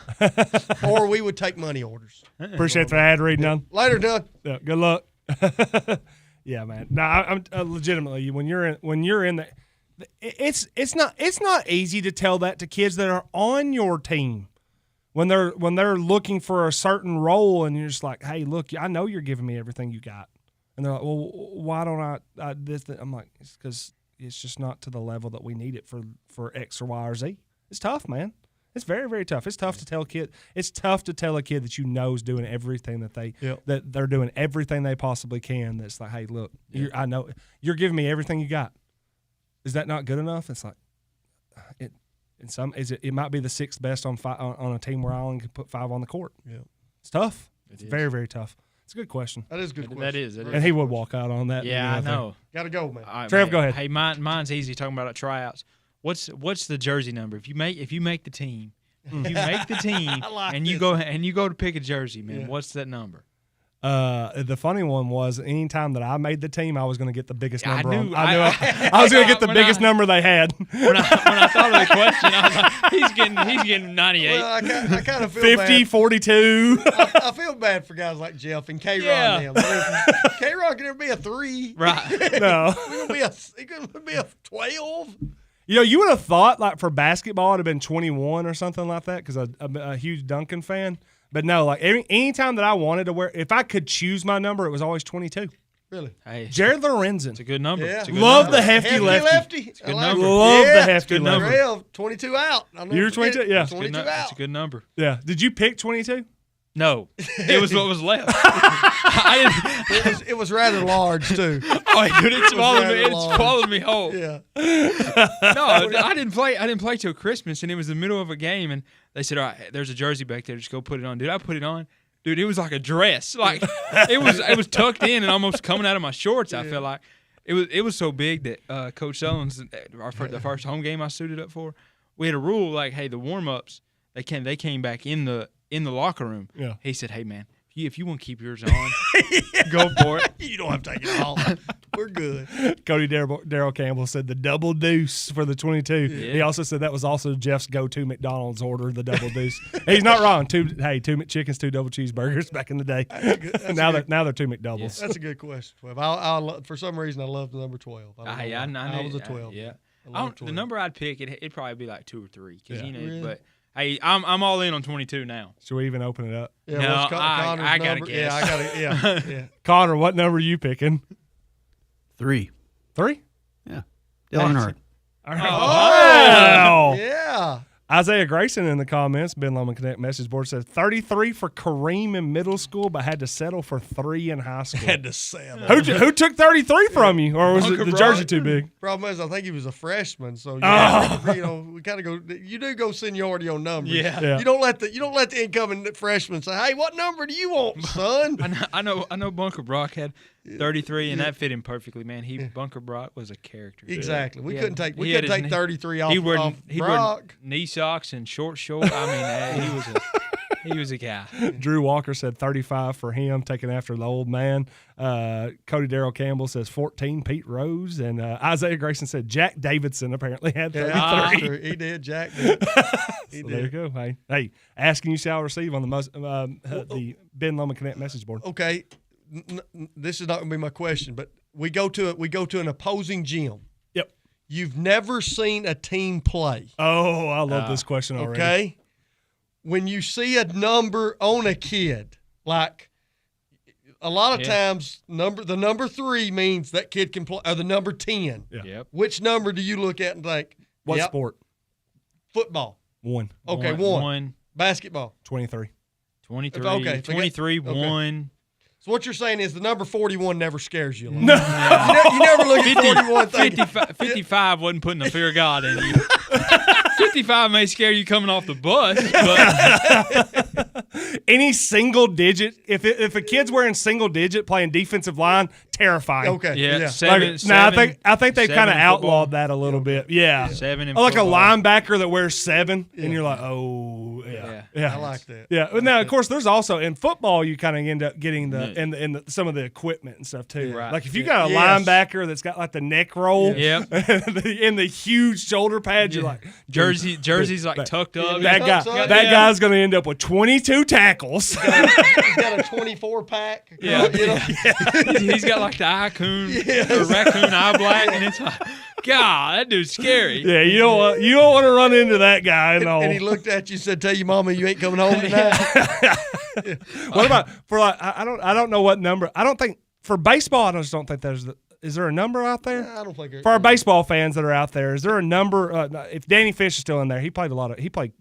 Or we would take money orders. Appreciate the ad reading on. Later, Doug. Yeah, good luck. Yeah, man. No, I'm legitimately, when you're in the, it's not easy to tell that to kids that are on your team. When they're looking for a certain role, and you're just like, hey, look, I know you're giving me everything you got, and they're like, well, why don't I this? I'm like, it's because it's just not to the level that we need it for X or Y or Z. It's tough, man. It's very, very tough. It's tough to tell a kid. It's tough to tell a kid that is doing everything that they're doing everything they possibly can. That's like, hey, look, I know you're giving me everything you got. Is that not good enough? It's like it. It might be the 6th best on a team where I only can put 5 on the court. Yeah, it's tough. It's very, very tough. It's a good question. That is a good question. That is. And he would walk out on that. Yeah, I know. Got to go, man. All right, Trev, go ahead. Hey, mine's easy. Talking about tryouts. What's the jersey number? If you make the team, and you go to pick a jersey, man. What's that number? The funny one was anytime that I made the team, I was going to get the biggest number. I knew I I was going to get the biggest number they had. When I thought of the question, I was like, he's getting 98. Well, I kind of feel 50, 42. I feel bad for guys like Jeff and K-Ron. K-Ron can never be a 3. Right. No. He could be a 12. You would have thought, like, for basketball, it would have been 21 or something like that because I'm a huge Duncan fan. But no, like anytime that I wanted to wear, if I could choose my number, it was always 22. Really? Hey, Jared Lorenzen. It's a good number. Yeah. Love the hefty lefty. It's a good number. Love the hefty lefty. Real, 22 out. You're 22? Yeah. 22 out. It's a good number. Yeah. Did you pick 22? No. It was what was left. It was rather large, too. Oh, dude, it's followed me home. Yeah. No, I didn't play till Christmas, and it was the middle of a game, and they said, all right, there's a jersey back there. Just go put it on. Dude, I put it on. Dude, it was like a dress. Like it was tucked in and almost coming out of my shorts. I felt like it was so big that Coach Sullivan's the first home game I suited up for. We had a rule like, hey, the warm ups they came back in the locker room. Yeah. He said, hey man, if you want to keep yours on, go for it. You don't have to take it off. We're good. Cody Darrell Campbell said the double deuce for the 22. Yeah. He also said that was also Jeff's go-to McDonald's order, the double deuce. He's not wrong. Two McChickens, 2 double cheeseburgers back in the day. Now they're 2 McDoubles. That's a good question. 12. For some reason, I love the number 12. I was a 12. Yeah. I The number I'd pick, it'd probably be like 2 or 3. Really? But hey, I'm all in on 22 now. Should we even open it up? Yeah, no, what's Connor's I gotta number? guess. Yeah, I gotta. Yeah. Connor, what number are you picking? 3. 3? Yeah. Dylan Hurt. All right. Wow. Yeah. Isaiah Grayson in the comments, Ben Lomond Connect message board says 33 for Kareem in middle school, but had to settle for 3 in high school. Had to settle. Who took 33 from you, or was Bunker it the Brock? jersey too big? Problem is, I think he was a freshman, so we kind of go. You do go seniority on numbers. Yeah. You don't let the incoming freshman say, "Hey, what number do you want, son?" I know. Bunker Brock had 33, and that fit him perfectly, man. Bunker Brock was a character. Exactly. We Yeah. couldn't take He had his 33 off. He wore Brock. knee socks and short shorts. I mean, he was a guy. Drew Walker said 35 for him, taken after the old man. Cody Darrell Campbell says 14, Pete Rose. And Isaiah Grayson said Jack Davidson apparently had 33. He did, Jack did. There you go. Hey, asking you shall receive on the Ben Lomond Connect message board. Okay, this is not going to be my question, but we go to an opposing gym. Yep. You've never seen a team play. Oh, I love this question already. Okay. When you see a number on a kid, like a lot of Yeah. times the number 3 means that kid can play, or the number 10. Yeah. Yep. Which number do you look at and think? What yep, sport? Football. 1. Okay, One. 1. Basketball. 23. 23. Okay, 23, okay. 1. So what you're saying is the number 41 never scares you. No. You never look at 41 thinking. 55 wasn't putting the fear of God in you. 55 may scare you coming off the bus, but Any single digit, if a kid's wearing single digit playing defensive line, terrifying. Okay. yeah, Yeah. seven. I think they've seven kind of in outlawed football. that a little bit. Yeah. 7 in Or like football. a linebacker that wears 7, and you're like, oh, yeah. I like that. Yeah. Well, now, of course, there's also in football you kind of end up getting some of the equipment and stuff too. Right. Like if you got a Yes. linebacker that's got like the neck roll, Yep. and the huge shoulder pads, you're like Jersey's like tucked up. that guy's going to end up with 22 tackles. He's got a 24 pack. Yeah. You know? He's got like the raccoon eye black, and it's like, God, that dude's scary. Yeah, you don't want to run into that guy in the hole. And he looked at you and said, "Tell your mama you ain't coming home tonight." What about for like I don't know what number. I don't think for baseball. I just don't think is there a number out there? I don't think For our baseball fans that are out there, is there a number? If Danny Fish is still in there, he played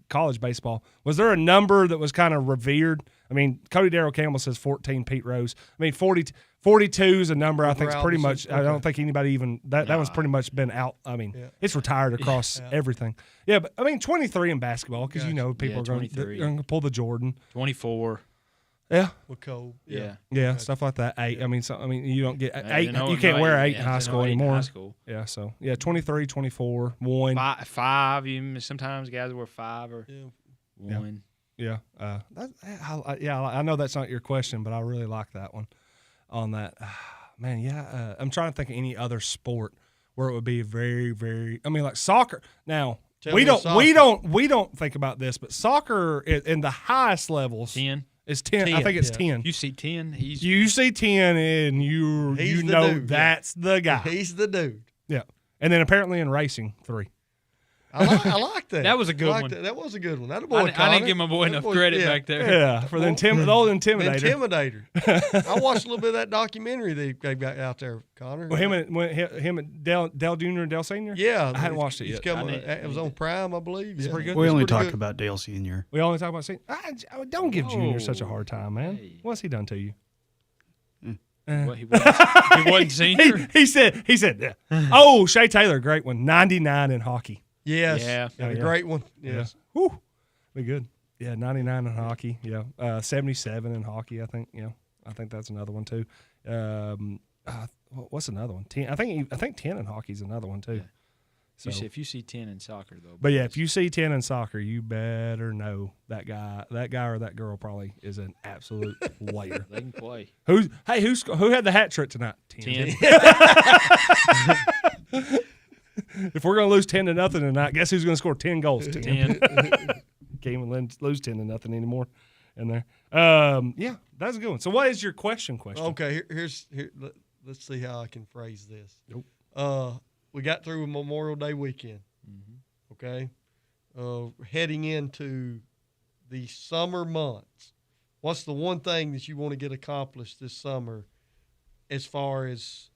college baseball. Was there a number that was kind of revered? I mean, Cody Darrell Campbell says 14. Pete Rose. I mean, 42 is a number I think is pretty much. Okay. I don't think anybody even that one's pretty much been out. I mean, it's retired across everything. Yeah, but I mean, 23 in basketball because people are going to pull the Jordan. 24. Yeah. With Cole. Yeah, stuff like that. 8. I mean, you don't get 8. no, You can't no, wear 8 yeah, in high no school 8 in anymore. high school. Yeah, so 23, 24, 1. 5. Even sometimes guys wear 5 or 1. Yeah. I know that's not your question, but I really like that one. On that, man. Yeah. I'm trying to think of any other sport where it would be very, very. I mean, like soccer. Now we don't think about this, but soccer in the highest levels 10. is 10. I think it's 10. You see 10. You see 10, and you know dude, that's the guy. He's the dude. Yeah. And then apparently in racing, 3. I like that. That was a good one. That was a good one. That I didn't give my boy enough credit back there. Yeah, for the old intimidator. I watched a little bit of that documentary they've got out there, Connor. Well, him and Dell Jr. and Dell Sr.? Yeah. I hadn't watched it yet. It was on Prime, I believe. It's pretty good. We only talk about Dale Sr. We only talk about Senior. Don't give Junior such a hard time, man. Hey. What's he done to you? Well, he wasn't senior. He said, yeah. Oh, Shea Taylor, great one. 99 in hockey. Yes. Yeah. A great one. Yes. Yeah. Whew. Be good. Yeah, 99 in hockey. Yeah. 77 in hockey, I think. Yeah. I think that's another one too. What's another one? 10. I think 10 in hockey is another one too. Yeah. So, If you see 10 in soccer, though. but yeah, if you see 10 in soccer, you better know that guy or that girl probably is an absolute player. They can play. Who had the hat trick tonight? 10. If we're going to lose 10-0 tonight, guess who's going to score 10 goals? 10. Can't even lose 10-0 anymore in there. Yeah, that's a good one. So what is your question? Okay, let's see how I can phrase this. Nope. We got through with Memorial Day weekend. Mm-hmm. Okay. Heading into the summer months, what's the one thing that you want to get accomplished this summer as far as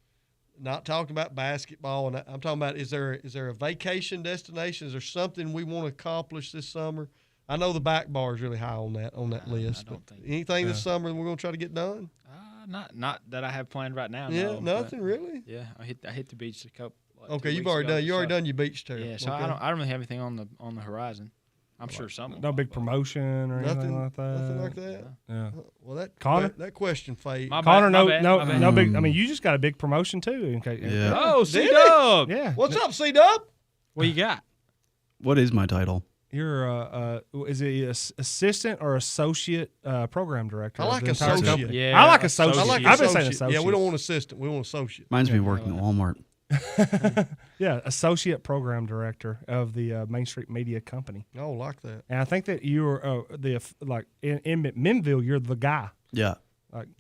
not talking about basketball, and I'm talking about is there a vacation destination? Is there something we want to accomplish this summer? I know the back bar is really high on that list. I don't think anything this summer we're going to try to get done? Not that I have planned right now. Yeah, no, nothing really. Yeah, I hit the beach a couple. Okay, you've already done your beach trip. Yeah, so okay. I don't really have anything on the horizon. I'm sure something. No big promotion or anything like that. Nothing like that. Yeah. Well, Connor? that question fade. Connor, no big. I mean, you just got a big promotion too. Okay. Yeah. Oh, C-Dub. Yeah. What's up, C-Dub? What you got? What is my title? You're is it assistant or associate program director? I like of the entire associate. company? Yeah, I like associate. I've been saying associate. associate. Yeah, we don't want assistant. We want associate. Mine's me working at Walmart. Yeah, associate program director of the Main Street Media Company. Oh, like that. And I think that you're in McMinnville, you're the guy. Yeah.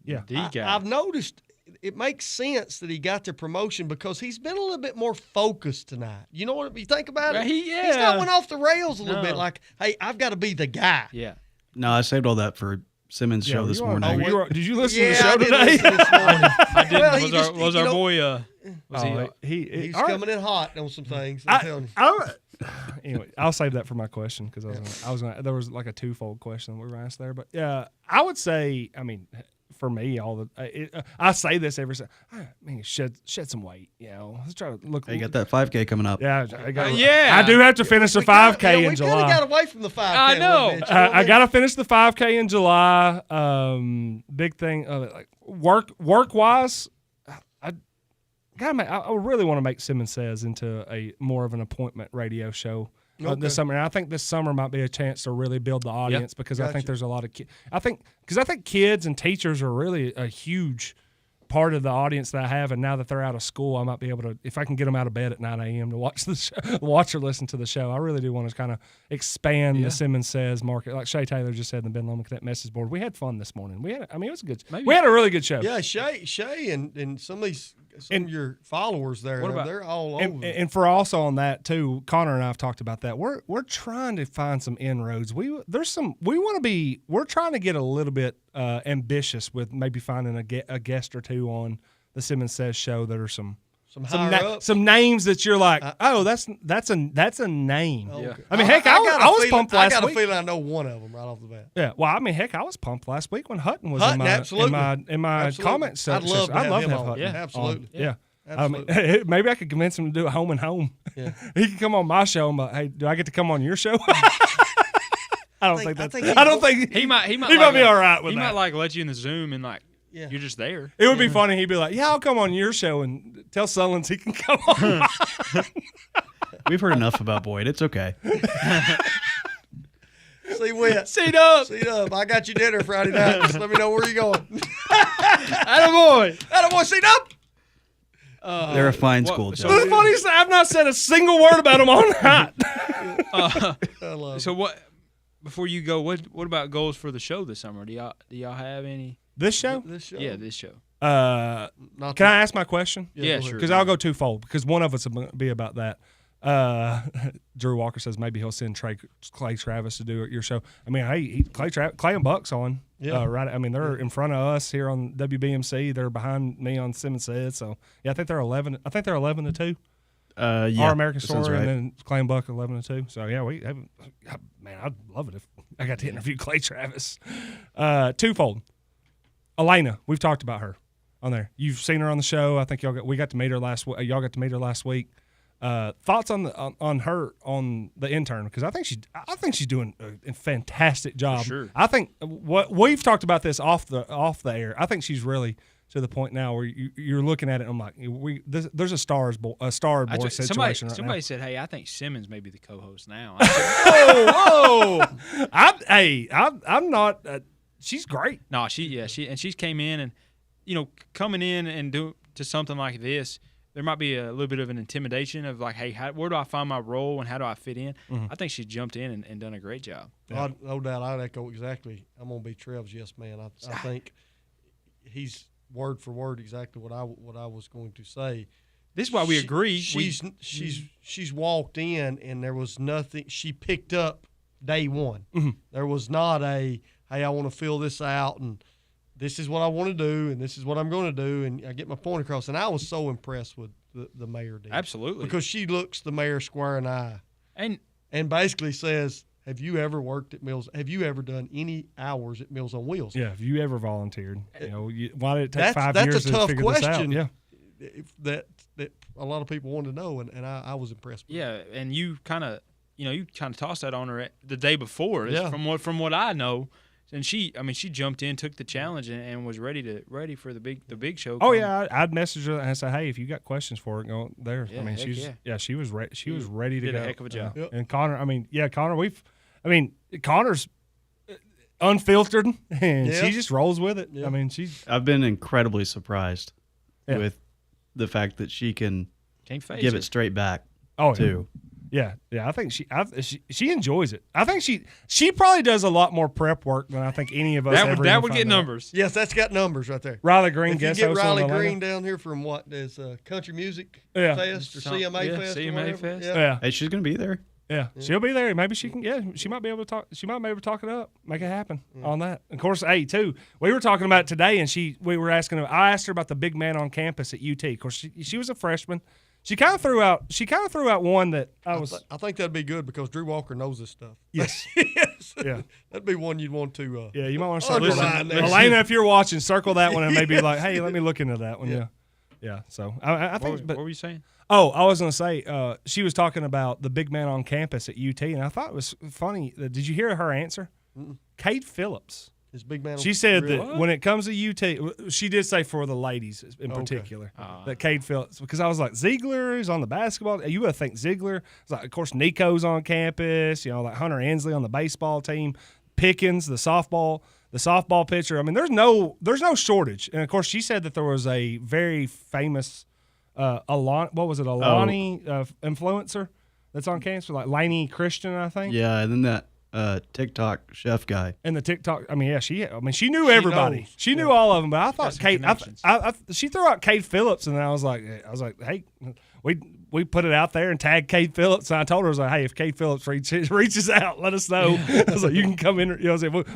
Yeah. The guy. I've noticed it makes sense that he got the promotion because he's been a little bit more focused tonight. You know what you think about it? He's not went off the rails a little bit. Like, hey, I've got to be the guy. Yeah. No, I saved all that for Simmons' show this morning. Did you listen to the Yeah, show I did today? listen this morning. I did. Well, he was just- our, was you our know- boy? Was He's all right. coming in hot on some things. I'm telling you. Anyway, I'll save that for my question because I was gonna, there was like a twofold question we were asked there, but yeah, I would say, I mean, for me, I say this every shed some weight, you know. Let's try to look. You got that 5K coming up. Yeah, yeah. I do have to finish the 5K in July. We got away from the 5K. I know. A little bit, you know what I got to finish the 5K in July. Big thing, like work wise, I really want to make Simmons Says into a more of an appointment radio show this summer. And I think this summer might be a chance to really build the audience because I think there's a lot of I think kids and teachers are really a huge part of the audience that I have, and now that they're out of school, I might be able to, if I can get them out of bed at 9 a.m. to watch the show, watch or listen to the show. I really do want to kind of expand the Simmons Says market. Like Shay Taylor just said in the Ben Lomond Cadet message board, we had fun this morning. It was a good. We had a really good show. Yeah, Shay and some of your followers there, they're all over. And for also on that too, Connor and I have talked about that. We're trying to find some inroads. We're trying to get a little bit ambitious with maybe finding a guest or two on the Simmons Says show that are some names that you're like, that's a name. Okay. I mean, heck, I was pumped last week. I got a feeling I know one of them right off the bat. Yeah, well, I mean, heck, I was pumped last week when Hutton was in my comment section. I'd love to have Hutton. Yeah, absolutely. Yeah. Absolutely. Maybe I could convince him to do it home and home. Yeah. He could come on my show and be like, hey, do I get to come on your show? I don't think he might be all right with that. He that. might let you in the Zoom and you're just there. It would be funny. He'd be like, yeah, I'll come on your show and tell Sullins he can come on mine. We've heard enough about Boyd. It's okay. See Wit. Seat up. I got you dinner Friday night. Just let me know where you're going. Attaboy, seat up. They're a fine school, Joe. The funniest thing, I've not said a single word about them all night. So what? Before you go, what about goals for the show this summer? Do y'all have any? This show? Yeah, this show. Can I ask my question? Yeah, sure. Because I'll go twofold. Because one of us will be about that. Drew Walker says maybe he'll send Clay Travis to do your show. I mean, hey, Clay and Buck's on. Yeah. Right. I mean, they're in front of us here on WBMC. They're behind me on Simmons Said. So yeah, I think they're 11. I think they're 11-2. Our American Story, and then Clay and Buck 11-2. So yeah, man, I'd love it if I got to interview Clay Travis. Twofold. Elena, we've talked about her on there. You've seen her on the show. I think we got to meet her last week. Y'all got to meet her last week. Thoughts on her on the intern, because I think she's doing a fantastic job. For sure. I think what we've talked about this off the air. I think she's really to the point now where you're looking at it. And I'm like, there's a starboard situation. Somebody said, "Hey, I think Simmons may be the co-host now." I'm not. She's great. No, she's came in and coming in and do to something like this. There might be a little bit of an intimidation of like, hey, where do I find my role and how do I fit in? Mm-hmm. I think she jumped in and done a great job. Yeah. No doubt. I'd echo exactly. I'm going to be Trev's yes man. I think he's word for word exactly what I was going to say. This is why we agree. She's walked in and there was nothing. She picked up day one. Mm-hmm. There was not hey, I want to fill this out and this is what I want to do, and this is what I'm going to do, and I get my point across. And I was so impressed with the mayor did. Absolutely. Because she looks the mayor square in the eye and basically says, have you ever worked at Mills? Have you ever done any hours at Meals on Wheels? Yeah, have you ever volunteered? Why did it take 5 years to figure this out? Yeah. That a lot of people wanted to know, and I was impressed with it. Yeah, and you kind of tossed that on her the day before. Yeah. From what I know. And she jumped in, took the challenge, and was ready for the big show. Oh yeah, I'd message her and I say, hey, if you got questions for it, go there. Yeah, I mean, she was ready. She was ready to go. Did a heck of a job. Yep. And Connor, Connor's unfiltered, and she just rolls with it. Yeah. I mean, I've been incredibly surprised with the fact that she can give it straight back. Oh, too. Yeah. I think she enjoys it. I think she probably does a lot more prep work than I think any of us ever. That would get numbers. Yes, that's got numbers right there. Riley Green, if you get Riley Green down here from Country Music Fest or CMA Fest. CMA Fest. Yeah. Hey, she's gonna be there. Yeah, she'll be there. Maybe she can. Yeah, she might be able to talk. She might be able to talk it up, make it happen on that. Of course, hey, too. We were talking about it today, and we were asking her. I asked her about the big man on campus at UT. Of course, she was a freshman. She kind of threw out one that I think that'd be good because Drew Walker knows this stuff. Yes. Yeah. That'd be one you'd want to. Yeah, you might want to circle that. Elena, if you're watching, circle that one and maybe like, hey, let me look into that one. Yeah. Yeah. So I think. What were you saying? Oh, I was going to say, she was talking about the big man on campus at UT, and I thought it was funny. Did you hear her answer? Kate Phillips. His big man. She said that when it comes to UT, she did say for the ladies in particular, that Kate Phillips, because I was like, Ziegler is on the basketball. You would think Ziegler. It's like, of course, Nico's on campus, like Hunter Ansley on the baseball team, Pickens, the softball pitcher. I mean, there's no shortage. And, of course, she said that there was a very famous Alani influencer that's on campus, like Lainey Christian, I think. Yeah, and then that TikTok chef guy. And the TikTok, she knew everybody. She knew all of them, but I thought Kate. She threw out Kate Phillips, and I was like, hey, we put it out there and tagged Kate Phillips, and I told her, I was like, hey, if Kate Phillips reaches out, let us know. I was like, you can come in.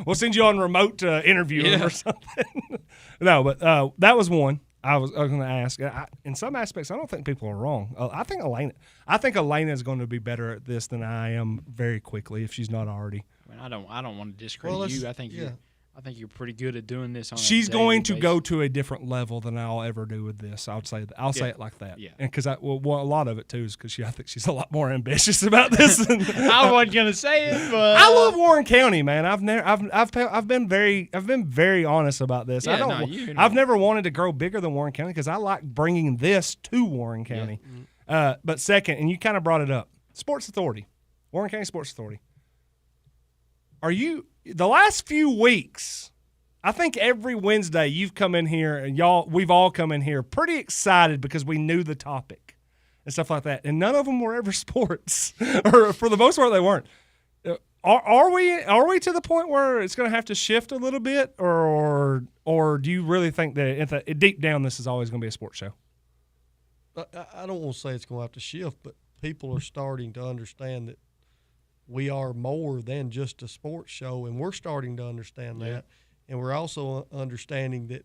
We'll send you on remote interview or something. No, but that was one. I was going to ask. In some aspects, I don't think people are wrong. I think Elena is going to be better at this than I am very quickly if she's not already. I don't want to discredit you. I think you're pretty good at doing this. She's going to go to a different level than I'll ever do with this. I'll say it like that. Yeah, and because a lot of it too is because I think she's a lot more ambitious about this. Than, I wasn't going to say it, but I love Warren County, man. I've been very honest about this. Yeah, I've never wanted to grow bigger than Warren County because I like bringing this to Warren County. Yeah. But second, and you kind of brought it up, Sports Authority, Warren County Sports Authority. The last few weeks, I think every Wednesday you've come in here and we've all come in here pretty excited because we knew the topic and stuff like that. And none of them were ever sports, or for the most part, they weren't. Are we to the point where it's going to have to shift a little bit, or do you really think that deep down this is always going to be a sports show? I don't want to say it's going to have to shift, but people are starting to understand that we are more than just a sports show, and we're starting to understand that. And we're also understanding that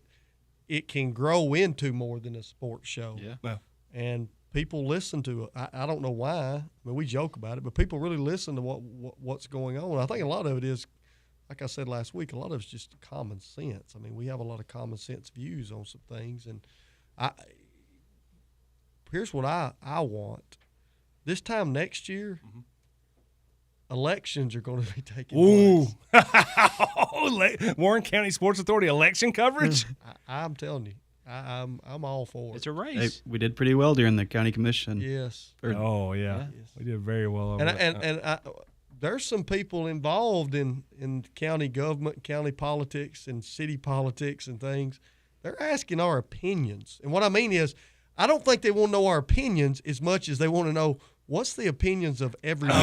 it can grow into more than a sports show. Yeah. And people listen to it. I don't know why. I mean, we joke about it, but people really listen to what's going on. I think a lot of it is, like I said last week, a lot of it's just common sense. I mean, we have a lot of common sense views on some things. And here's what I want. This time next year, elections are going to be taking place. Warren County Sports Authority election coverage? I'm telling you, I'm all for it. It's a race. Hey, we did pretty well during the county commission. Yes. Yes. We did very well. And there's some people involved in county government, county politics, and city politics and things. They're asking our opinions. And what I mean is, I don't think they want to know our opinions as much as they want to know what's the opinions of everyone.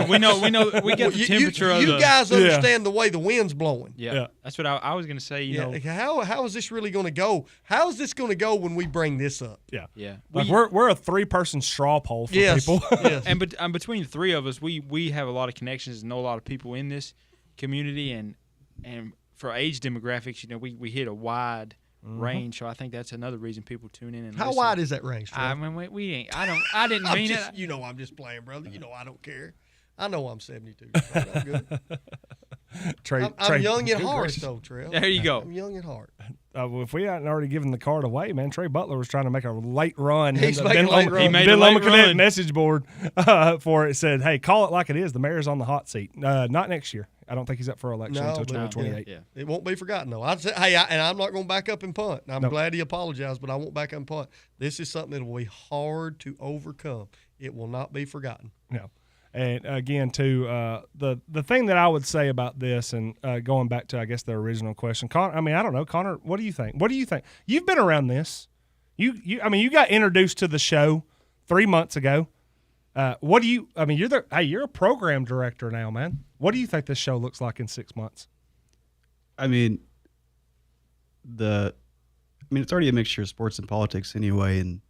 We know. We get the temperature of you guys understand the way the wind's blowing. Yeah. That's what I was going to say. You know, how is this really going to go? How is this going to go when we bring this up? Yeah. Like we're a 3-person straw poll for people. Yes. And between the three of us, we have a lot of connections and know a lot of people in this community, and for age demographics, we hit a wide range, so I think that's another reason people tune in and How listen. wide is that range, Trey? I mean, we ain't. I didn't mean it. You know, I'm just playing, brother. You know, I don't care. I know I'm 72. I'm good. I'm young at heart, though, Trey. There you go. I'm young at heart. If we hadn't already given the card away, man, Trey Butler was trying to make a late run. He's making a late run. He made a late run. Message board for it said, "Hey, call it like it is. The mayor's on the hot seat. Not next year. I don't think he's up for election until 2028. Yeah. It won't be forgotten, though. I'd say, and I'm not going to back up and punt. I'm glad he apologized, but I won't back up and punt. This is something that will be hard to overcome. It will not be forgotten. No. And again, too, the thing that I would say about this, and going back to, I guess, the original question, Connor. I mean, I don't know, Connor. What do you think? You've been around this. You got introduced to the show 3 months ago. What do you? I mean, you're a program director now, man. What do you think this show looks like in 6 months? I mean, it's already a mixture of sports and politics anyway, and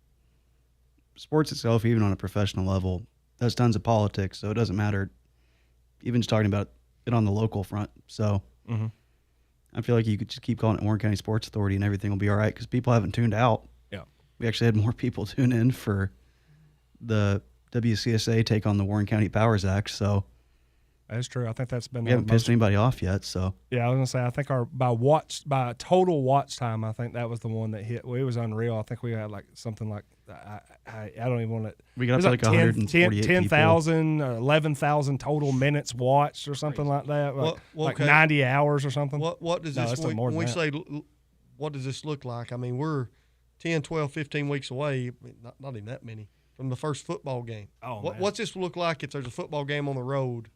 sports itself, even on a professional level, does tons of politics, so it doesn't matter. Even just talking about it on the local front. So I feel like you could just keep calling it Warren County Sports Authority and everything will be all right because people haven't tuned out. Yeah. We actually had more people tune in for the WCSA take on the Warren County Powers Act. So that's true. I think that's been. We haven't pissed anybody off yet. So yeah, I was gonna say I think by total watch time, I think that was the one that hit. Well, it was unreal. I think we had like something like I don't even want to. We got up to like 10,000, 11,000 total minutes watched or something like that. Like 90 hours or something. What does this when we say what does this look like? I mean, we're 10, 12, 15 weeks away. Not even that many from the first football game. What's this look like if there's a football game on the road?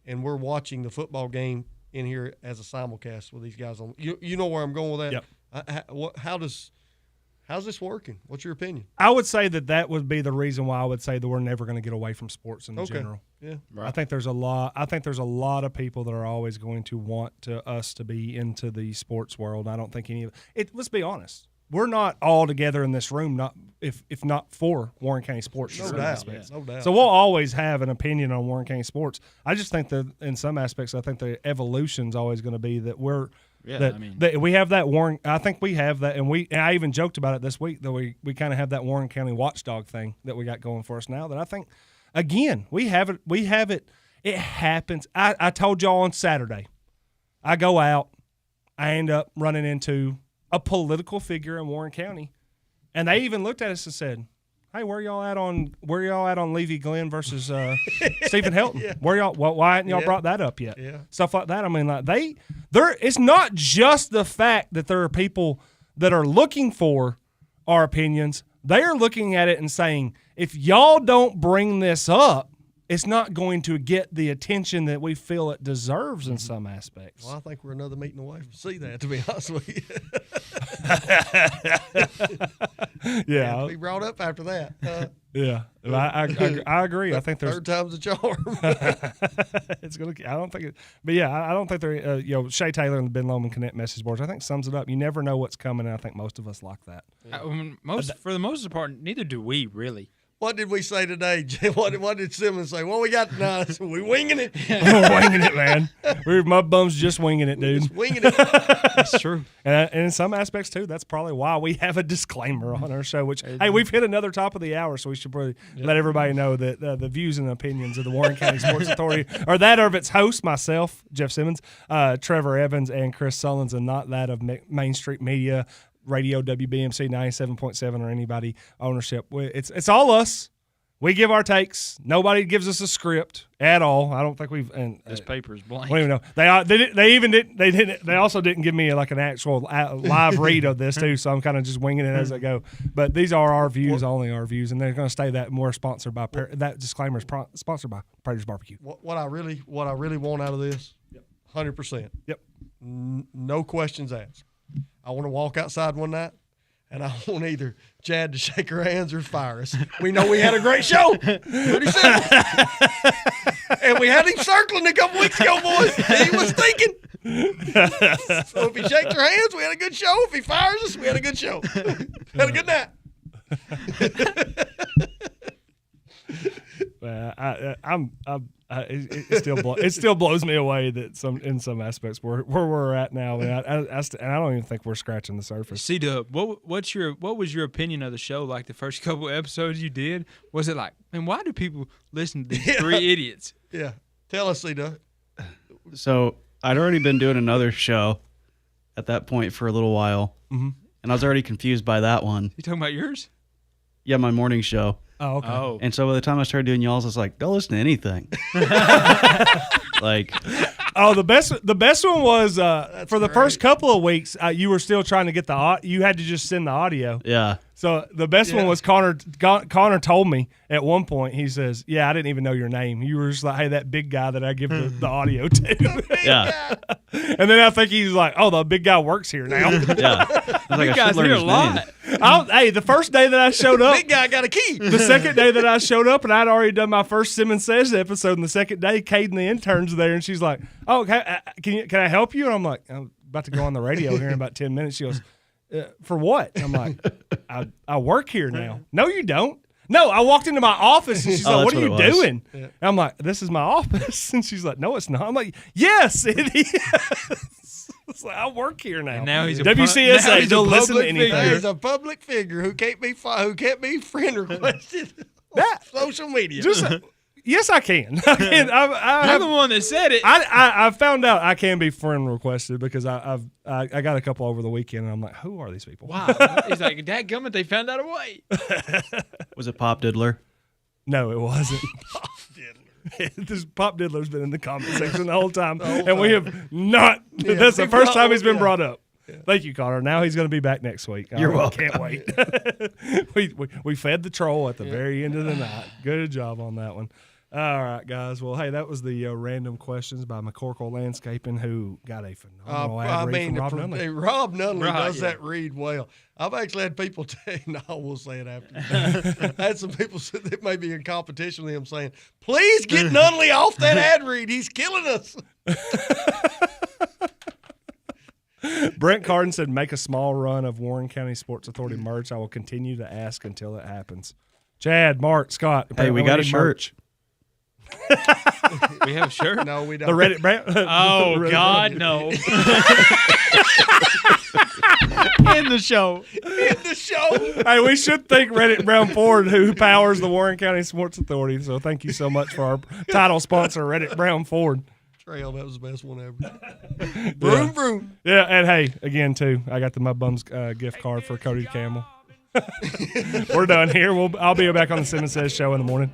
And we're watching the football game in here as a simulcast with these guys on. You know where I'm going with that? Yep. How's this working? What's your opinion? I would say that would be the reason why I would say that we're never going to get away from sports in general. Yeah, right. I think there's a lot of people that are always going to want us to be into the sports world. I don't think any of it. Let's be honest. We're not all together in this room, if not for Warren County sports. No doubt. So we'll always have an opinion on Warren County sports. I just think that in some aspects, I think the evolution's always going to be that that we have that Warren. I think we have that, and I even joked about it this week that we kind of have that Warren County watchdog thing that we got going for us now. That I think again we have it. We have it. It happens. I told y'all on Saturday. I go out. I end up running into a political figure in Warren County, and they even looked at us and said, "Hey, where y'all at on Levy Glenn versus Stephen Helton? Yeah. Why hadn't y'all brought that up yet? Yeah. Stuff like that. I mean, like it's not just the fact that there are people that are looking for our opinions. They are looking at it and saying, if y'all don't bring this up, it's not going to get the attention that we feel it deserves in some aspects." Well, I think we're another meeting away from see that, to be honest with you. Yeah. To be brought up after that. Yeah. I agree. I think there's third time's a charm. It's gonna. I don't think it. But yeah, I don't think there. Shay Taylor and the Ben Lomond Connect message boards, I think sums it up. You never know what's coming, and I think most of us like that. For the most part, neither do we really. What did we say today, Jay? What did Simmons say? Well, we got we winging it. We're winging it, man. My bum's just winging it, dude. Just winging it. That's true. And in some aspects, too, that's probably why we have a disclaimer on our show, which, hey, we've hit another top of the hour, so we should probably let everybody know that the views and opinions of the Warren County Sports Authority are that of its host, myself, Jeff Simmons, Trevor Evans, and Chris Sullins, and not that of Main Street Media, Radio WBMC 97.7 or anybody ownership. It's all us. We give our takes. Nobody gives us a script at all. I don't think we've. And this paper's blank. We don't even know. They also didn't give me like an actual live read of this too. So I'm kind of just winging it as I go. But these are our views, only our views, and they're going to stay that more sponsored by that disclaimer is sponsored by Predators Barbecue. What I really want out of this, 100%. Yep. No questions asked. I want to walk outside one night, and I want either Chad to shake her hands or fire us. We know we had a great show. Pretty simple. And we had him circling a couple weeks ago, boys. He was thinking. So if he shakes her hands, we had a good show. If he fires us, we had a good show. Had a good night. It still blows me away that in some aspects where we're at now, and I don't even think we're scratching the surface. C-Dub, what was your opinion of the show? Like the first couple episodes you did, was it like, man, why do people listen to these three idiots? Yeah, tell us, C-Dub. So I'd already been doing another show at that point for a little while, and I was already confused by that one. You talking about yours? Yeah, my morning show. Oh, okay. Oh. And so by the time I started doing y'all's, I was like, go listen to anything. Like, oh, the best one was for the first couple of weeks. You were still trying to get you had to just send the audio. Yeah. So the best one was Connor. Connor told me at one point. He says, "Yeah, I didn't even know your name. You were just like, hey, that big guy that I give the audio to." Yeah. And then I think he's like, "Oh, the big guy works here now." Yeah. I was like, I should learn his name. Hey, the first day that I showed up, big guy got a key. The second day that I showed up, and I'd already done my first Simmons Says episode, and the second day, Caden the intern's there, and she's like, "Oh, okay, can I help you?" And I'm like, "I'm about to go on the radio here in about 10 minutes." She goes, "For what?" And I'm like, I work here now. No, you don't. No, I walked into my office and she's Oh, like, "What that's are you what it was. doing?" And I'm like, "This is my office." And she's like, "No, it's not." I'm like, "Yes, it is." It's like, I work here now. And now he's a WCSA. now he's a Don't listen to public anything. figure. He's a public figure who can't be friend requested on social media. Yes, I can. I'm the one that said it. I found out I can be friend requested because I got a couple over the weekend, and I'm like, who are these people? Wow. He's like, dadgummit, they found out a way. Was it Pop Diddler? No, it wasn't. Pop Diddler. This Pop Diddler's been in the comment section the whole time, and we have not. Yeah, that's the first time he's been yeah. brought up. Yeah. Thank you, Connor. Now he's going to be back next week. You're I welcome. Can't wait. we fed the troll at the very end of the night. Good job on that one. All right, guys. Well, hey, that was the random questions by McCorkle Landscaping, who got a phenomenal ad read from Rob Nunley. Rob Nunley does that read well. I've actually had people tell no, we'll say it after. I had some people that may be in competition with him saying, please get Nunley off that ad read. He's killing us. Brent Carden said, make a small run of Warren County Sports Authority merch. I will continue to ask until it happens. Chad, Mark, Scott. Hey, we got a shirt. We have a shirt? No, we don't. The Reddit brand. Oh, God, no. In the show. Hey, we should thank Reddit Brown Ford, who powers the Warren County Sports Authority. So thank you so much for our title sponsor, Reddit Brown Ford. Trail, that was the best one ever. Vroom, vroom. Yeah, and hey, again, too, I got the Mud Bums gift card for Cody Campbell. We're done here. I'll be back on the Simmons Says show in the morning.